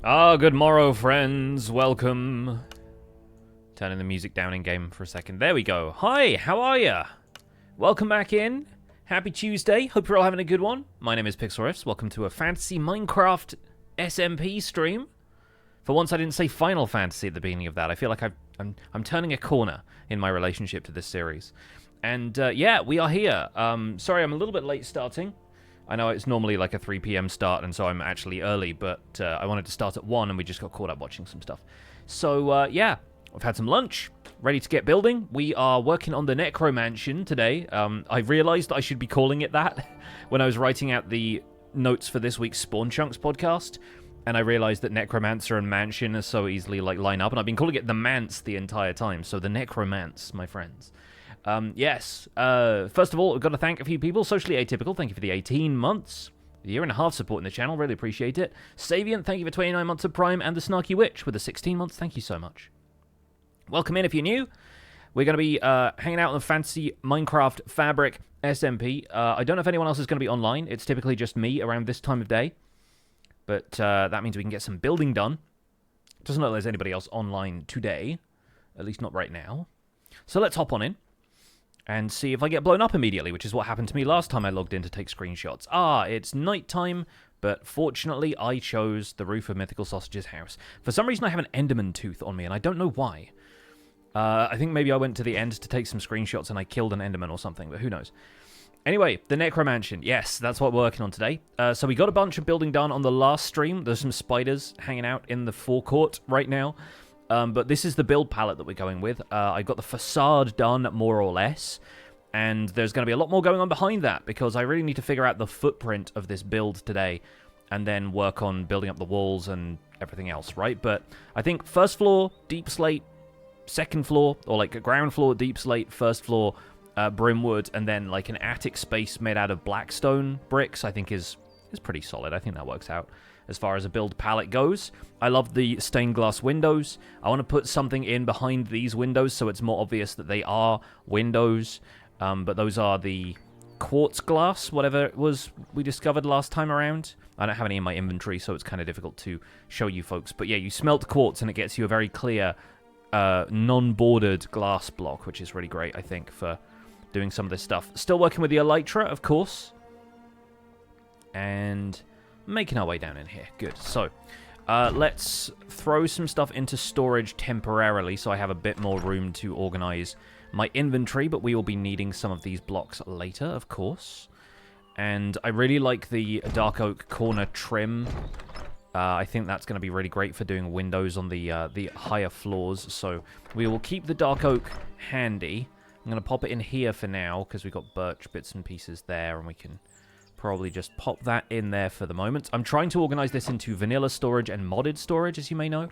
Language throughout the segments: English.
Good morrow, friends. Welcome. Turning the music down in game for a second. There we go. Hi, how are ya? Welcome back in. Happy Tuesday. Hope you're all having a good one. My name is Pixlriffs. Welcome to a Fantasy Minecraft SMP stream. For once, I didn't say Final Fantasy at the beginning of that. I feel like I'm turning a corner in my relationship to this series. And yeah, we are here. Sorry, I'm a little bit late starting. I know it's normally like a 3 p.m. start, and so I'm actually early, but I wanted to start at 1, and we just got caught up watching some stuff. So, yeah, I've had some lunch, ready to get building. We are working on the Necromansion today. I realized I should be calling it that when I was writing out the notes for this week's Spawn Chunks podcast, and I realized that Necromancer and Mansion are so easily, like, line up, and I've been calling it the Mance the entire time, so the Necromance, my friends. Yes, first of all, I've got to thank a few people. Socially Atypical, thank you for the 18 months. A year and a half supporting the channel, really appreciate it. Savian, thank you for 29 months of Prime, and the Snarky Witch with the 16 months, thank you so much. Welcome in if you're new. We're going to be hanging out on the Fantasy Minecraft Fabric SMP. I don't know if anyone else is going to be online. It's typically just me around this time of day. But that means we can get some building done. Doesn't look like there's anybody else online today. At least not right now. So let's hop on in and see if I get blown up immediately, which is what happened to me last time I logged in to take screenshots. It's nighttime, but fortunately I chose the roof of MythicalSausage's house. For some reason I have an Enderman tooth on me, and I don't know why. I think maybe I went to the end to take some screenshots and I killed an Enderman or something, but who knows. Anyway, the Necromansion. Yes, that's what we're working on today. So we got a bunch of building done on the last stream. There's some spiders hanging out in the forecourt right now. But this is the build palette that we're going with. I got the facade done, more or less. And there's going to be a lot more going on behind that, because I really need to figure out the footprint of this build today, and then work on building up the walls and everything else, right? But I think first floor, deep slate, second floor, or like a ground floor, deep slate, first floor, Brimwood, and then like an attic space made out of blackstone bricks, I think is pretty solid. I think that works out. As far as a build palette goes, I love the stained glass windows. I want to put something in behind these windows so it's more obvious that they are windows. But those are the quartz glass, whatever it was we discovered last time around. I don't have any in my inventory, so it's kind of difficult to show you folks. But yeah, you smelt quartz and it gets you a very clear, non-bordered glass block, which is really great, I think, for doing some of this stuff. Still working with the elytra, of course. And making our way down in here. Good. So, let's throw some stuff into storage temporarily so I have a bit more room to organize my inventory, but we will be needing some of these blocks later, of course. And I really like the dark oak corner trim. I think that's going to be really great for doing windows on the higher floors, so we will keep the dark oak handy. I'm going to pop it in here for now, because we've got birch bits and pieces there, and we can probably just pop that in there for the moment. I'm trying to organize this into vanilla storage and modded storage, as you may know.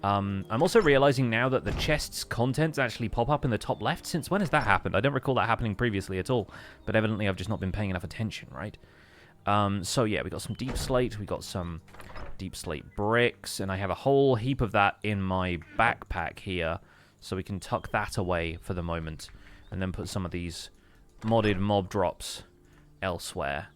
I'm also realizing now that the chest's contents actually pop up in the top left. Since when has that happened? I don't recall that happening previously at all, but evidently I've just not been paying enough attention, right? So yeah, we got some deep slate, we got some deep slate bricks, and I have a whole heap of that in my backpack here, so we can tuck that away for the moment, and then put some of these modded mob drops elsewhere.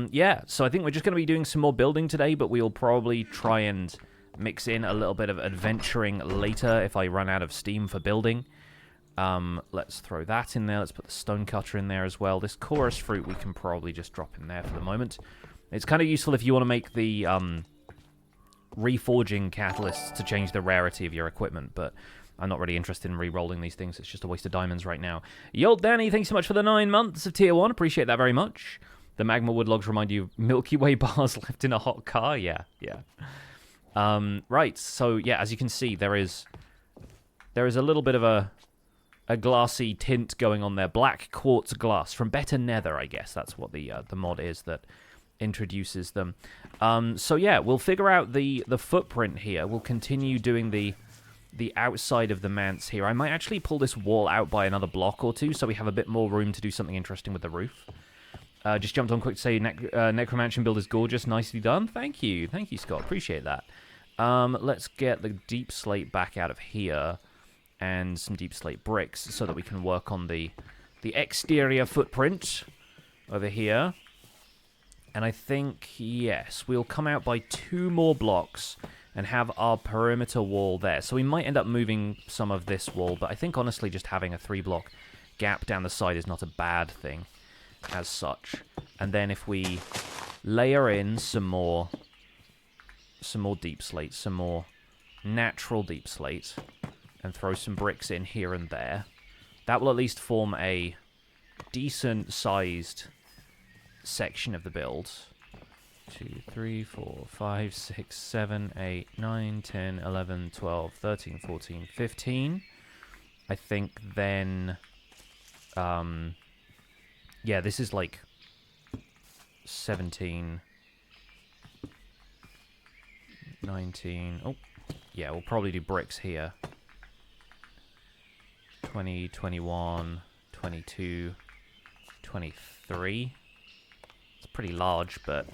Yeah, so I think we're just going to be doing some more building today, but we'll probably try and mix in a little bit of adventuring later if I run out of steam for building. Let's throw that in there. Let's put the stone cutter in there as well. This chorus fruit we can probably just drop in there for the moment. It's kind of useful if you want to make the reforging catalysts to change the rarity of your equipment, but I'm not really interested in re-rolling these things. It's just a waste of diamonds right now. Yo, Danny, thanks so much for the 9 months of Tier 1. Appreciate that very much. The magma wood logs remind you of Milky Way bars left in a hot car. Yeah. Right, so yeah, as you can see, there is a little bit of a glassy tint going on there. Black quartz glass from Better Nether, I guess. That's what the mod is that introduces them. So yeah, we'll figure out the footprint here. We'll continue doing the outside of the manse here. I might actually pull this wall out by another block or two so we have a bit more room to do something interesting with the roof. Just jumped on quick to say Necromansion build is gorgeous. Nicely done. Thank you. Thank you, Scott. Appreciate that. Let's get the deep slate back out of here and some deep slate bricks so that we can work on the exterior footprint over here. And I think, yes, we'll come out by 2 more blocks and have our perimeter wall there. So we might end up moving some of this wall, but I think honestly just having a 3-block gap down the side is not a bad thing as such. And then if we layer in some more deep slate, some more natural deep slate, and throw some bricks in here and there, that will at least form a decent-sized section of the build. 2, 3, 4, 5, 6, 7, 8, 9, 10, 11, 12, 13, 14, 15. I think then... yeah, this is like 17, 19... Oh, yeah, we'll probably do bricks here. 20, 21, 22, 23. It's pretty large, but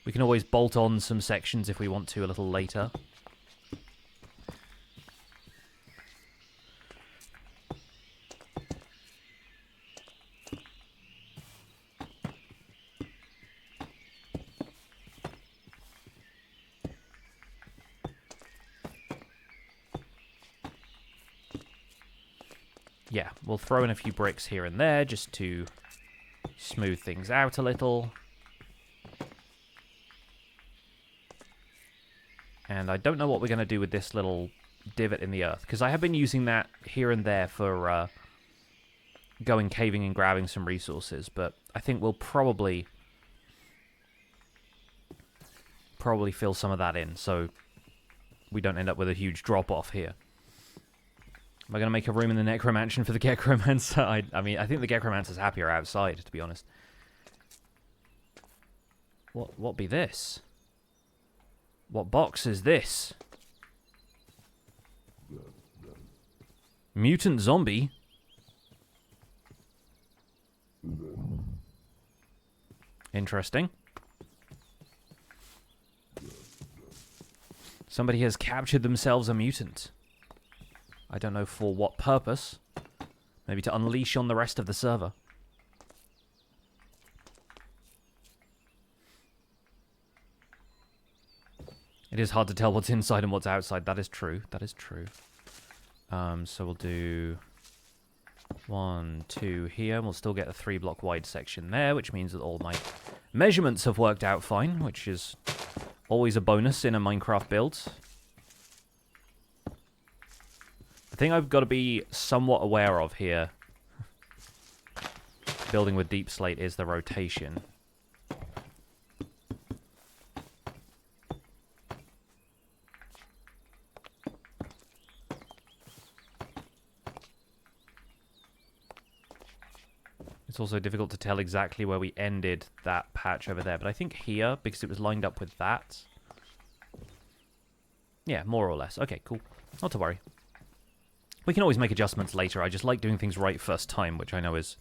we can always bolt on some sections if we want to a little later. Yeah, we'll throw in a few bricks here and there just to smooth things out a little. And I don't know what we're going to do with this little divot in the earth, because I have been using that here and there for going caving and grabbing some resources, but I think we'll probably fill some of that in so we don't end up with a huge drop-off here. Am I going to make a room in the Necromansion for the Necromancer? I mean, I think the Necromancer's happier outside, to be honest. What be this? What box is this? Mutant zombie? Interesting. Somebody has captured themselves a mutant. I don't know for what purpose. Maybe to unleash on the rest of the server. It is hard to tell what's inside and what's outside. That is true. That is true. So we'll do 1, 2 here. We'll still get a 3-block wide section there, which means that all my measurements have worked out fine, which is always a bonus in a Minecraft build. The thing I've got to be somewhat aware of here, building with deep slate, is the rotation. It's also difficult to tell exactly where we ended that patch over there, but I think here, because it was lined up with that. Yeah, more or less. Okay, cool. Not to worry. We can always make adjustments later. I just like doing things right first time, which I know is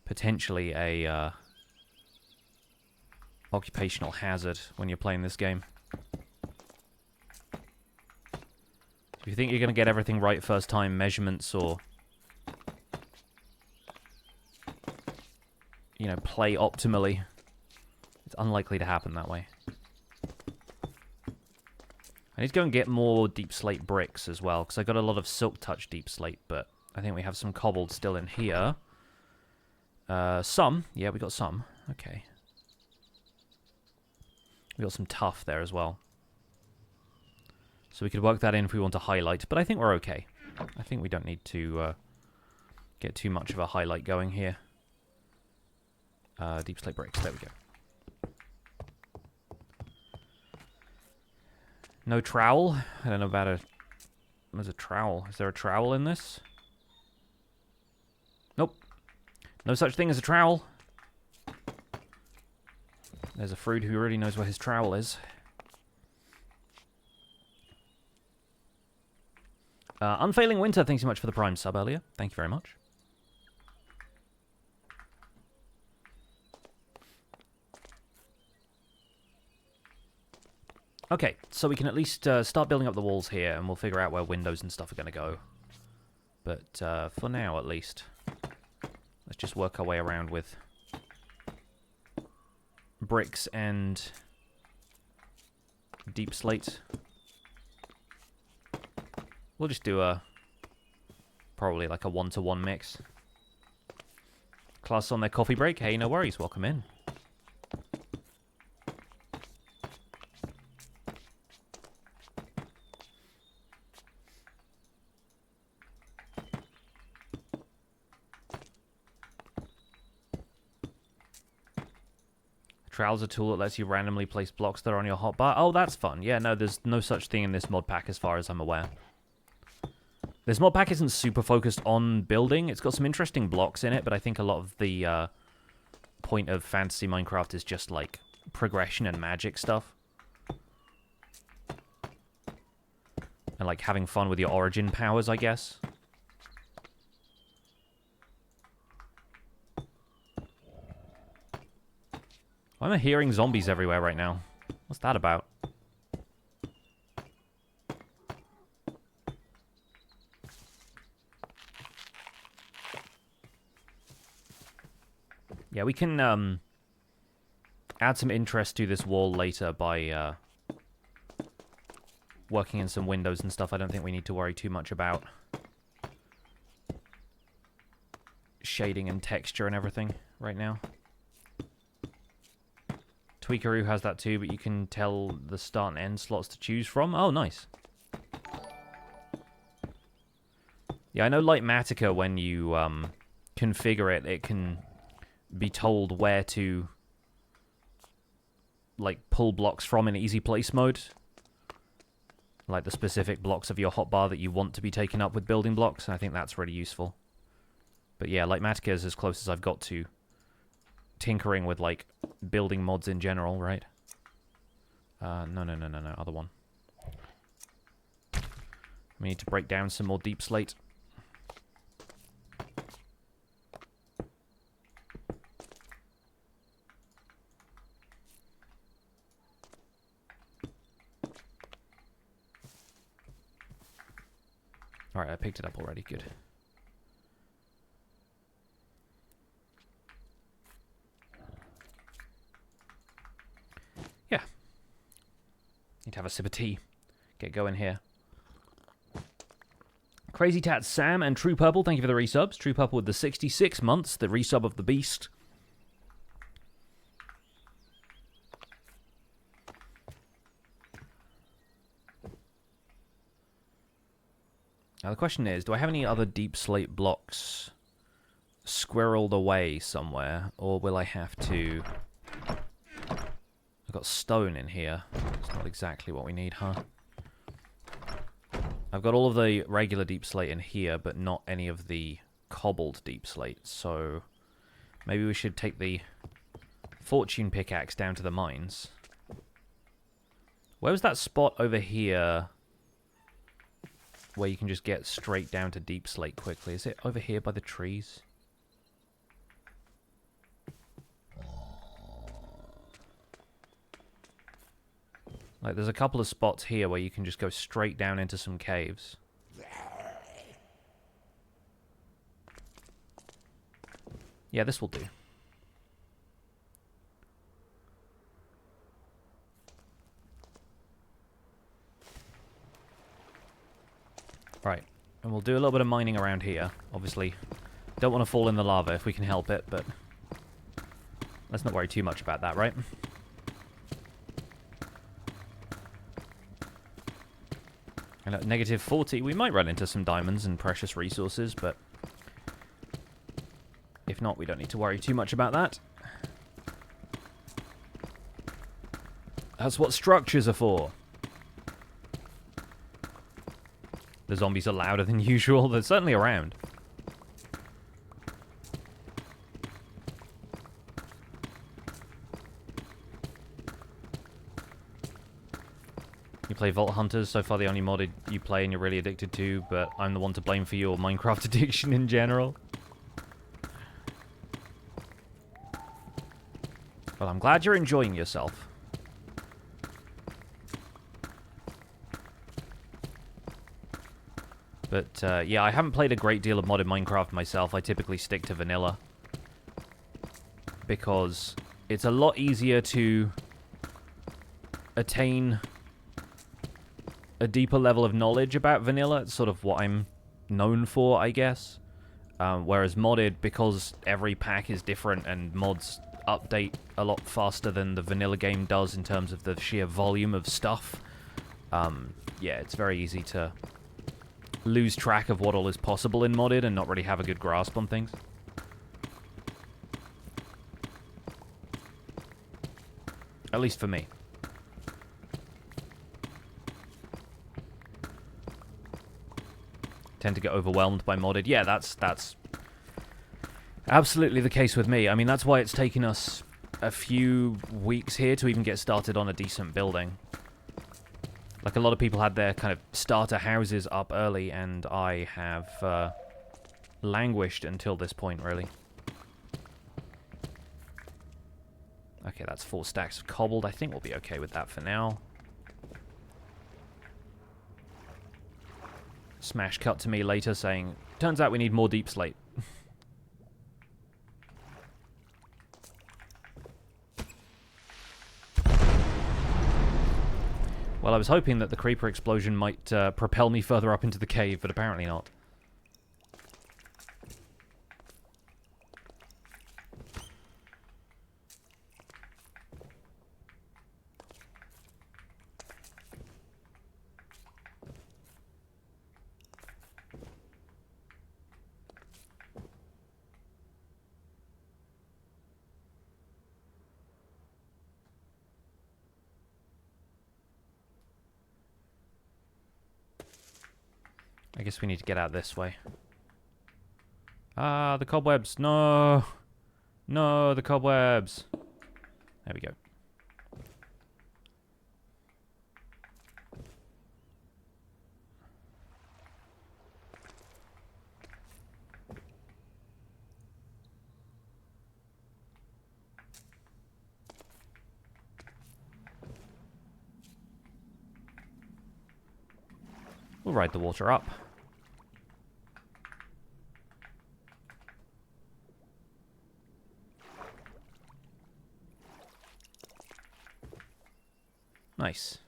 potentially a occupational hazard when you're playing this game. If you think you're going to get everything right first time, measurements or, you know, play optimally, it's unlikely to happen that way. I need to go and get more deep slate bricks as well, because I got a lot of silk touch deep slate, but I think we have some cobbled still in here. Some. Yeah, we got some. Okay. We got some tough there as well. So we could work that in if we want to highlight, but I think we're okay. I think we don't need to get too much of a highlight going here. Deep slate bricks. There we go. No trowel? I don't know about a... There's a trowel. Is there a trowel in this? Nope. No such thing as a trowel. There's a fruit who already knows where his trowel is. Unfailing Winter, thanks so much for the Prime sub earlier. Thank you very much. Okay, so we can at least start building up the walls here, and we'll figure out where windows and stuff are going to go. But for now, at least, let's just work our way around with bricks and deep slate. We'll just do probably like a 1-to-1 mix. Class on their coffee break. Hey, no worries. Welcome in. Trowel's a tool that lets you randomly place blocks that are on your hotbar. Oh, that's fun. Yeah, no, there's no such thing in this mod pack as far as I'm aware. This mod pack isn't super focused on building. It's got some interesting blocks in it, but I think a lot of the point of Fantasy Minecraft is just, like, progression and magic stuff. And, like, having fun with your origin powers, I guess. Why am I hearing zombies everywhere right now? What's that about? Yeah, we can add some interest to this wall later by working in some windows and stuff. I don't think we need to worry too much about shading and texture and everything right now. Tweakaroo has that too, but you can tell the start and end slots to choose from. Oh, nice. Yeah, I know Matica, when you configure it, it can be told where to like pull blocks from in easy place mode. Like the specific blocks of your hotbar that you want to be taken up with building blocks. I think that's really useful. But yeah, Matica is as close as I've got to tinkering with like building mods in general, right? No, other one. We need to break down some more deep slate. Alright, I picked it up already, good. Yeah. Need to have a sip of tea. Get going here. Crazy Tat Sam and True Purple, thank you for the resubs. True Purple with the 66 months, the resub of the beast. Now the question is, do I have any other deep slate blocks squirreled away somewhere, or will I have to... I've got stone in here. It's not exactly what we need, huh? I've got all of the regular deep slate in here, but not any of the cobbled deep slate, so maybe we should take the fortune pickaxe down to the mines. Where was that spot over here where you can just get straight down to deep slate quickly? Is it over here by the trees? Like, there's a couple of spots here where you can just go straight down into some caves. Yeah, this will do. Right, and we'll do a little bit of mining around here. Obviously, don't want to fall in the lava if we can help it, but let's not worry too much about that, right? And at negative 40, we might run into some diamonds and precious resources, but if not, we don't need to worry too much about that. That's what structures are for. The zombies are louder than usual. They're certainly around. You play Vault Hunters, so far the only mod you play and you're really addicted to, but I'm the one to blame for your Minecraft addiction in general. Well, I'm glad you're enjoying yourself. But, yeah, I haven't played a great deal of modded Minecraft myself. I typically stick to vanilla. Because it's a lot easier to attain a deeper level of knowledge about vanilla. It's sort of what I'm known for, I guess. Whereas modded, because every pack is different and mods update a lot faster than the vanilla game does in terms of the sheer volume of stuff, yeah, it's very easy to lose track of what all is possible in modded and not really have a good grasp on things. At least for me. Tend to get overwhelmed by modded. Yeah, that's absolutely the case with me. I mean, that's why it's taken us a few weeks here to even get started on a decent building. Like, a lot of people had their kind of starter houses up early, and I have languished until this point, really. Okay, that's 4 stacks of cobbled. I think we'll be okay with that for now. Smash cut to me later saying, turns out we need more deep slate. Well, I was hoping that the creeper explosion might propel me further up into the cave, but apparently not. I guess we need to get out this way. Ah, the cobwebs. No. No, the cobwebs. There we go. We'll ride the water up. Nice.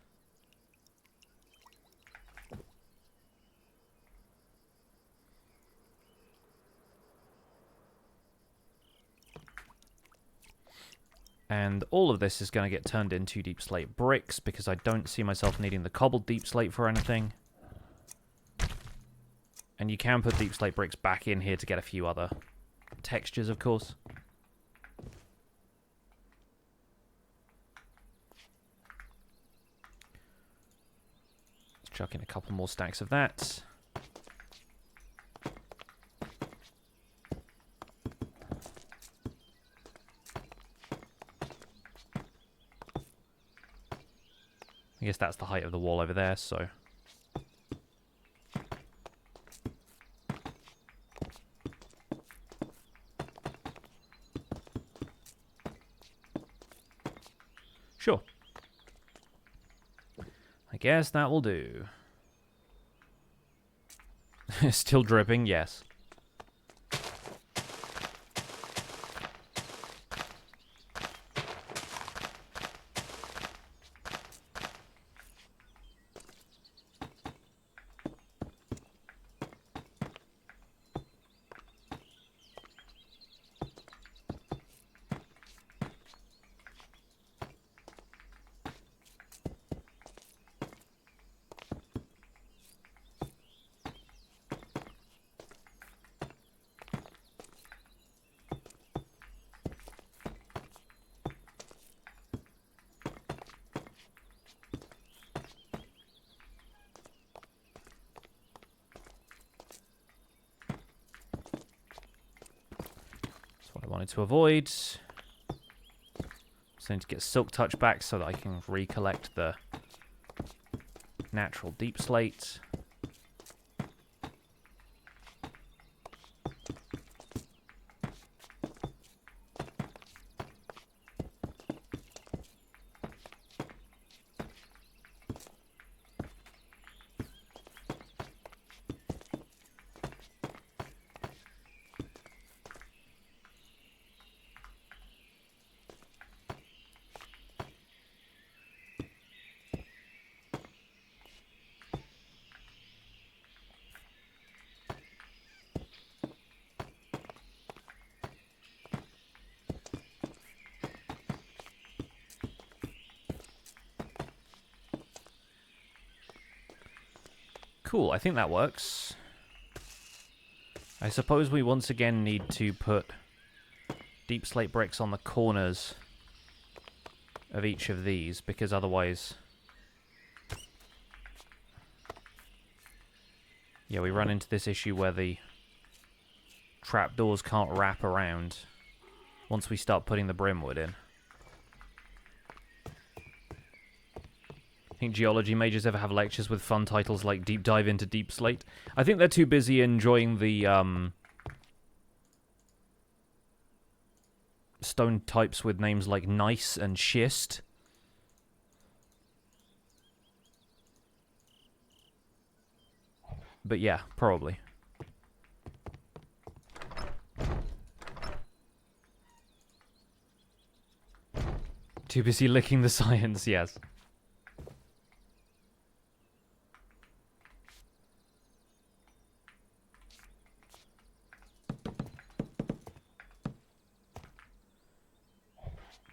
And all of this is going to get turned into deep slate bricks because I don't see myself needing the cobbled deep slate for anything. And you can put deep slate bricks back in here to get a few other textures, of course. Let's chuck in a couple more stacks of that. I guess that's the height of the wall over there, so... Sure. I guess that will do. Still dripping, yes. Wanted to avoid. So I need to get Silk Touch back so that I can recollect the natural deep slate. Cool, I think that works. I suppose we once again need to put deep slate bricks on the corners of each of these, because otherwise... yeah, we run into this issue where the trapdoors can't wrap around once we start putting the Brimwood in. Think geology majors ever have lectures with fun titles like Deep Dive into Deep Slate? I think they're too busy enjoying the stone types with names like Gneiss and Schist. But yeah, probably. Too busy licking the science, yes.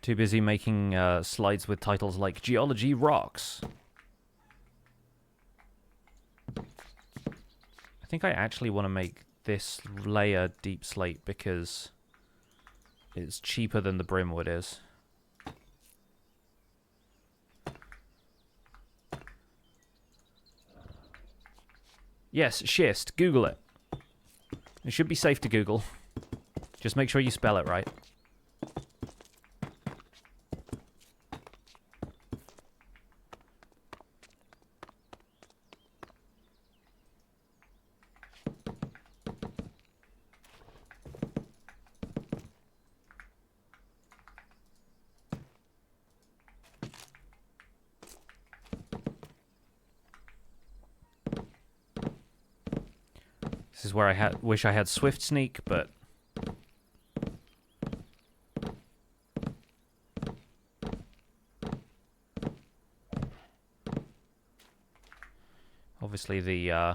Too busy making slides with titles like Geology Rocks. I think I actually want to make this layer deep slate because it's cheaper than the Brimwood is. Yes, schist. Google it. It should be safe to Google. Just make sure you spell it right. This is where I wish I had Swift Sneak, but obviously the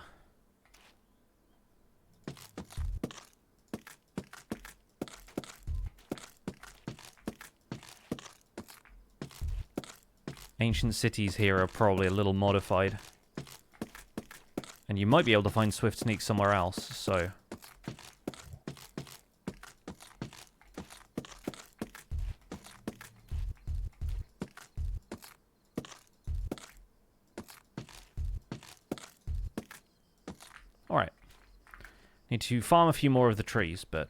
ancient cities here are probably a little modified. And you might be able to find Swift Sneak somewhere else, so... Alright. Need to farm a few more of the trees, but...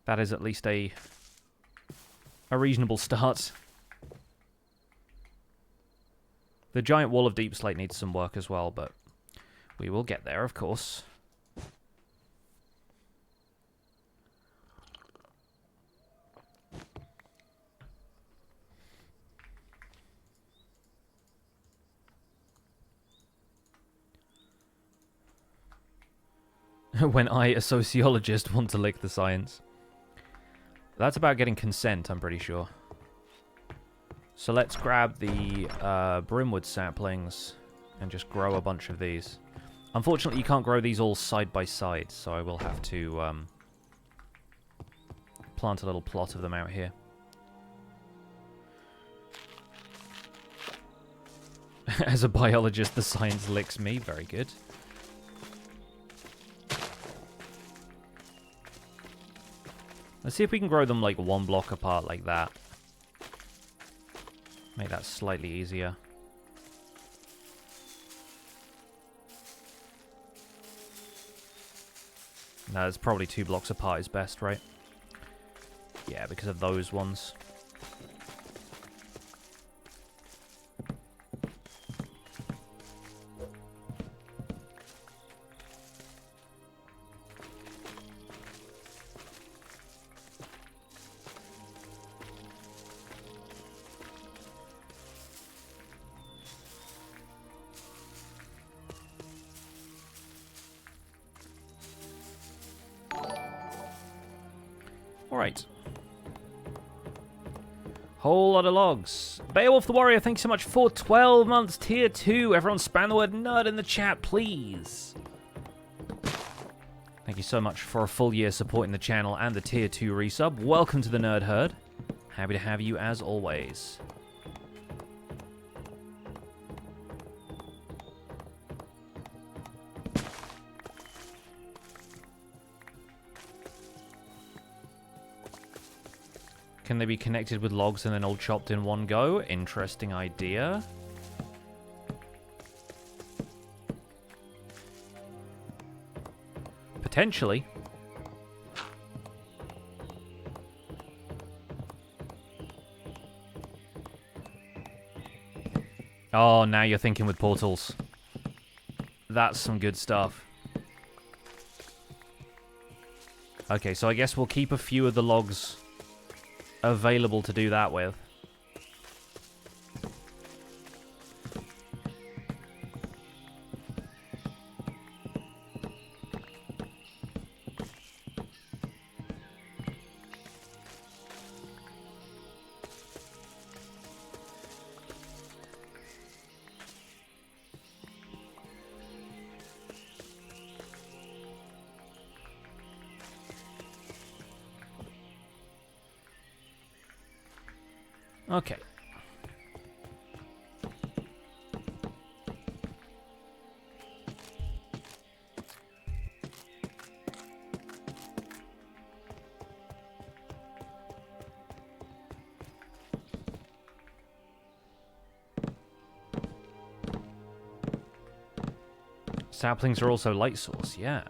that is at least a reasonable start. The giant wall of deep slate needs some work as well, but we will get there, of course. When I, a sociologist, want to lick the science. That's about getting consent, I'm pretty sure. So let's grab the Brimwood saplings and just grow a bunch of these. Unfortunately, you can't grow these all side by side, so I will have to plant a little plot of them out here. As a biologist, the science licks me. Very good. Let's see if we can grow them like one block apart like that. Make that slightly easier. No, it's probably 2 blocks apart is best, right? Yeah, because of those ones. Alright. Whole lot of logs. Beowulf the Warrior, thank you so much for 12 months, tier 2. Everyone spam the word nerd in the chat, please. Thank you so much for a full year supporting the channel and the tier 2 resub. Welcome to the Nerd Herd. Happy to have you as always. Can they be connected with logs and then all chopped in one go? Interesting idea. Potentially. Oh, now you're thinking with portals. That's some good stuff. Okay, so I guess we'll keep a few of the logs available to do that with. Okay. Saplings are also light source, yeah.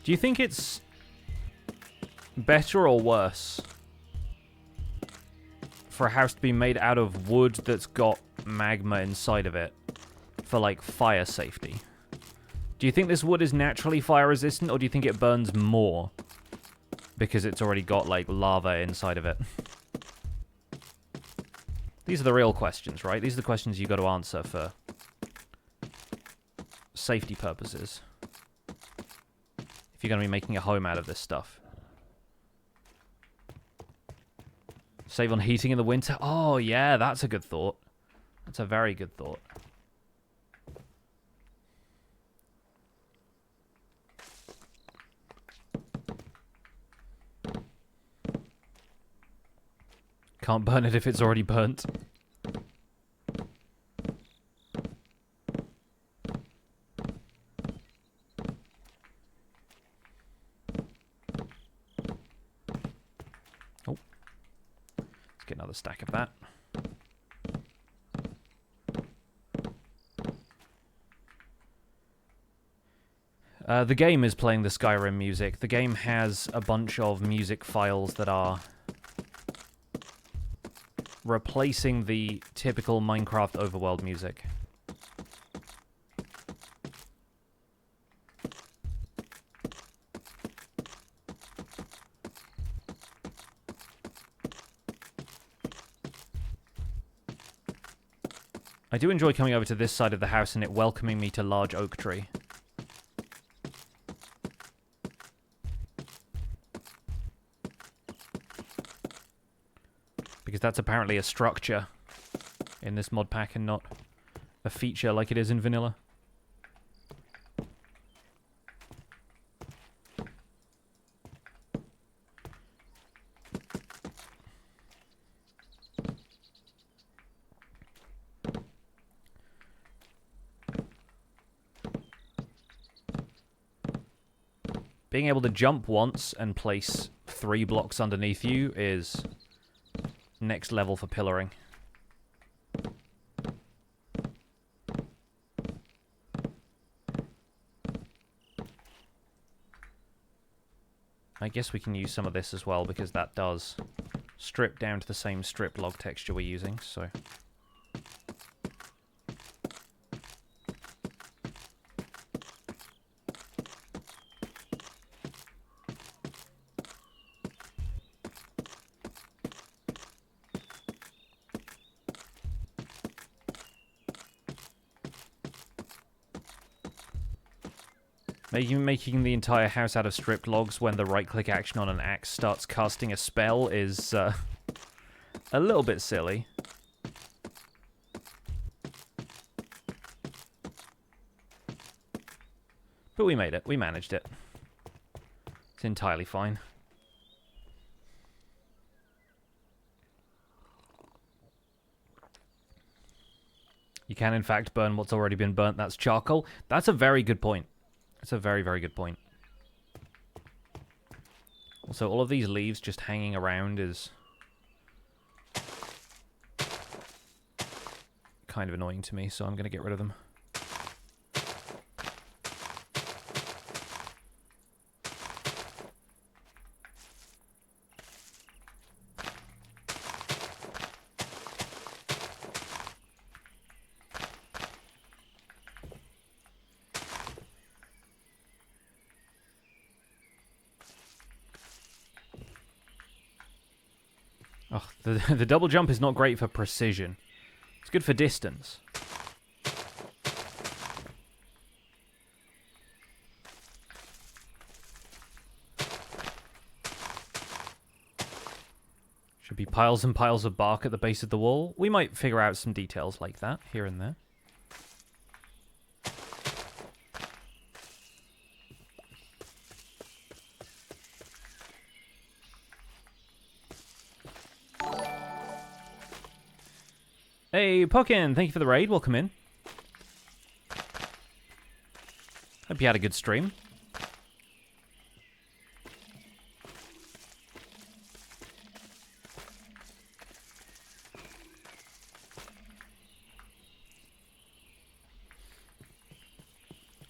Do you think it's better or worse for a house to be made out of wood that's got magma inside of it for, like, fire safety? Do you think this wood is naturally fire resistant, or do you think it burns more because it's already got, like, lava inside of it? These are the real questions, right? These are the questions you got to answer for safety purposes. If you're going to be making a home out of this stuff. Save on heating in the winter? Oh, yeah, that's a good thought. That's a very good thought. Can't burn it if it's already burnt. Oh. Let's get another stack of that. The game is playing the Skyrim music. The game has a bunch of music files that are replacing the typical Minecraft overworld music. I do enjoy coming over to this side of the house and it welcoming me to large oak tree. Because that's apparently a structure in this mod pack and not a feature like it is in vanilla. Being able to jump once and place 3 blocks underneath you is next level for pillaring. I guess we can use some of this as well because that does strip down to the same strip log texture we're using, so... Making the entire house out of stripped logs when the right-click action on an axe starts casting a spell is a little bit silly. But we made it. We managed it. It's entirely fine. You can, in fact, burn what's already been burnt. That's charcoal. That's a very good point. That's a very, very good point. Also, all of these leaves just hanging around is kind of annoying to me, so I'm going to get rid of them. Oh, the double jump is not great for precision. It's good for distance. Should be piles and piles of bark at the base of the wall. We might figure out some details like that here and there. Hey, Puckin, thank you for the raid. Welcome in. Hope you had a good stream.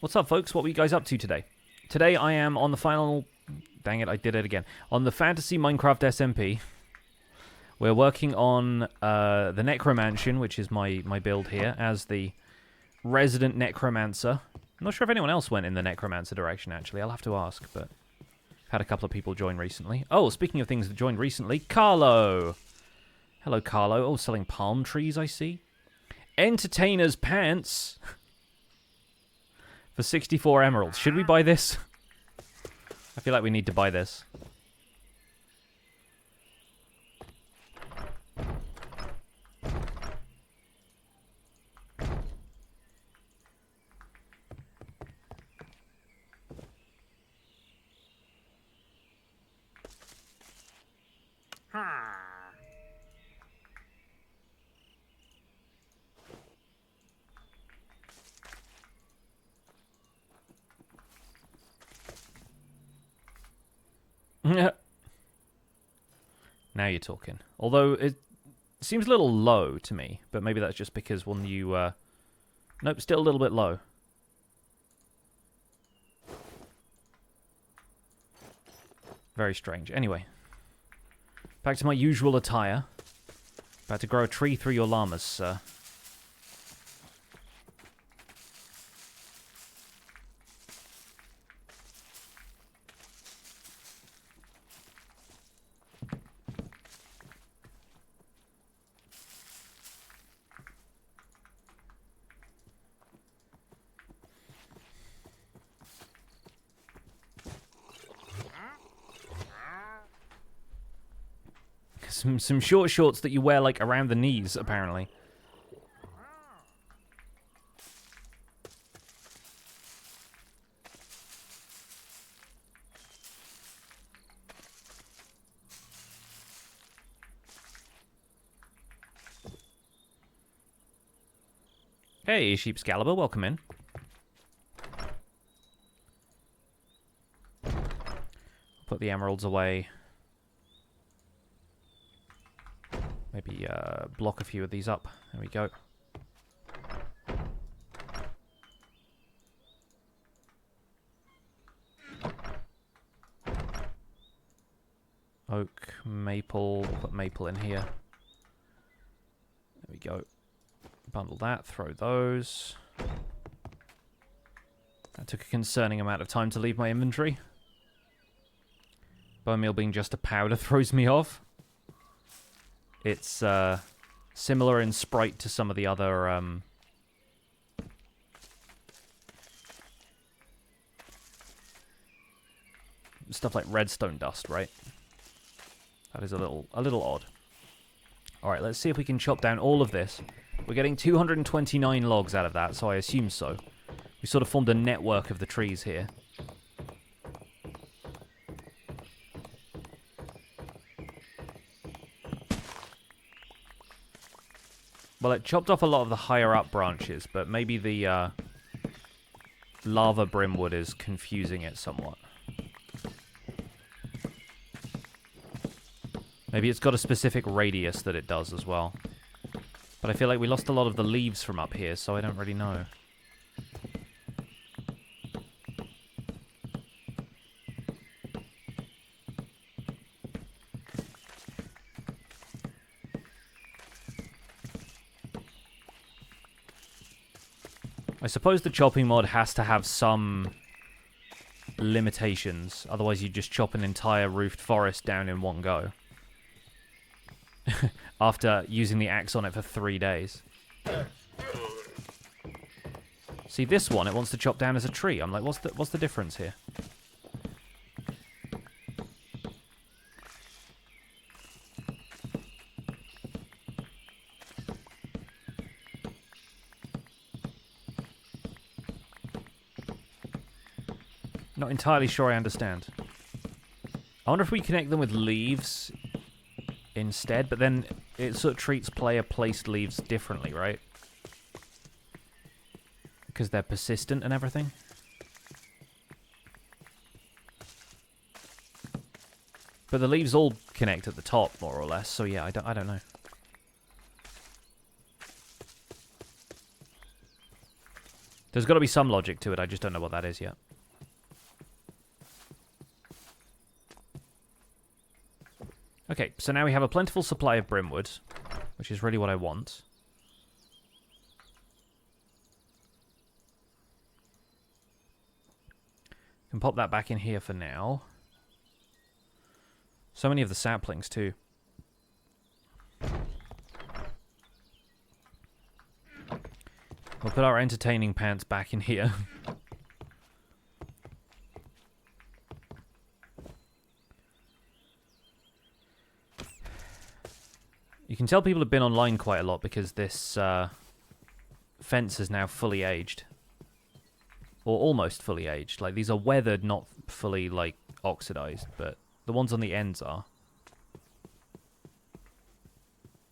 What's up, folks? What were you guys up to today? Today I am on the final... Dang it, I did it again. On the Fantasy Minecraft SMP. We're working on the Necromansion, which is my build here, as the resident Necromancer. I'm not sure if anyone else went in the Necromancer direction, actually. I'll have to ask, but I've had a couple of people join recently. Oh, speaking of things that joined recently, Carlo! Hello, Carlo. Oh, selling palm trees, I see. Entertainer's pants! For 64 emeralds. Should we buy this? I feel like we need to buy this. Now you're talking. Although it seems a little low to me, but maybe that's just because when you... Nope, still a little bit low. Very strange. Anyway. Back to my usual attire. About to grow a tree through your llamas, sir. Some short shorts that you wear, like, around the knees, apparently. Hey, Sheepscalibur, welcome in. Put the emeralds away. Maybe block a few of these up. There we go. Oak, maple, we'll put maple in here. There we go. Bundle that, throw those. That took a concerning amount of time to leave my inventory. Bone meal being just a powder throws me off. It's similar in sprite to some of the other stuff like redstone dust, right? That is a little odd. All right, let's see if we can chop down all of this. We're getting 229 logs out of that, so I assume so. We sort of formed a network of the trees here. Well, it chopped off a lot of the higher up branches, but maybe the lava Brimwood is confusing it somewhat. Maybe it's got a specific radius that it does as well. But I feel like we lost a lot of the leaves from up here, so I don't really know. I suppose the chopping mod has to have some limitations, otherwise you just chop an entire roofed forest down in one go. After using the axe on it for 3 days. See, this one, it wants to chop down as a tree. I'm like, what's the difference here? Not entirely sure I understand. I wonder if we connect them with leaves instead, but then it sort of treats player-placed leaves differently, right? Because they're persistent and everything. But the leaves all connect at the top, more or less, so yeah, I don't know. There's got to be some logic to it, I just don't know what that is yet. Okay, so now we have a plentiful supply of Brimwood, which is really what I want. Can pop that back in here for now. So many of the saplings, too. We'll put our entertaining pants back in here. You can tell people have been online quite a lot because this fence is now fully aged. Or almost fully aged. Like, these are weathered, not fully, like, oxidized, but the ones on the ends are.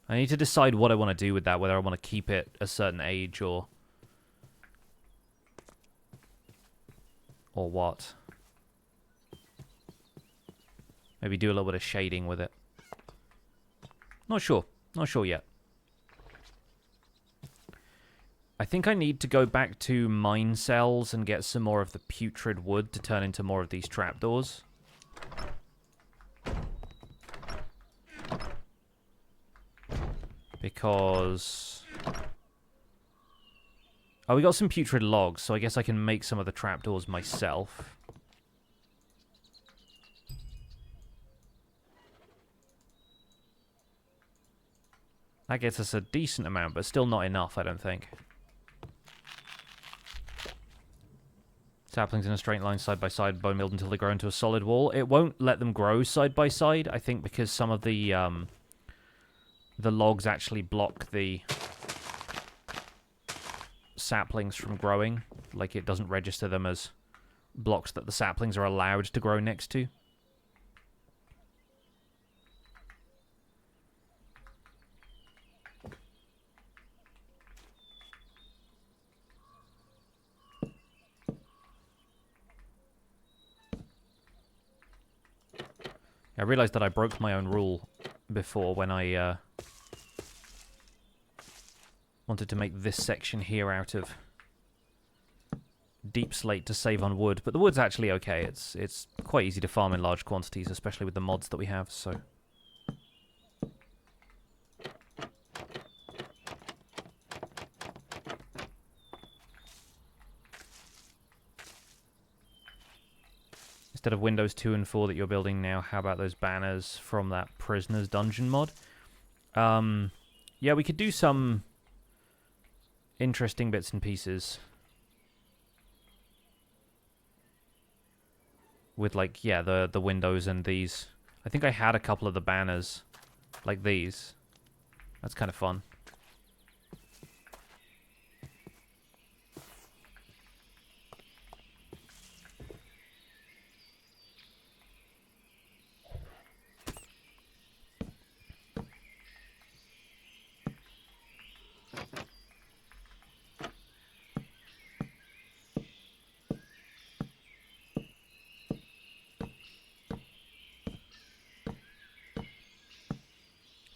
I need to decide what I want to do with that, whether I want to keep it a certain age or what. Maybe do a little bit of shading with it. Not sure. Not sure yet. I think I need to go back to mine cells and get some more of the putrid wood to turn into more of these trapdoors. Because... oh, we got some putrid logs, so I guess I can make some of the trapdoors myself. That gets us a decent amount, but still not enough, I don't think. Saplings in a straight line side by side, bone milled until they grow into a solid wall. It won't let them grow side by side, I think, because some of the logs actually block the saplings from growing. Like, it doesn't register them as blocks that the saplings are allowed to grow next to. I realized that I broke my own rule before when I wanted to make this section here out of deep slate to save on wood, but the wood's actually okay. It's quite easy to farm in large quantities, especially with the mods that we have, so... Instead of Windows 2 and 4 that you're building now, how about those banners from that Prisoner's Dungeon mod? Yeah, we could do some interesting bits and pieces. With, like, yeah, the windows and these. I think I had a couple of the banners, like these. That's kind of fun.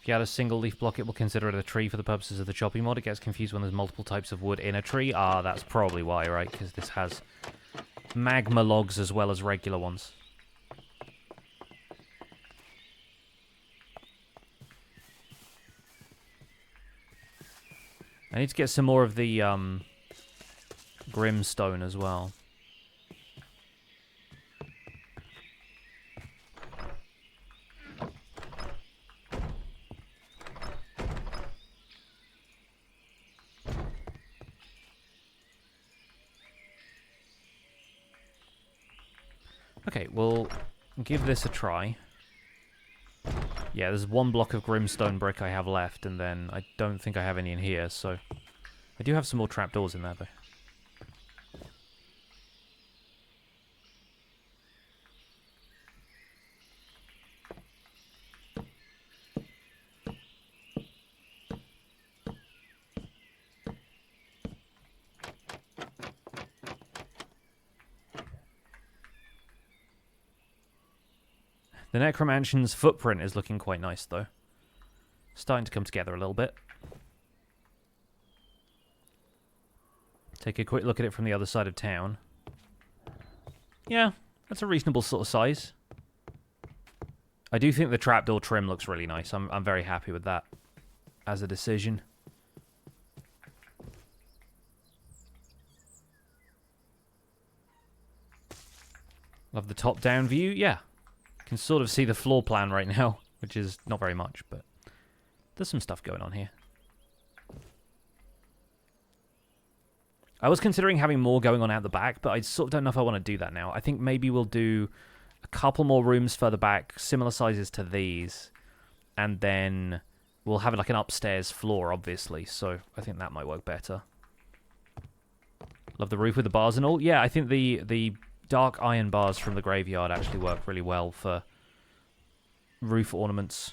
If you add a single leaf block, it will consider it a tree for the purposes of the chopping mod. It gets confused when there's multiple types of wood in a tree. Ah, that's probably why, right? Because this has magma logs as well as regular ones. I need to get some more of the Grimstone as well. Okay, we'll give this a try. Yeah, there's one block of Grimstone brick I have left, and then I don't think I have any in here, so... I do have some more trapdoors in there, though. The Necromansion's footprint is looking quite nice, though. Starting to come together a little bit. Take a quick look at it from the other side of town. Yeah, that's a reasonable sort of size. I do think the trapdoor trim looks really nice. I'm very happy with that as a decision. Love the top-down view. Yeah. Can sort of see the floor plan right now, which is not very much, but there's some stuff going on here. I was considering having more going on out the back, but I sort of don't know if I want to do that now. I think maybe we'll do a couple more rooms further back, similar sizes to these, and then we'll have like an upstairs floor, obviously, so I think that might work better. Love the roof with the bars and all. Yeah, I think the dark iron bars from the graveyard actually work really well for roof ornaments.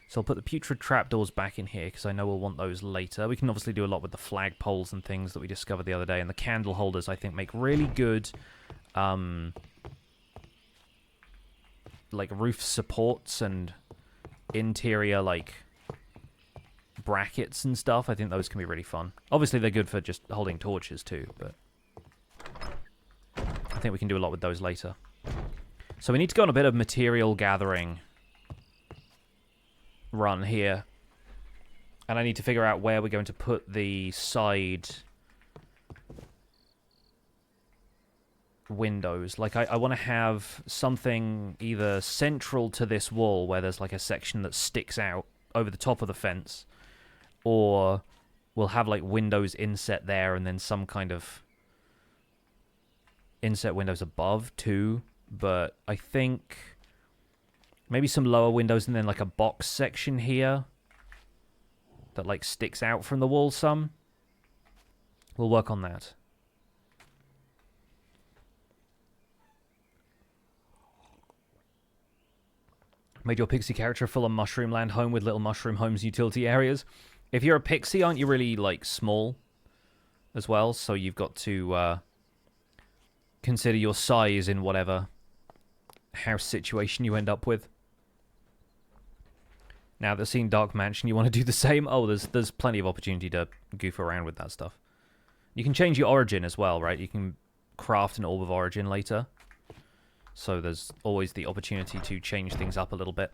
So I'll put the putrid trapdoors back in here, because I know we'll want those later. We can obviously do a lot with the flagpoles and things that we discovered the other day, and the candle holders, I think, make really good like roof supports and interior like brackets and stuff. I think those can be really fun. Obviously they're good for just holding torches too, but I think we can do a lot with those later. So we need to go on a bit of material gathering run here, and I need to figure out where we're going to put the side windows. Like I want to have something either central to this wall where there's like a section that sticks out over the top of the fence, or we'll have like windows inset there and then some kind of inset windows above too. But I think maybe some lower windows and then like a box section here that like sticks out from the wall some. We'll work on that. Made your pixie character full of mushroom land home with little mushroom homes utility areas. If you're a pixie, aren't you really like small as well? So you've got to consider your size in whatever house situation you end up with. Now that seeing Dark Mansion, you want to do the same? Oh, there's plenty of opportunity to goof around with that stuff. You can change your origin as well, right? You can craft an orb of origin later. So there's always the opportunity to change things up a little bit.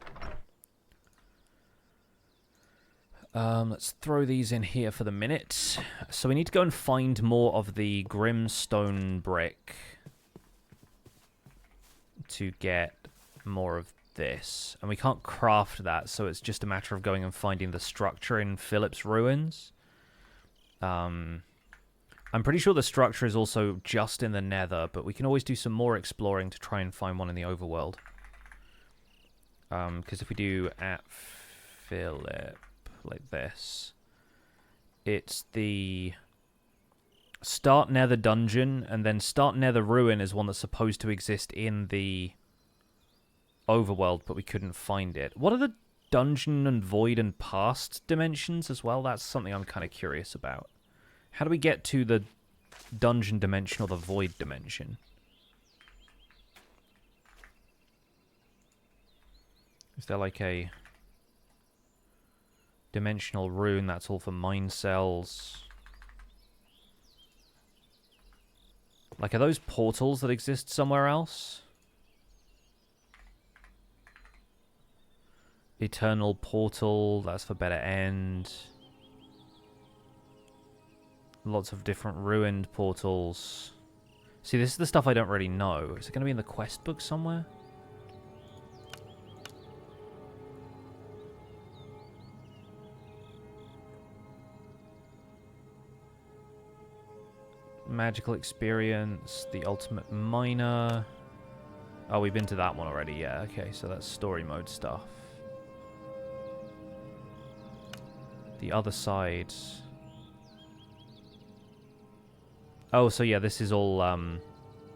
Let's throw these in here for the minute. So we need to go and find more of the Grimstone brick to get more of this. And we can't craft that, so it's just a matter of going and finding the structure in Philip's ruins. I'm pretty sure the structure is also just in the Nether, but we can always do some more exploring to try and find one in the overworld. Because if we do at Philip like this, it's the Start Nether dungeon, and then Start Nether ruin is one that's supposed to exist in the overworld, but we couldn't find it. What are the dungeon and void and past dimensions as well? That's something I'm kind of curious about. How do we get to the dungeon dimension or the void dimension? Is there like a dimensional rune? That's all for mine cells. Like, are those portals that exist somewhere else? Eternal portal, that's for better end. Lots of different ruined portals. See, this is the stuff I don't really know. Is it going to be in the quest book somewhere? Magical experience, the ultimate miner. Oh, we've been to that one already. Yeah, okay, so that's story mode stuff. The other side. Oh, so yeah, this is all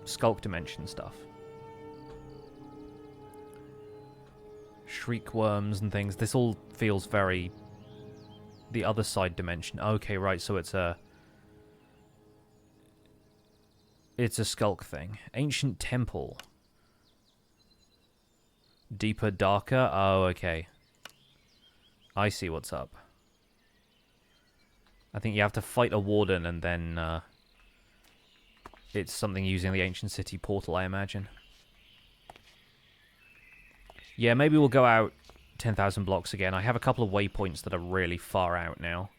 Skulk Dimension stuff. Shriek worms and things. This all feels very the other side dimension. Okay, right, so it's a Skulk thing. Ancient Temple. Deeper, darker. Oh, okay. I see what's up. I think you have to fight a warden and then it's something using the Ancient City portal, I imagine. Yeah, maybe we'll go out 10,000 blocks again. I have a couple of waypoints that are really far out now.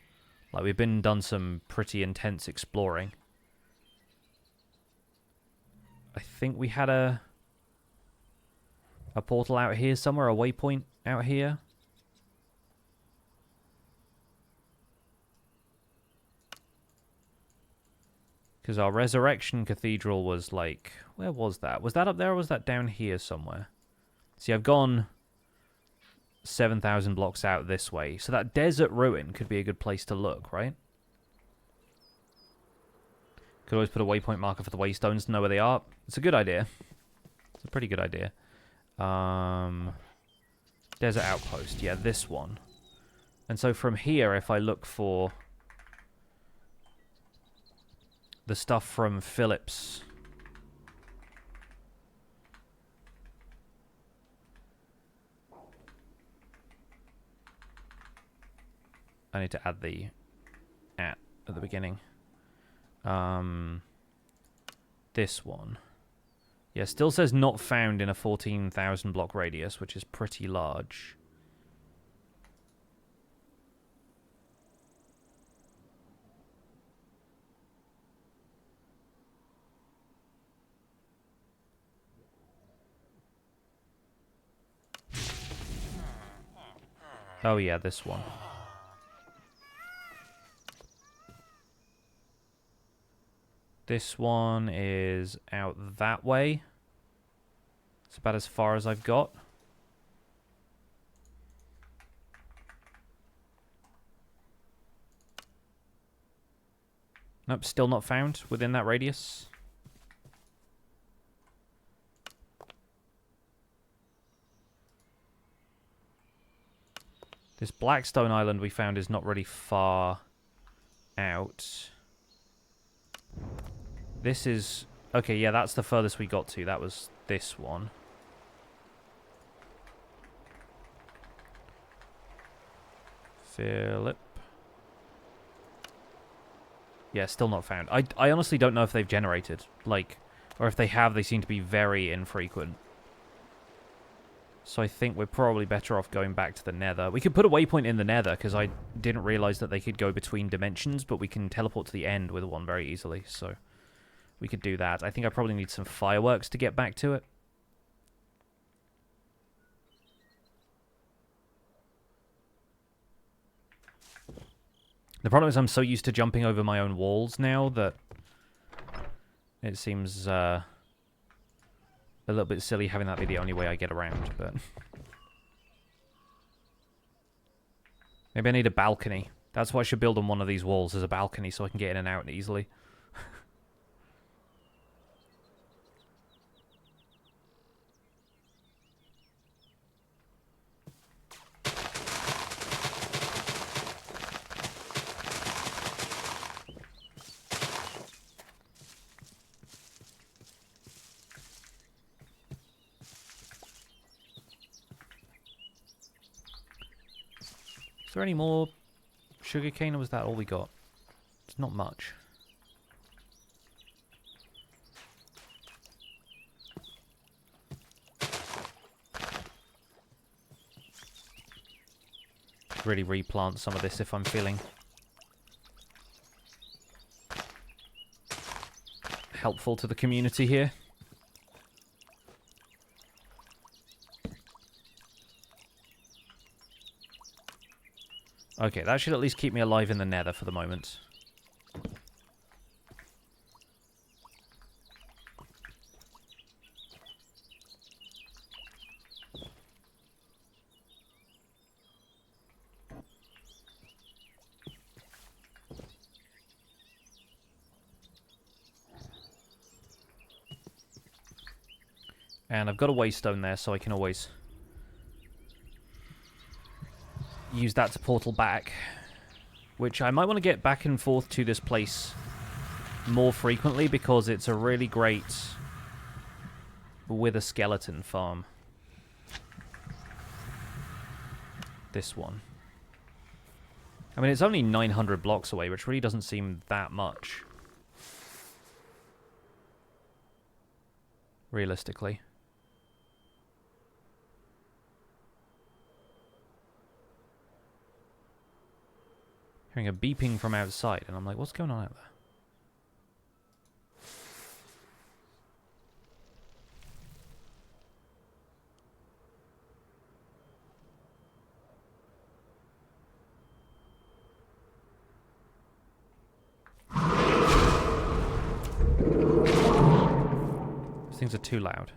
Like, we've done some pretty intense exploring. I think we had a portal out here somewhere, a waypoint out here. Because our Resurrection Cathedral was like... Where was that? Was that up there or was that down here somewhere? See, I've gone 7,000 blocks out this way. So that desert ruin could be a good place to look, right? Could always put a waypoint marker for the waystones to know where they are. It's a good idea. It's a pretty good idea. Desert Outpost. Yeah, this one. And so from here, if I look for... the stuff from Phillips. I need to add the at the beginning. This one. Yeah, still says not found in a 14,000 block radius, which is pretty large. Oh yeah, this one. This one is out that way. It's about as far as I've got. Nope, still not found within that radius. This Blackstone Island we found is not really far out. This is... okay, yeah, that's the furthest we got to. That was this one. Philip. Yeah, still not found. I honestly don't know if they've generated. Like, or if they have, they seem to be very infrequent. So I think we're probably better off going back to the Nether. We could put a waypoint in the Nether, because I didn't realize that they could go between dimensions, but we can teleport to the end with one very easily, so we could do that. I think I probably need some fireworks to get back to it. The problem is I'm so used to jumping over my own walls now that it seems... a little bit silly having that be the only way I get around, but... maybe I need a balcony. That's what I should build on one of these walls, as a balcony, so I can get in and out easily. there any more sugarcane, or was that all we got? It's not much. Really replant some of this if I'm feeling helpful to the community here. Okay, that should at least keep me alive in the Nether for the moment. And I've got a waystone there, so I can always use that to portal back. Which I might want to get back and forth to this place more frequently, because it's a really great wither skeleton farm. This one. I mean, it's only 900 blocks away, which really doesn't seem that much. Realistically. Hearing a beeping from outside, and I'm like, what's going on out there? These things are too loud.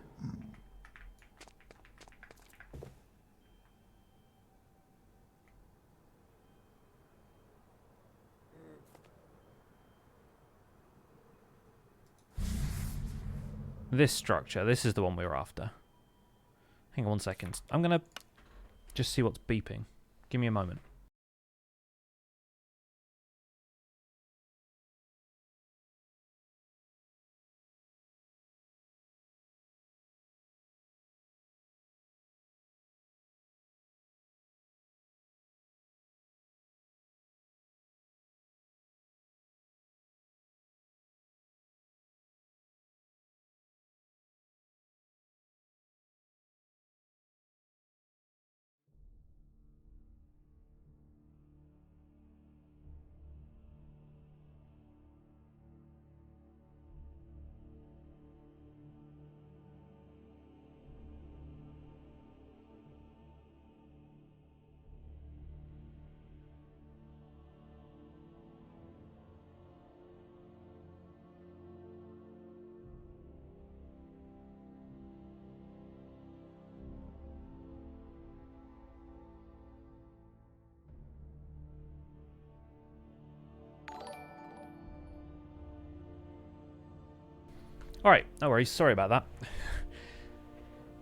This structure, this is the one we were after. Hang on 1 second. I'm gonna just see what's beeping. Give me a moment. Alright, no worries. Sorry about that.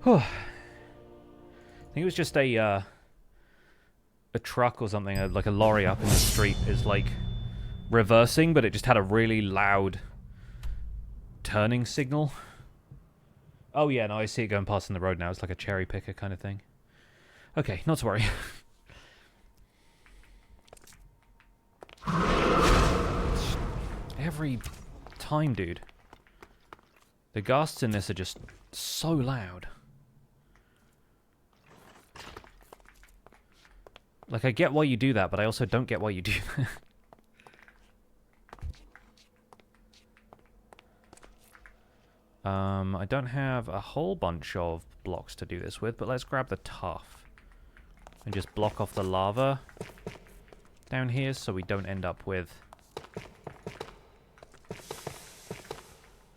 I think it was just a truck or something, like a lorry up in the street is like reversing, but it just had a really loud turning signal. Oh yeah, no, I see it going past in the road now. It's like a cherry picker kind of thing. Okay, not to worry. Every time, dude. The ghasts in this are just so loud. Like, I get why you do that, but I also don't get why you do that. I don't have a whole bunch of blocks to do this with, but let's grab the tuff. And just block off the lava down here so we don't end up with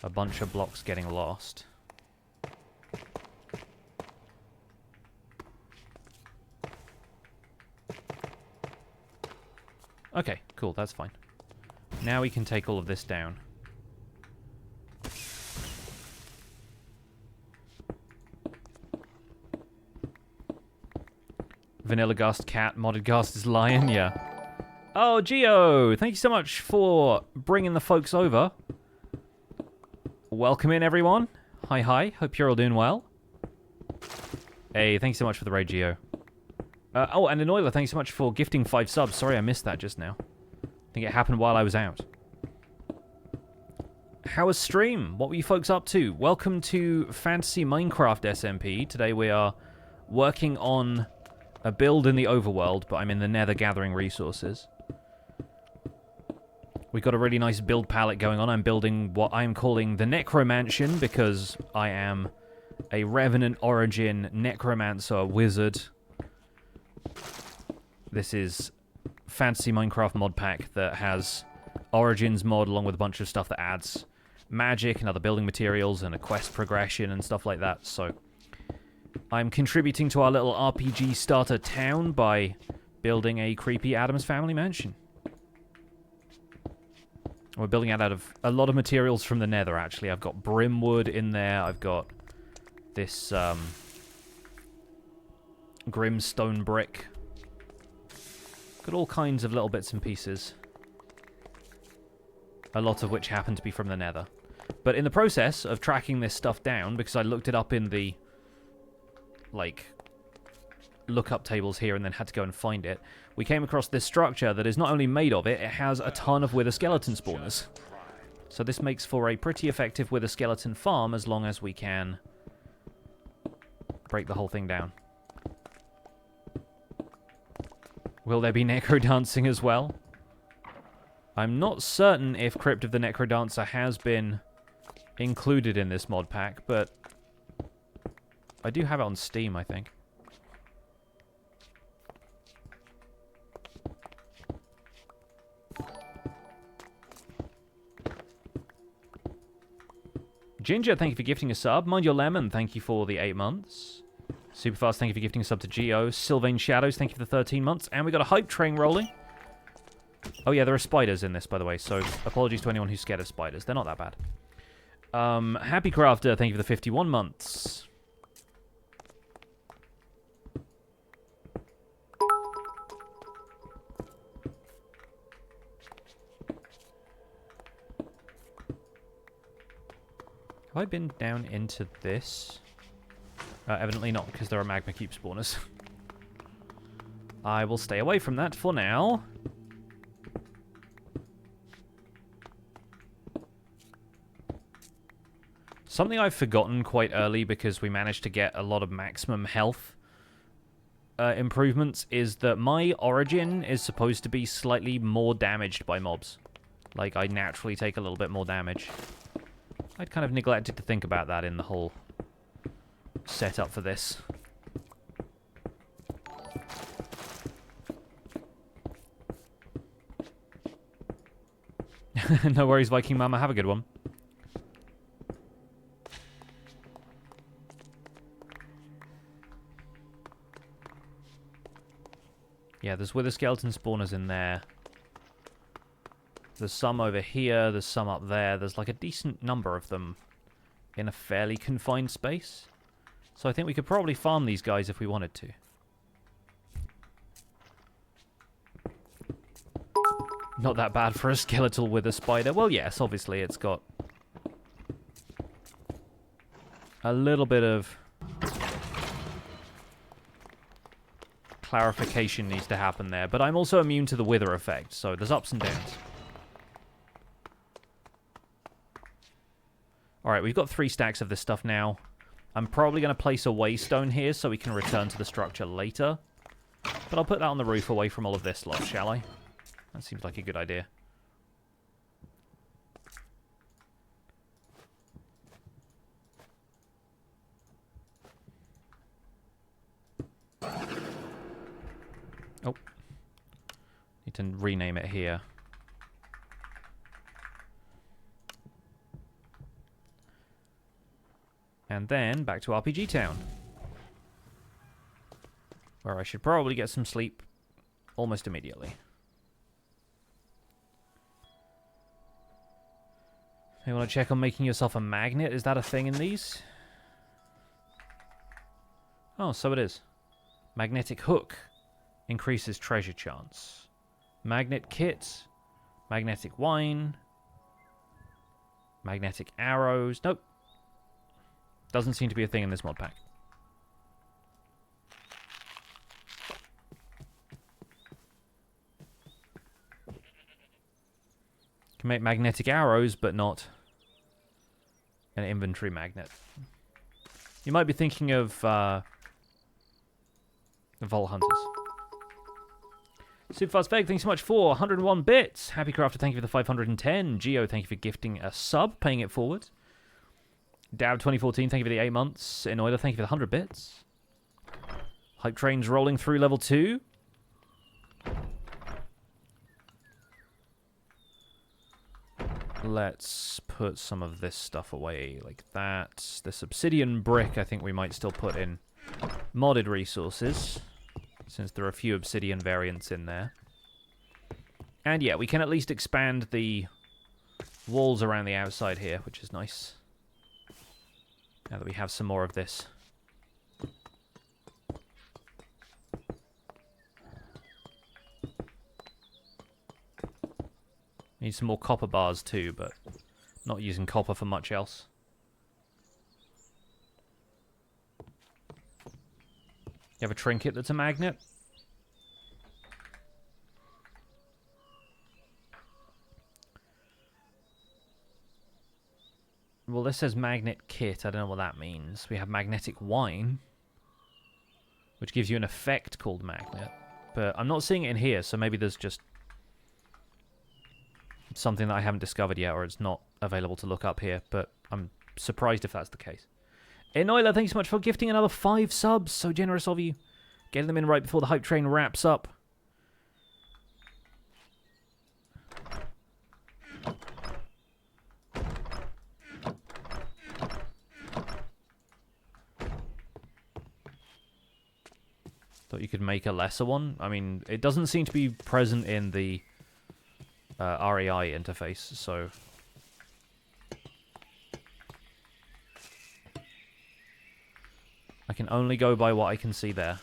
a bunch of blocks getting lost. Okay, cool, that's fine. Now we can take all of this down. Vanilla Ghast cat, modded Ghast is lion, yeah. Oh, Geo, thank you so much for bringing the folks over. Welcome in, everyone. Hi, hi. Hope you're all doing well. Hey, thanks so much for the raid, Geo. Oh, and Anoila, thanks so much for gifting 5 subs. Sorry I missed that just now. I think it happened while I was out. How was stream? What were you folks up to? Welcome to Fantasy Minecraft SMP. Today we are working on a build in the overworld, but I'm in the Nether gathering resources. We've got a really nice build palette going on. I'm building what I'm calling the Necromansion because I am a Revenant Origin Necromancer wizard. This is Fantasy Minecraft mod pack that has Origins mod along with a bunch of stuff that adds magic and other building materials and a quest progression and stuff like that. So I'm contributing to our little RPG starter town by building a creepy Addams Family mansion. We're building it out of a lot of materials from the Nether, actually. I've got Brimwood in there. I've got this Grimstone brick. Got all kinds of little bits and pieces. A lot of which happen to be from the Nether. But in the process of tracking this stuff down, because I looked it up in the, like, lookup tables here and then had to go and find it, we came across this structure that is not only made of it, it has a ton of wither skeleton spawners. So this makes for a pretty effective wither skeleton farm as long as we can break the whole thing down. Will there be necro dancing as well? I'm not certain if Crypt of the Necrodancer has been included in this mod pack, but I do have it on Steam, I think. Ginger, thank you for gifting a sub. Mind Your Lemon, thank you for the 8 months. Superfast, thank you for gifting a sub to Geo. Sylvain Shadows, thank you for the 13 months. And we got a hype train rolling. Oh yeah, there are spiders in this, by the way, so apologies to anyone who's scared of spiders. They're not that bad. Happy Crafter, thank you for the 51 months. Have I been down into this? Evidently not, because there are magma cube spawners. I will stay away from that for now. Something I've forgotten quite early because we managed to get a lot of maximum health improvements is that my origin is supposed to be slightly more damaged by mobs. Like, I naturally take a little bit more damage. I'd kind of neglected to think about that in the whole setup for this. No worries, Viking Mama. Have a good one. Yeah, there's wither skeleton spawners in there. There's some over here, there's some up there. There's like a decent number of them in a fairly confined space. So I think we could probably farm these guys if we wanted to. Not that bad for a skeletal wither spider. Well, yes, obviously it's got a little bit of clarification needs to happen there. But I'm also immune to the wither effect, so there's ups and downs. Alright, we've got 3 stacks of this stuff now. I'm probably going to place a waystone here so we can return to the structure later. But I'll put that on the roof away from all of this lot, shall I? That seems like a good idea. Oh. Need to rename it here. And then back to RPG Town, where I should probably get some sleep almost immediately. You want to check on making yourself a magnet? Is that a thing in these? Oh, so it is. Magnetic hook increases treasure chance. Magnet kit, magnetic wine, magnetic arrows. Nope. Doesn't seem to be a thing in this mod pack. make magnetic arrows, but not an inventory magnet. You might be thinking of Vault Hunters. Superfast Veg, thanks so much for 101 bits. Happy Crafter, thank you for the 510. Geo, thank you for gifting a sub, paying it forward. Dab 2014, thank you for the 8 months. Inoiler, thank you for the 100 bits. Hype Train's rolling through level 2. Let's put some of this stuff away like that. This obsidian brick, I think we might still put in modded resources, since there are a few obsidian variants in there. And yeah, we can at least expand the walls around the outside here, which is nice. Now that we have some more of this. Need some more copper bars too, but not using copper for much else. You have a trinket that's a magnet? Well, this says magnet kit. I don't know what that means. We have magnetic wine, which gives you an effect called magnet. But I'm not seeing it in here, so maybe there's just something that I haven't discovered yet, or it's not available to look up here, but I'm surprised if that's the case. Inoiler, thanks so much for gifting another 5 subs. So generous of you. Getting them in right before the hype train wraps up. Thought you could make a lesser one. I mean, it doesn't seem to be present in the REI interface, so I can only go by what I can see there.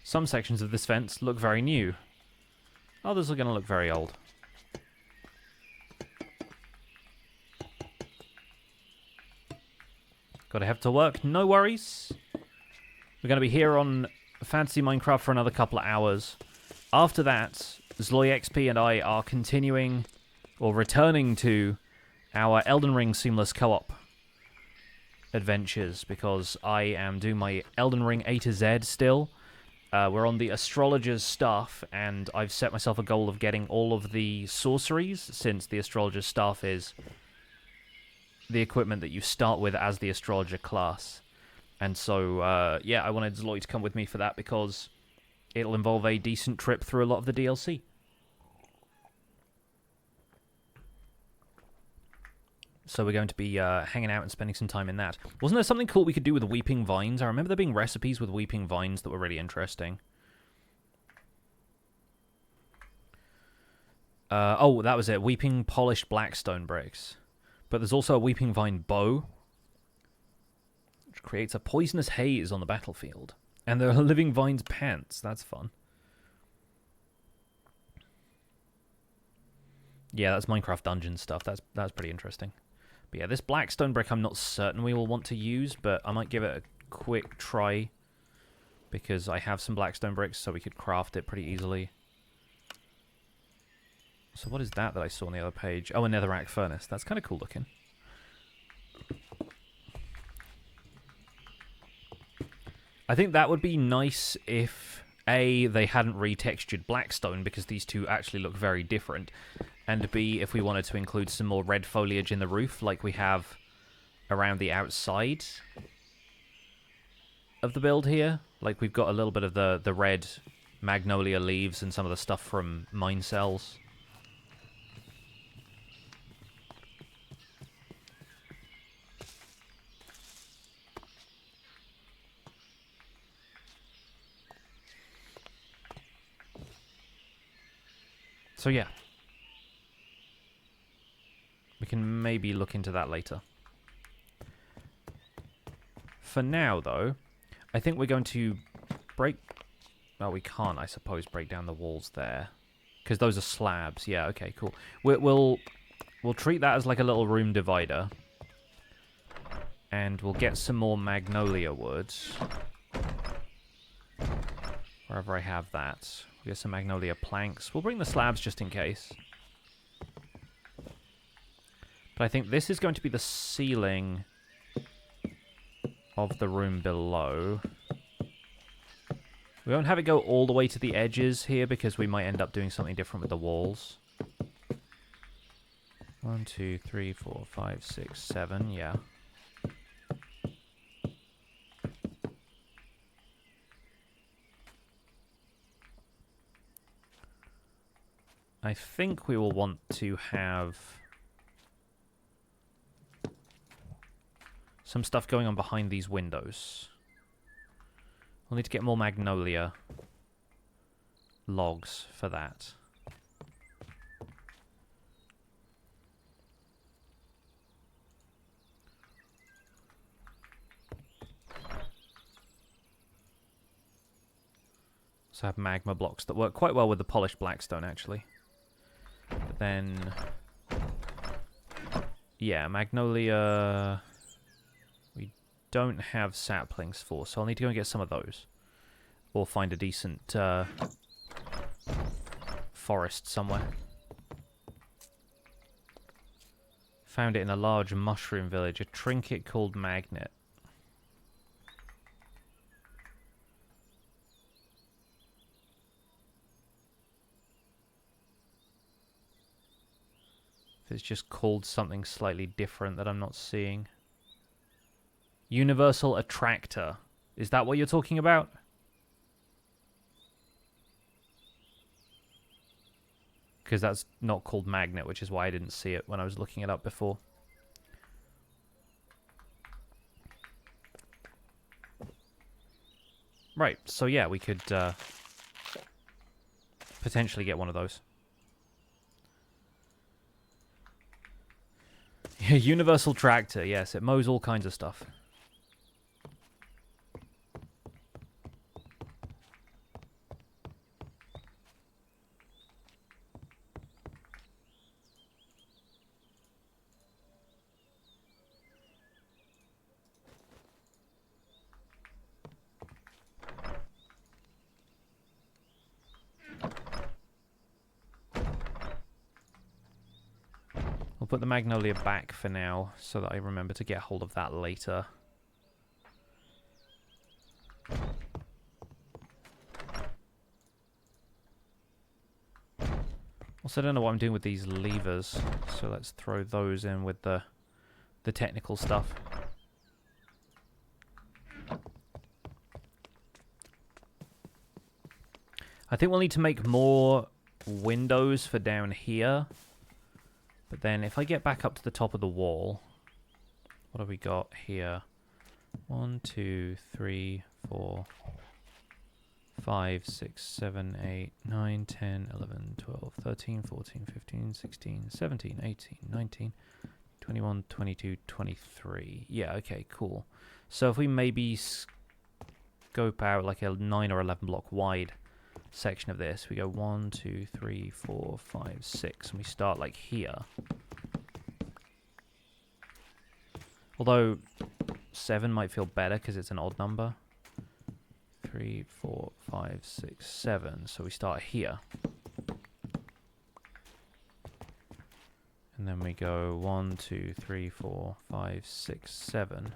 Some sections of this fence look very new. Others are going to look very old. Gotta head to work, no worries. We're going to be here on Fantasy Minecraft for another couple of hours. After that, ZloyXP and I are continuing, or returning to, our Elden Ring Seamless Co-op adventures, because I am doing my Elden Ring A to Z still. We're on the Astrologer's Staff, and I've set myself a goal of getting all of the sorceries, since the Astrologer's Staff is the equipment that you start with as the Astrologer class. And so, yeah, I wanted Zloy to come with me for that, because it'll involve a decent trip through a lot of the DLC. So we're going to be hanging out and spending some time in that. Wasn't there something cool we could do with weeping vines? I remember there being recipes with weeping vines that were really interesting. Oh, that was it. Weeping polished blackstone bricks. But there's also a weeping vine bow, which creates a poisonous haze on the battlefield. And there are living vines pants. That's fun. Yeah, that's Minecraft dungeon stuff. That's pretty interesting. But yeah, this blackstone brick I'm not certain we will want to use, but I might give it a quick try, because I have some blackstone bricks, so we could craft it pretty easily. So what is that I saw on the other page? Oh, a netherrack furnace. That's kind of cool looking. I think that would be nice if, A, they hadn't retextured blackstone, because these two actually look very different. And B, if we wanted to include some more red foliage in the roof, like we have around the outside of the build here. Like we've got a little bit of the red magnolia leaves and some of the stuff from mine cells. So yeah. We can maybe look into that later. For now, though, I think we're going to break... Well, we can't, I suppose, break down the walls there. Because those are slabs. Yeah, okay, cool. We'll treat that as like a little room divider. And we'll get some more magnolia wood. Wherever I have that. We'll get some magnolia planks. We'll bring the slabs just in case. But I think this is going to be the ceiling of the room below. We won't have it go all the way to the edges here because we might end up doing something different with the walls. 1, 2, 3, 4, 5, 6, 7, yeah. I think we will want to have some stuff going on behind these windows. We'll need to get more magnolia logs for that. So I have magma blocks that work quite well with the polished blackstone, actually. But then... yeah, magnolia... we don't have saplings for, so I'll need to go and get some of those. Or find a decent forest somewhere. Found it in a large mushroom village, a trinket called Magnet. If it's just called something slightly different that I'm not seeing. Universal Attractor. Is that what you're talking about? Because that's not called Magnet, which is why I didn't see it when I was looking it up before. Right, so yeah, we could potentially get one of those. Universal Tractor, yes, it mows all kinds of stuff. We'll put the magnolia back for now, so that I remember to get hold of that later. Also, I don't know what I'm doing with these levers, so let's throw those in with the technical stuff. I think we'll need to make more windows for down here. But then if I get back up to the top of the wall, what have we got here? 1, 2, 3, 4, 5, 6, 7, 8, 9, 10, 11, 12, 13, 14, 15, 16, 17, 18, 19, 21, 22, 23. Yeah, okay, cool. So if we maybe scope out like a 9 or 11 block wide section of this, we go 1, 2, 3, 4, 5, 6, and we start like here. Although 7 might feel better because it's an odd number. 3, 4, 5, 6, 7. So we start here. And then we go 1, 2, 3, 4, 5, 6, 7.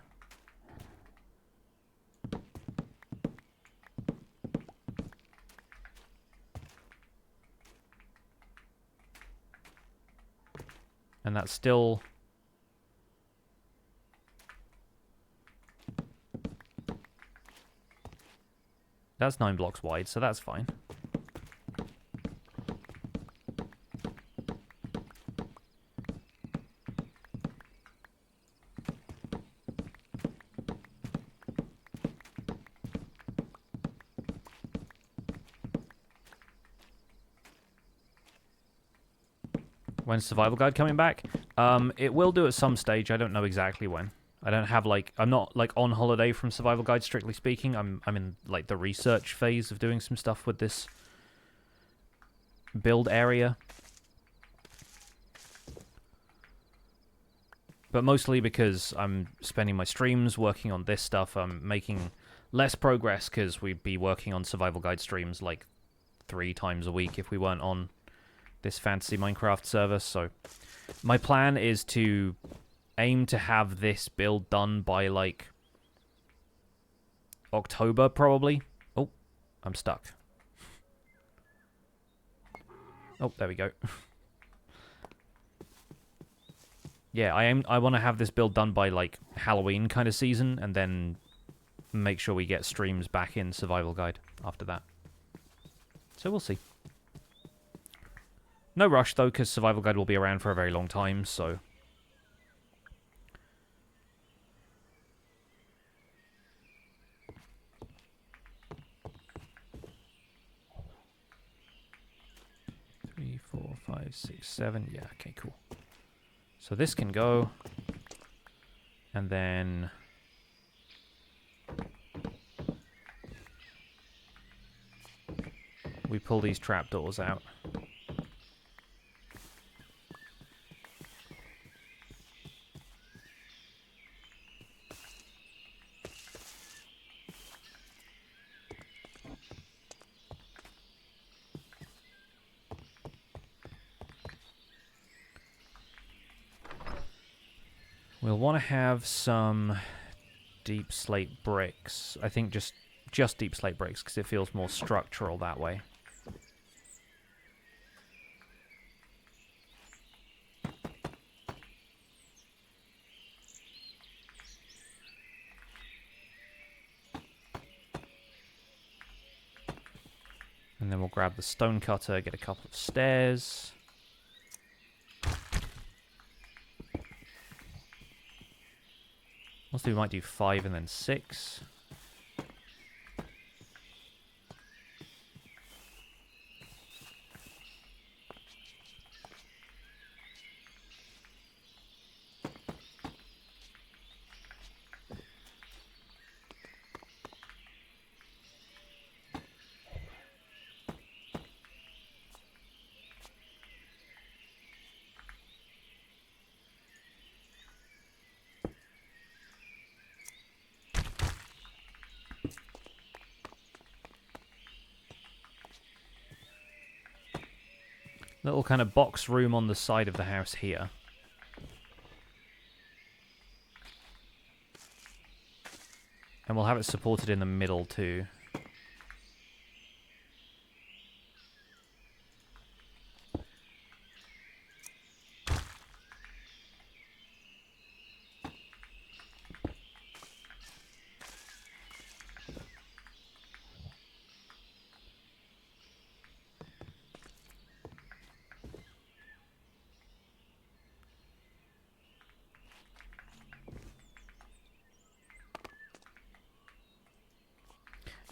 And that's still... that's 9 blocks wide, so that's fine. When's Survival Guide coming back? It will do at some stage. I don't know exactly when. I don't have, like... I'm not, like, on holiday from Survival Guide, strictly speaking. I'm in, like, the research phase of doing some stuff with this build area. But mostly because I'm spending my streams working on this stuff. I'm making less progress because we'd be working on Survival Guide streams, like, 3 times a week if we weren't on this Fantasy Minecraft server. So my plan is to aim to have this build done by, like, October, probably. Oh, I'm stuck. Oh, there we go. Yeah, I want to have this build done by, like, Halloween kind of season, and then make sure we get streams back in Survival Guide after that. So we'll see. No rush, though, because Survival Guide will be around for a very long time, so... Three, 4, 5, 6, 7. Yeah, okay, cool. So this can go. And then... we pull these trapdoors out. We'll want to have some deep slate bricks. I think just deep slate bricks, because it feels more structural that way. And then we'll grab the stone cutter, get a couple of stairs. Mostly we might do 5 and then 6. Little kind of box room on the side of the house here. And we'll have it supported in the middle too.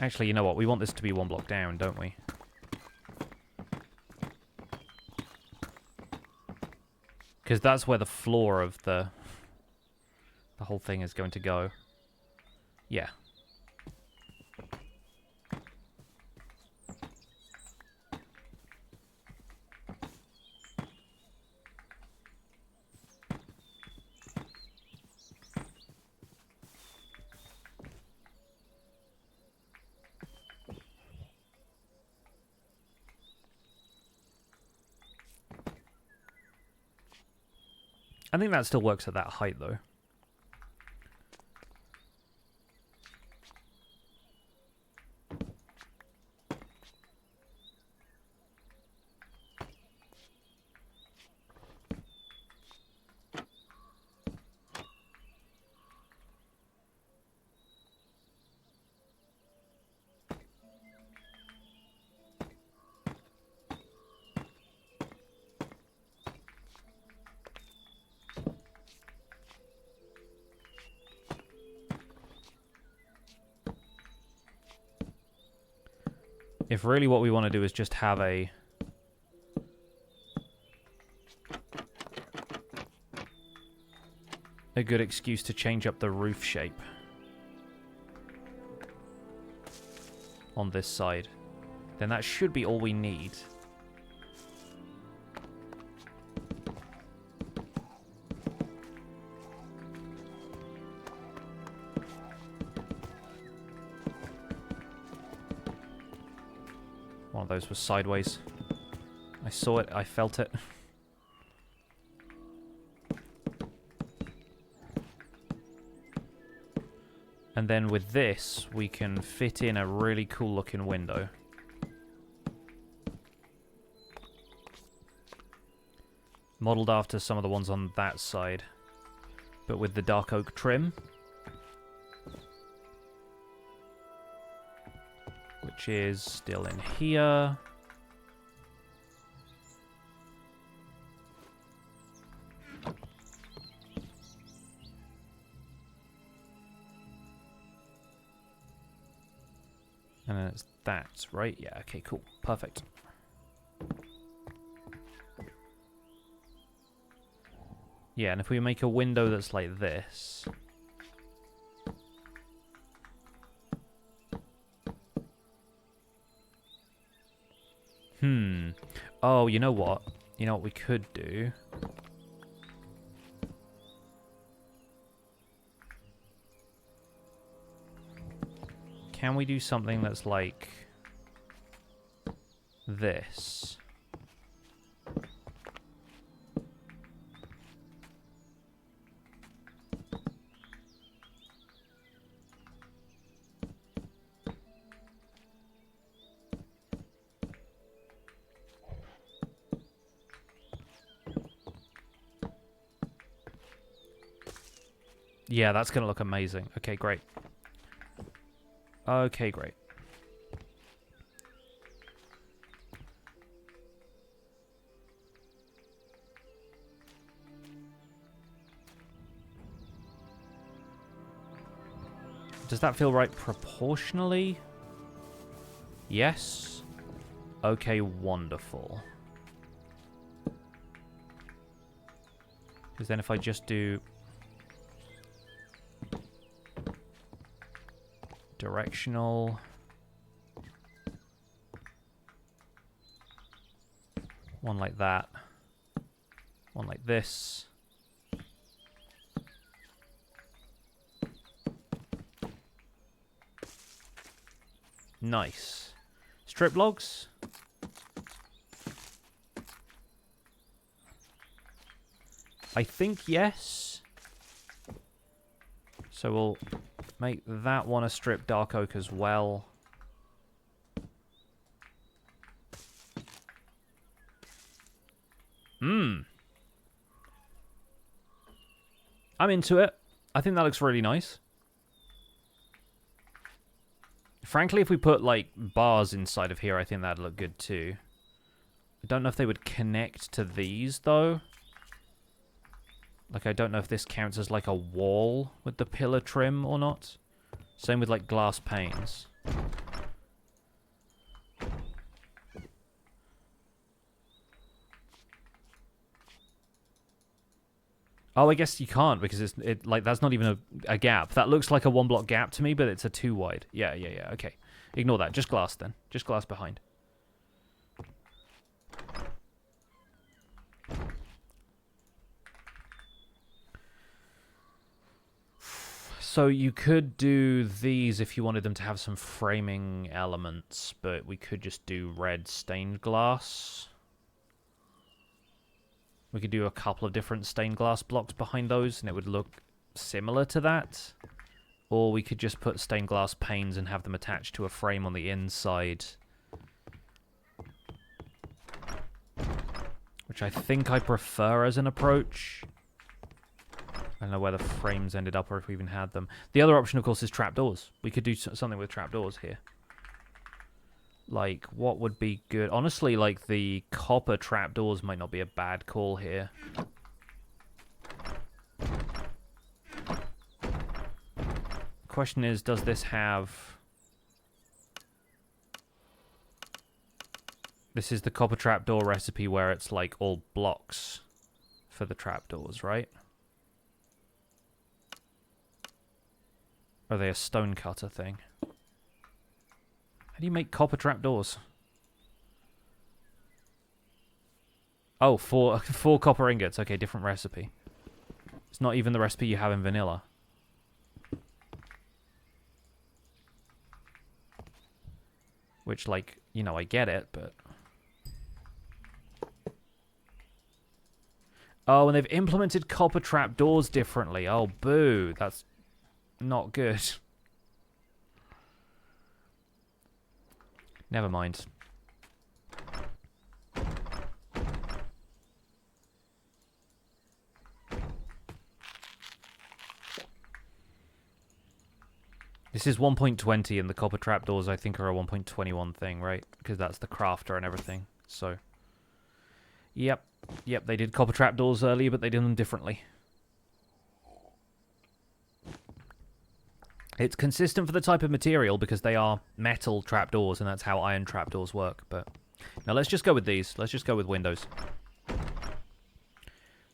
Actually, you know what? We want this to be 1 block down, don't we? Because that's where the floor of the whole thing is going to go. Yeah. I think that still works at that height, though. If really what we want to do is just have a a good excuse to change up the roof shape on this side. Then that should be all we need. One of those was sideways. I saw it, I felt it. And then with this, we can fit in a really cool looking window. Modeled after some of the ones on that side, but with the dark oak trim. Which is still in here. And then it's that, right? Yeah, okay, cool. Perfect. Yeah, and if we make a window that's like this... Oh, you know what? You know what we could do? Can we do something that's like this? Yeah, that's going to look amazing. Okay, great. Okay, great. Does that feel right proportionally? Yes. Okay, wonderful. Because then if I just do... directional. One like that. One like this. Nice. Strip logs. I think yes. So we'll make that one a strip dark oak as well. I'm into it. I think that looks really nice. Frankly, if we put, like, bars inside of here, I think that'd look good too. I don't know if they would connect to these, though. Like, I don't know if this counts as, like, a wall with the pillar trim or not. Same with, like, glass panes. Oh, I guess you can't, because it's like, that's not even a gap. That looks like a one-block gap to me, but it's a two wide. Yeah, okay. Ignore that. Just glass, then. Just glass behind. So you could do these if you wanted them to have some framing elements, but we could just do red stained glass. We could do a couple of different stained glass blocks behind those, and it would look similar to that. Or we could just put stained glass panes and have them attached to a frame on the inside. Which I think I prefer as an approach. I don't know where the frames ended up or if we even had them. The other option, of course, is trapdoors. We could do something with trapdoors here. Like, what would be good? Honestly, like, the copper trapdoors might not be a bad call here. Question is, does this have... This is the copper trapdoor recipe where it's, like, all blocks for the trapdoors, right? Or are they a stone cutter thing? How do you make copper trapdoors? Oh, four copper ingots. Okay, different recipe. It's not even the recipe you have in vanilla. Which, like, you know, I get it, but... Oh, and they've implemented copper trapdoors differently. Oh, boo. That's not good. Never mind. This is 1.20 and the copper trapdoors I think are a 1.21 thing, right? Because that's the crafter and everything. So, yep, they did copper trapdoors earlier, but they did them differently. It's consistent for the type of material because they are metal trapdoors and that's how iron trapdoors work. But now let's just go with these. Let's just go with windows.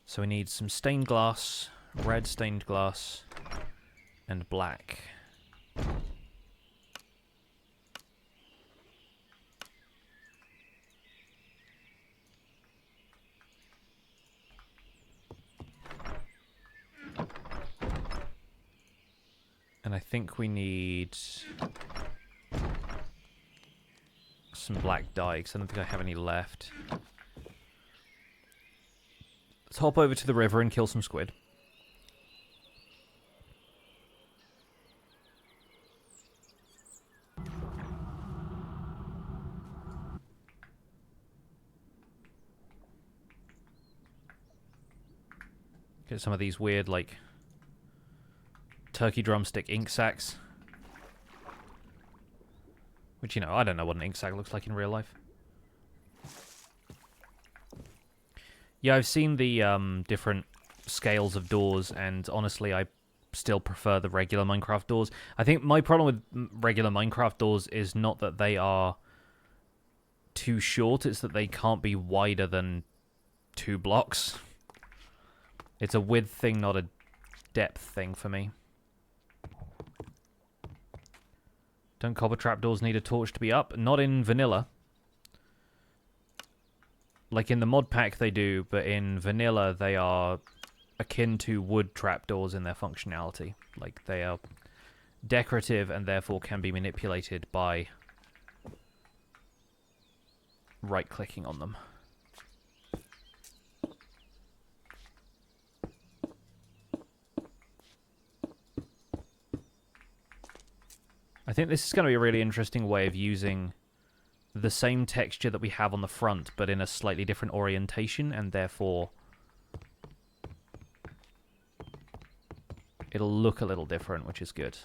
So we need some stained glass, red stained glass, and black. And I think we need some black dye, because I don't think I have any left. Let's hop over to the river and kill some squid. Get some of these weird, like, turkey drumstick ink sacs. Which, you know, I don't know what an ink sac looks like in real life. Yeah, I've seen the different scales of doors, and honestly, I still prefer the regular Minecraft doors. I think my problem with regular Minecraft doors is not that they are too short, it's that they can't be wider than 2 blocks. It's a width thing, not a depth thing for me. Don't copper trapdoors need a torch to be up? Not in vanilla. Like in the mod pack they do, but in vanilla they are akin to wood trapdoors in their functionality. Like they are decorative and therefore can be manipulated by right-clicking on them. I think this is going to be a really interesting way of using the same texture that we have on the front, but in a slightly different orientation, and therefore it'll look a little different, which is good.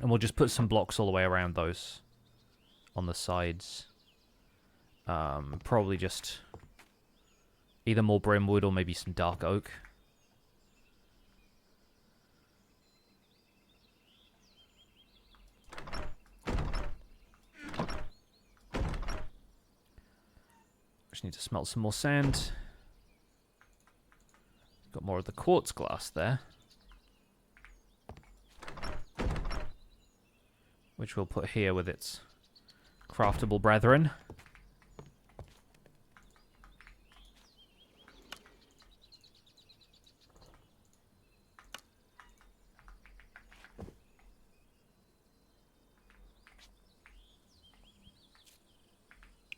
And we'll just put some blocks all the way around those on the sides. Probably just either more Brimwood or maybe some dark oak. Just need to smelt some more sand. Got more of the quartz glass there, which we'll put here with its craftable brethren.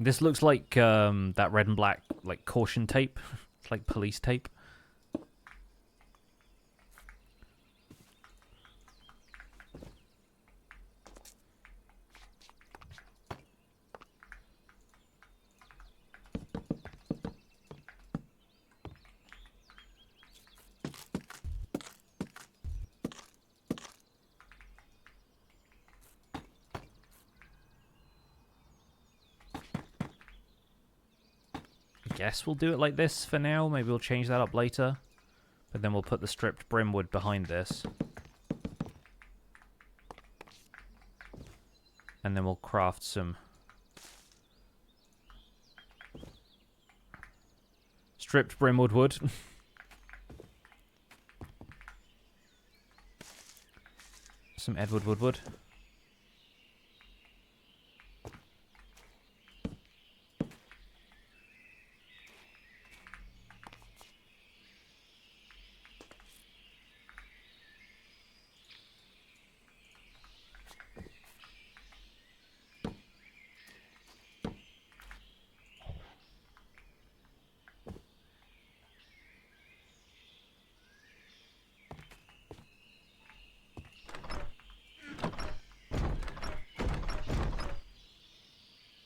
This looks like that red and black, like, caution tape. It's like police tape. Guess we'll do it like this for now. Maybe we'll change that up later. But then we'll put the stripped Brimwood behind this. And then we'll craft some stripped Brimwood wood. Some Edward Woodwood.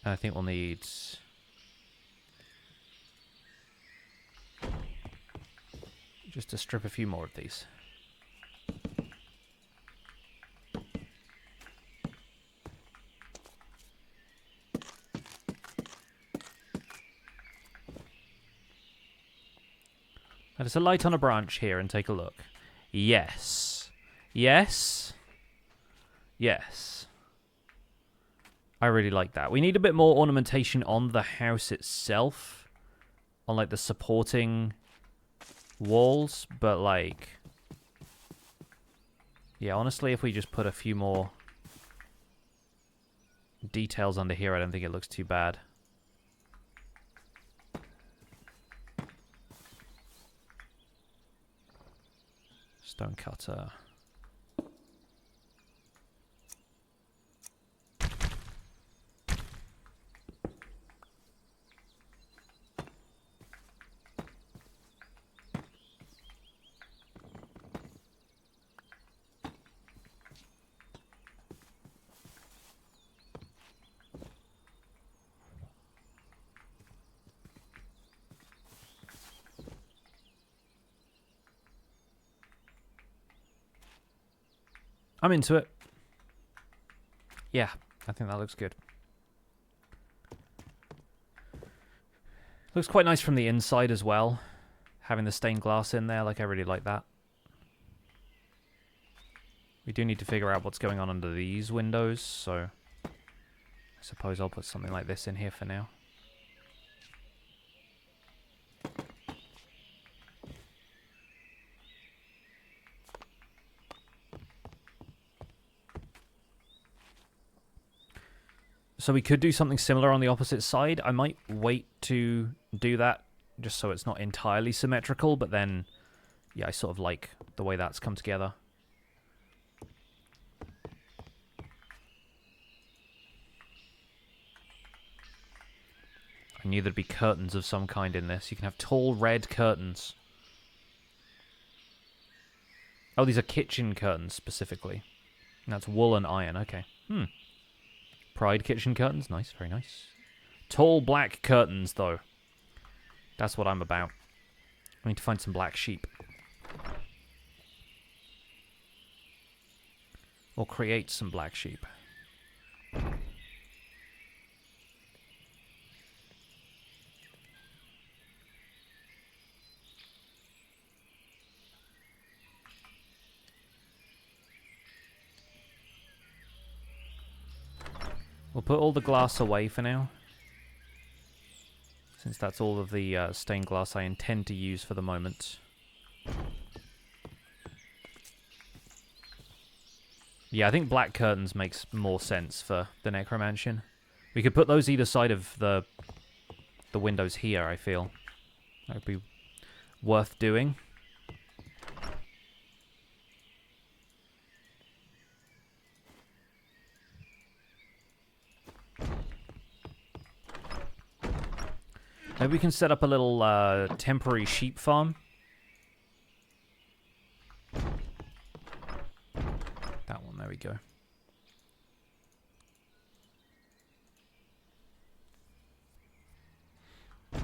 I think we'll need just to strip a few more of these. Let us alight on a branch here and take a look. Yes. Yes. Yes. I really like that. We need a bit more ornamentation on the house itself. On, like, the supporting walls. But, like... yeah, honestly, if we just put a few more details under here, I don't think it looks too bad. Stone cutter. I'm into it. Yeah, I think that looks good. Looks quite nice from the inside as well. Having the stained glass in there, like, I really like that. We do need to figure out what's going on under these windows, so I suppose I'll put something like this in here for now. So we could do something similar on the opposite side. I might wait to do that just so it's not entirely symmetrical, but then, yeah, I sort of like the way that's come together. I knew there'd be curtains of some kind in this. You can have tall red curtains. Oh, these are kitchen curtains specifically. And that's wool and iron, okay. Pride kitchen curtains, nice, very nice. Tall black curtains, though. That's what I'm about. I need to find some black sheep. Or create some black sheep. We'll put all the glass away for now. Since that's all of the stained glass I intend to use for the moment. Yeah, I think black curtains makes more sense for the Necromansion. We could put those either side of the windows here, I feel. That would be worth doing. Maybe we can set up a little temporary sheep farm. That one, there we go. I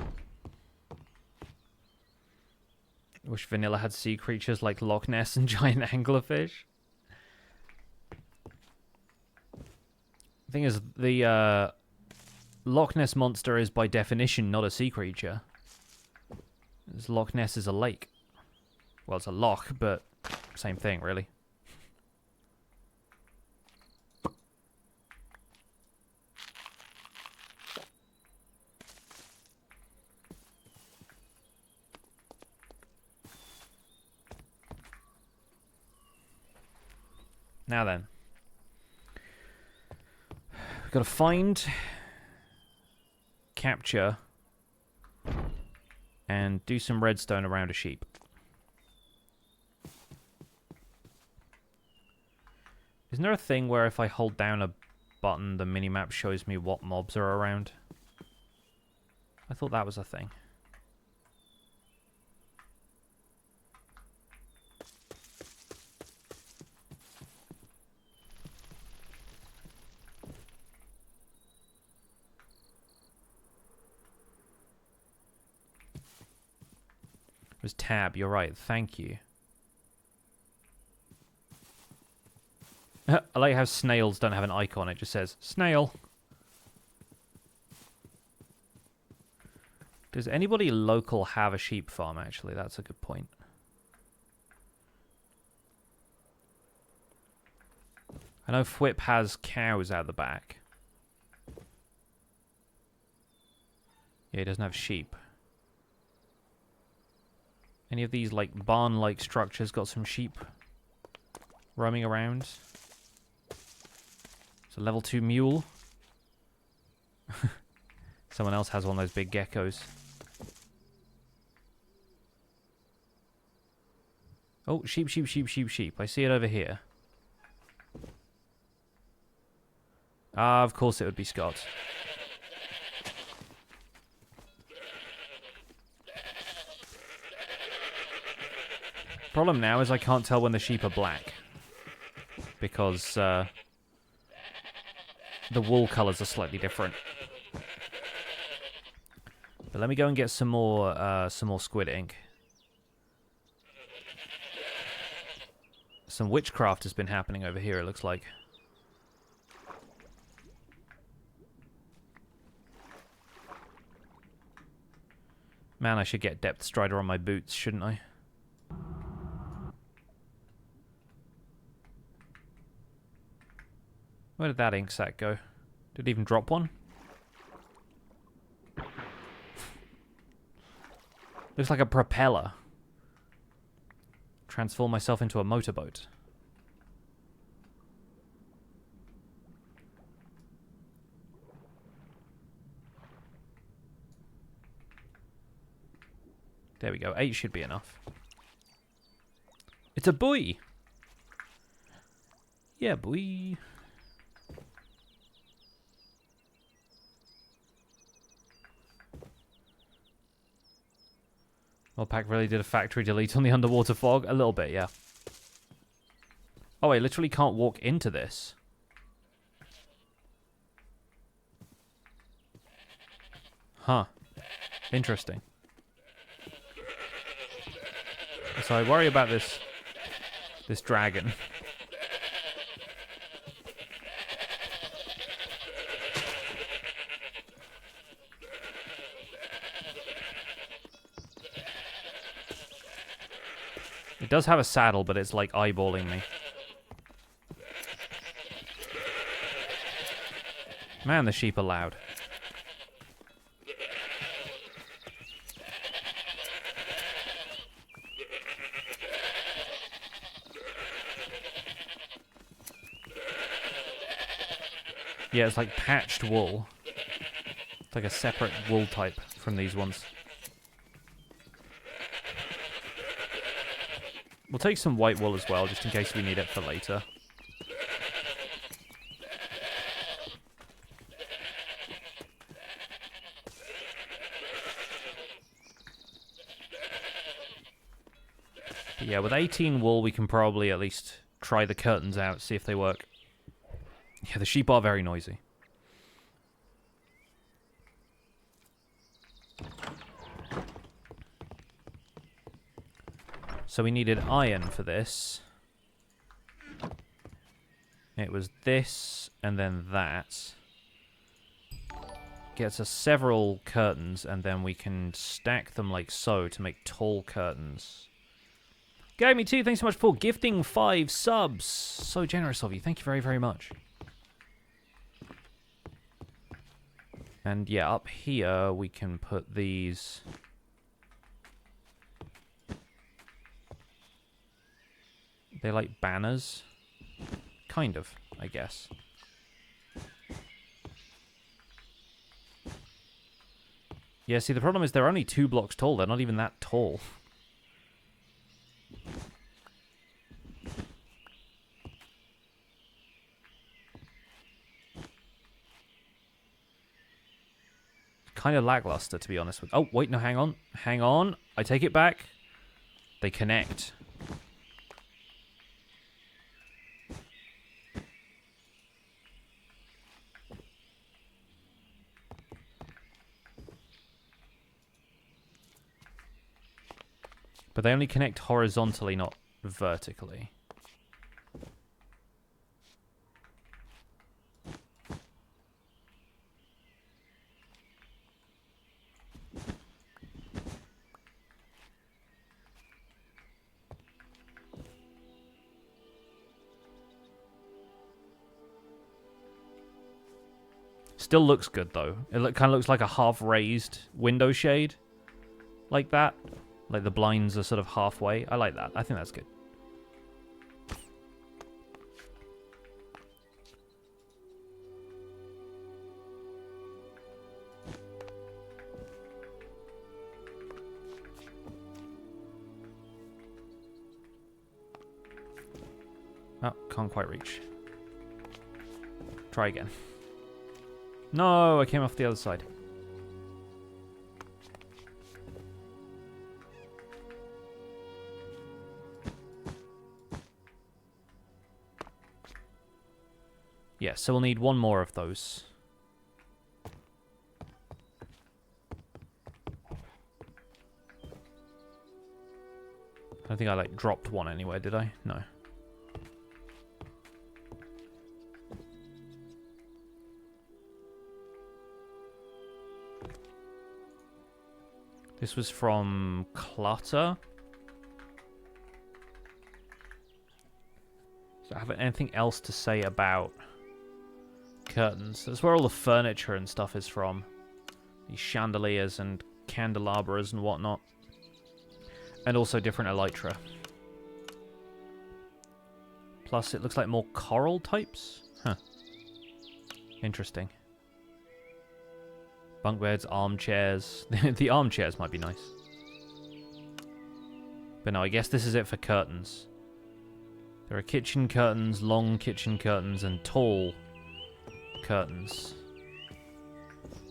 wish vanilla had sea creatures like Loch Ness and giant anglerfish. The thing is, the Loch Ness monster is by definition not a sea creature. Loch Ness is a lake. Well, it's a loch, but same thing, really. Now then. We've got to find, capture, and do some redstone around a sheep. Isn't there a thing where if I hold down a button, the minimap shows me what mobs are around? I thought that was a thing. It was tab, you're right, thank you. I like how snails don't have an icon, it just says, snail. Does anybody local have a sheep farm, actually? That's a good point. I know Fwip has cows out the back. Yeah, he doesn't have sheep. Any of these, like, barn-like structures got some sheep roaming around? It's a level 2 mule. Someone else has one of those big geckos. Oh, sheep, sheep, sheep, sheep, sheep. I see it over here. Ah, of course it would be Scott. Problem now is I can't tell when the sheep are black. Because the wool colours are slightly different. But let me go and get some more squid ink. Some witchcraft has been happening over here, it looks like. Man, I should get Depth Strider on my boots, shouldn't I? Where did that ink sac go? Did it even drop one? Looks like a propeller. Transform myself into a motorboat. There we go. 8 should be enough. It's a buoy! Yeah, buoy. Modpack really did a factory delete on the underwater fog? A little bit, yeah. Oh, I literally can't walk into this. Huh. Interesting. So I worry about this dragon. It does have a saddle, but it's like eyeballing me. Man, the sheep are loud. Yeah, it's like patched wool. It's like a separate wool type from these ones. We'll take some white wool as well, just in case we need it for later. But yeah, with 18 wool, we can probably at least try the curtains out, see if they work. Yeah, the sheep are very noisy. So we needed iron for this. It was this, and then that. Gets us several curtains, and then we can stack them like so to make tall curtains. Gave me 2, thanks so much for gifting 5 subs. So generous of you, thank you very, very much. And yeah, up here we can put these... They're like banners. Kind of, I guess. Yeah, see, the problem is they're only 2 blocks tall. They're not even that tall. Kind of lackluster, to be honest with. Oh, wait, no, hang on. Hang on. I take it back. They connect. But they only connect horizontally, not vertically. Still looks good, though. It kind of looks like a half-raised window shade. Like that. Like the blinds are sort of halfway. I like that. I think that's good. Oh, can't quite reach. Try again. No, I came off the other side. Yeah, so we'll need 1 more of those. I don't think I, like, dropped one anywhere, did I? No. This was from Clutter. So I have anything else to say about curtains? That's where all the furniture and stuff is from. These chandeliers and candelabras and whatnot. And also different elytra. Plus, it looks like more coral types? Huh. Interesting. Bunk beds, armchairs. The armchairs might be nice. But no, I guess this is it for curtains. There are kitchen curtains, long kitchen curtains, and tall curtains.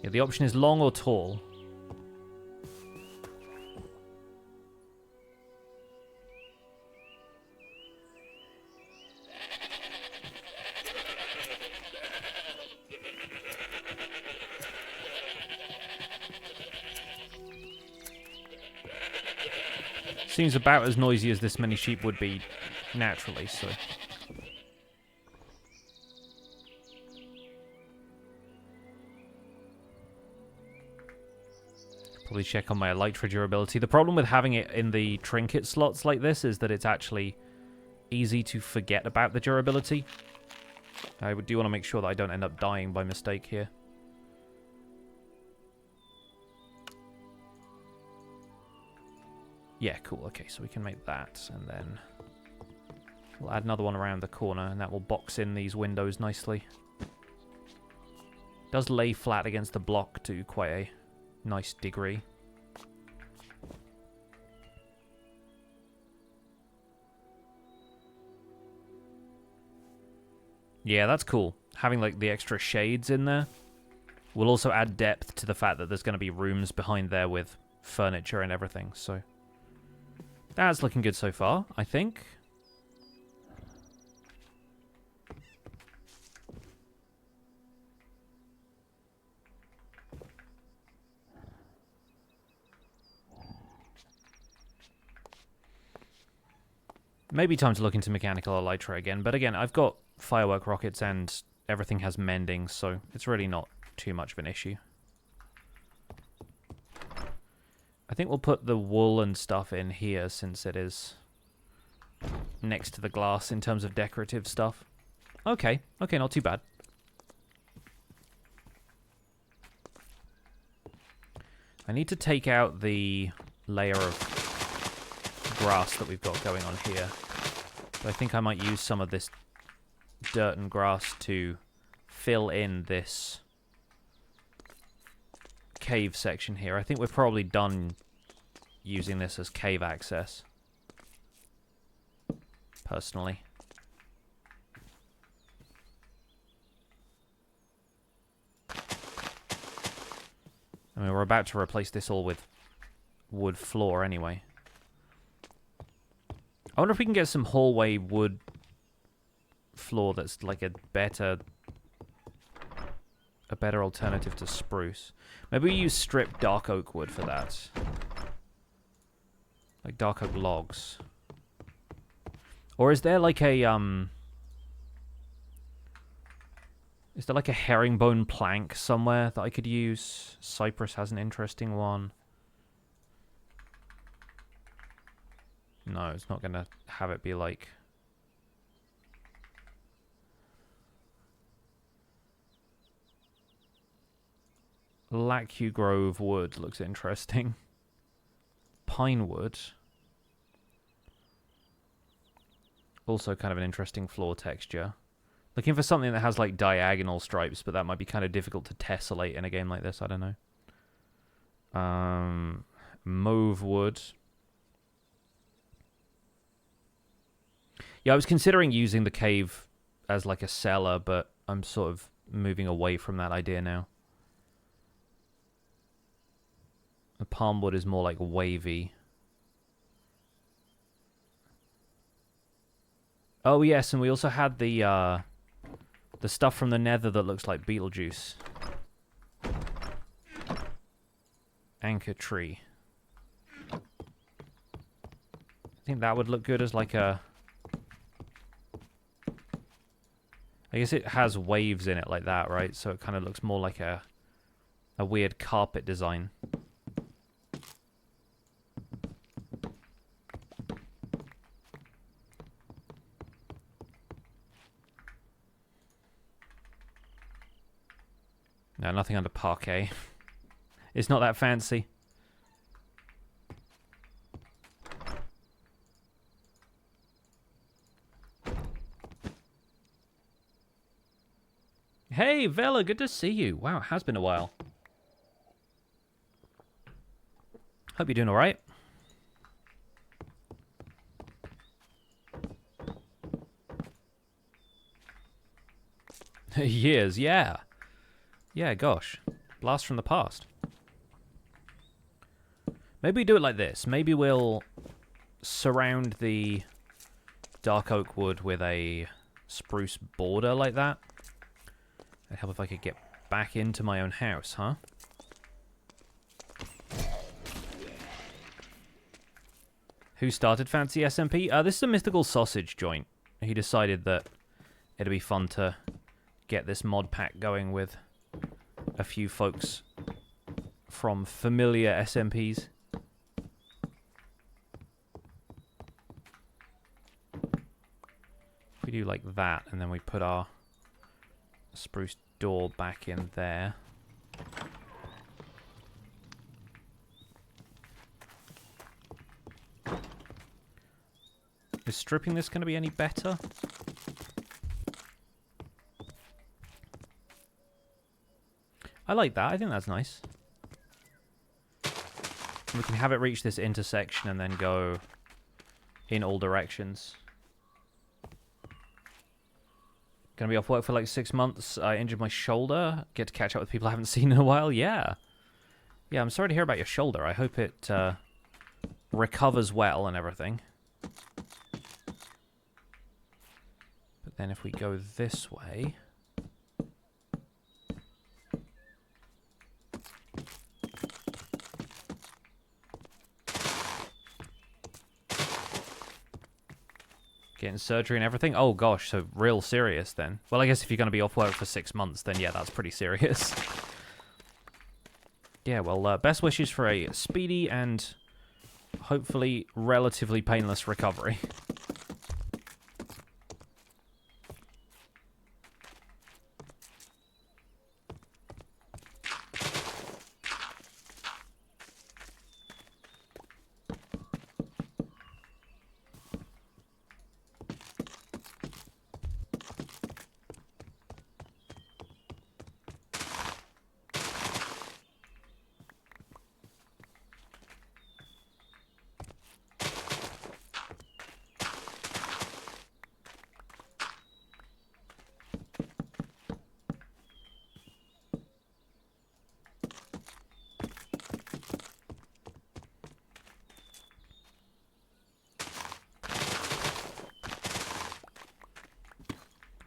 Yeah, the option is long or tall. Seems about as noisy as this many sheep would be naturally, so... Probably check on my elytra durability. The problem with having it in the trinket slots like this is that it's actually easy to forget about the durability. I do want to make sure that I don't end up dying by mistake here. Yeah, cool. Okay, so we can make that, and then we'll add another one around the corner, and that will box in these windows nicely. Does lay flat against the block to quite a nice degree. Yeah, that's cool. Having like the extra shades in there will also add depth to the fact that there's going to be rooms behind there with furniture and everything, so... That's looking good so far, I think. Maybe time to look into mechanical elytra again, but again, I've got firework rockets and everything has mending, so it's really not too much of an issue. I think we'll put the wool and stuff in here since it is next to the glass in terms of decorative stuff. Okay, okay, not too bad. I need to take out the layer of grass that we've got going on here. But I think I might use some of this dirt and grass to fill in this cave section here. I think we're probably done using this as cave access, personally. I mean, we're about to replace this all with wood floor anyway. I wonder if we can get some hallway wood floor that's like a better alternative to spruce. Maybe we use stripped dark oak wood for that. Like dark oak logs. Or is there like a is there like a herringbone plank somewhere that I could use? Cypress has an interesting one. No, it's not gonna have it be like... Lacu Grove wood looks interesting. Pine wood. Also kind of an interesting floor texture. Looking for something that has like diagonal stripes, but that might be kind of difficult to tessellate in a game like this. I don't know. Mauve wood. Yeah, I was considering using the cave as like a cellar, but I'm sort of moving away from that idea now. The palm wood is more like wavy. Oh yes, and we also had the stuff from the Nether that looks like Beetlejuice. Anchor tree. I think that would look good as like a... I guess it has waves in it like that, right? So it kind of looks more like a weird carpet design. No, nothing under parquet. It's not that fancy. Hey, Vela, good to see you. Wow, it has been a while. Hope you're doing alright. Years, yeah. Yeah, gosh. Blast from the past. Maybe we do it like this. Maybe we'll surround the dark oak wood with a spruce border like that. It'd help if I could get back into my own house, huh? Who started Fantasy SMP? This is a MythicalSausage joint. He decided that it'd be fun to get this mod pack going with a few folks from familiar SMPs. If we do like that, and then we put our spruce door back in there. Is stripping this going to be any better? I like that. I think that's nice. We can have it reach this intersection and then go in all directions. Gonna be off work for like 6 months. I injured my shoulder. Get to catch up with people I haven't seen in a while. Yeah. Yeah, I'm sorry to hear about your shoulder. I hope it recovers well and everything. But then if we go this way... Getting surgery and everything? Oh gosh, so real serious then. Well, I guess if you're going to be off work for 6 months, then yeah, that's pretty serious. Yeah, well, best wishes for a speedy and hopefully relatively painless recovery.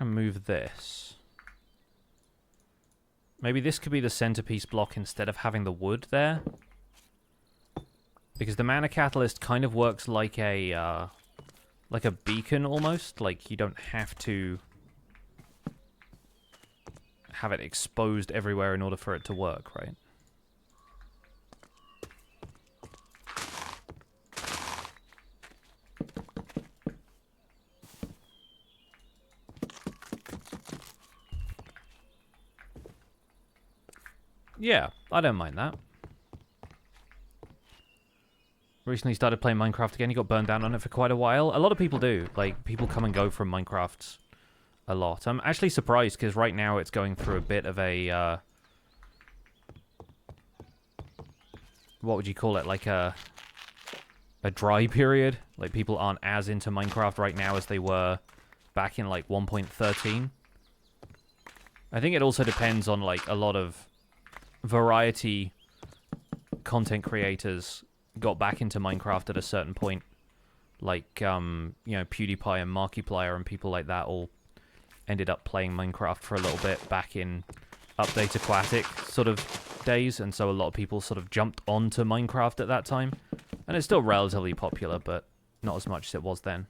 And move this. Maybe this could be the centerpiece block instead of having the wood there. Because the mana catalyst kind of works like a beacon almost. Like you don't have to have it exposed everywhere in order for it to work, right? Yeah, I don't mind that. Recently started playing Minecraft again. You got burned down on it for quite a while. A lot of people do. Like, people come and go from Minecraft a lot. I'm actually surprised, because right now it's going through a bit of a... what would you call it? Like a dry period. Like, people aren't as into Minecraft right now as they were back in, like, 1.13. I think it also depends on, like, a lot of variety content creators got back into Minecraft at a certain point, like you know, PewDiePie and Markiplier and people like that all ended up playing Minecraft for a little bit back in Update Aquatic sort of days, and so a lot of people sort of jumped onto Minecraft at that time, and it's still relatively popular, but not as much as it was then.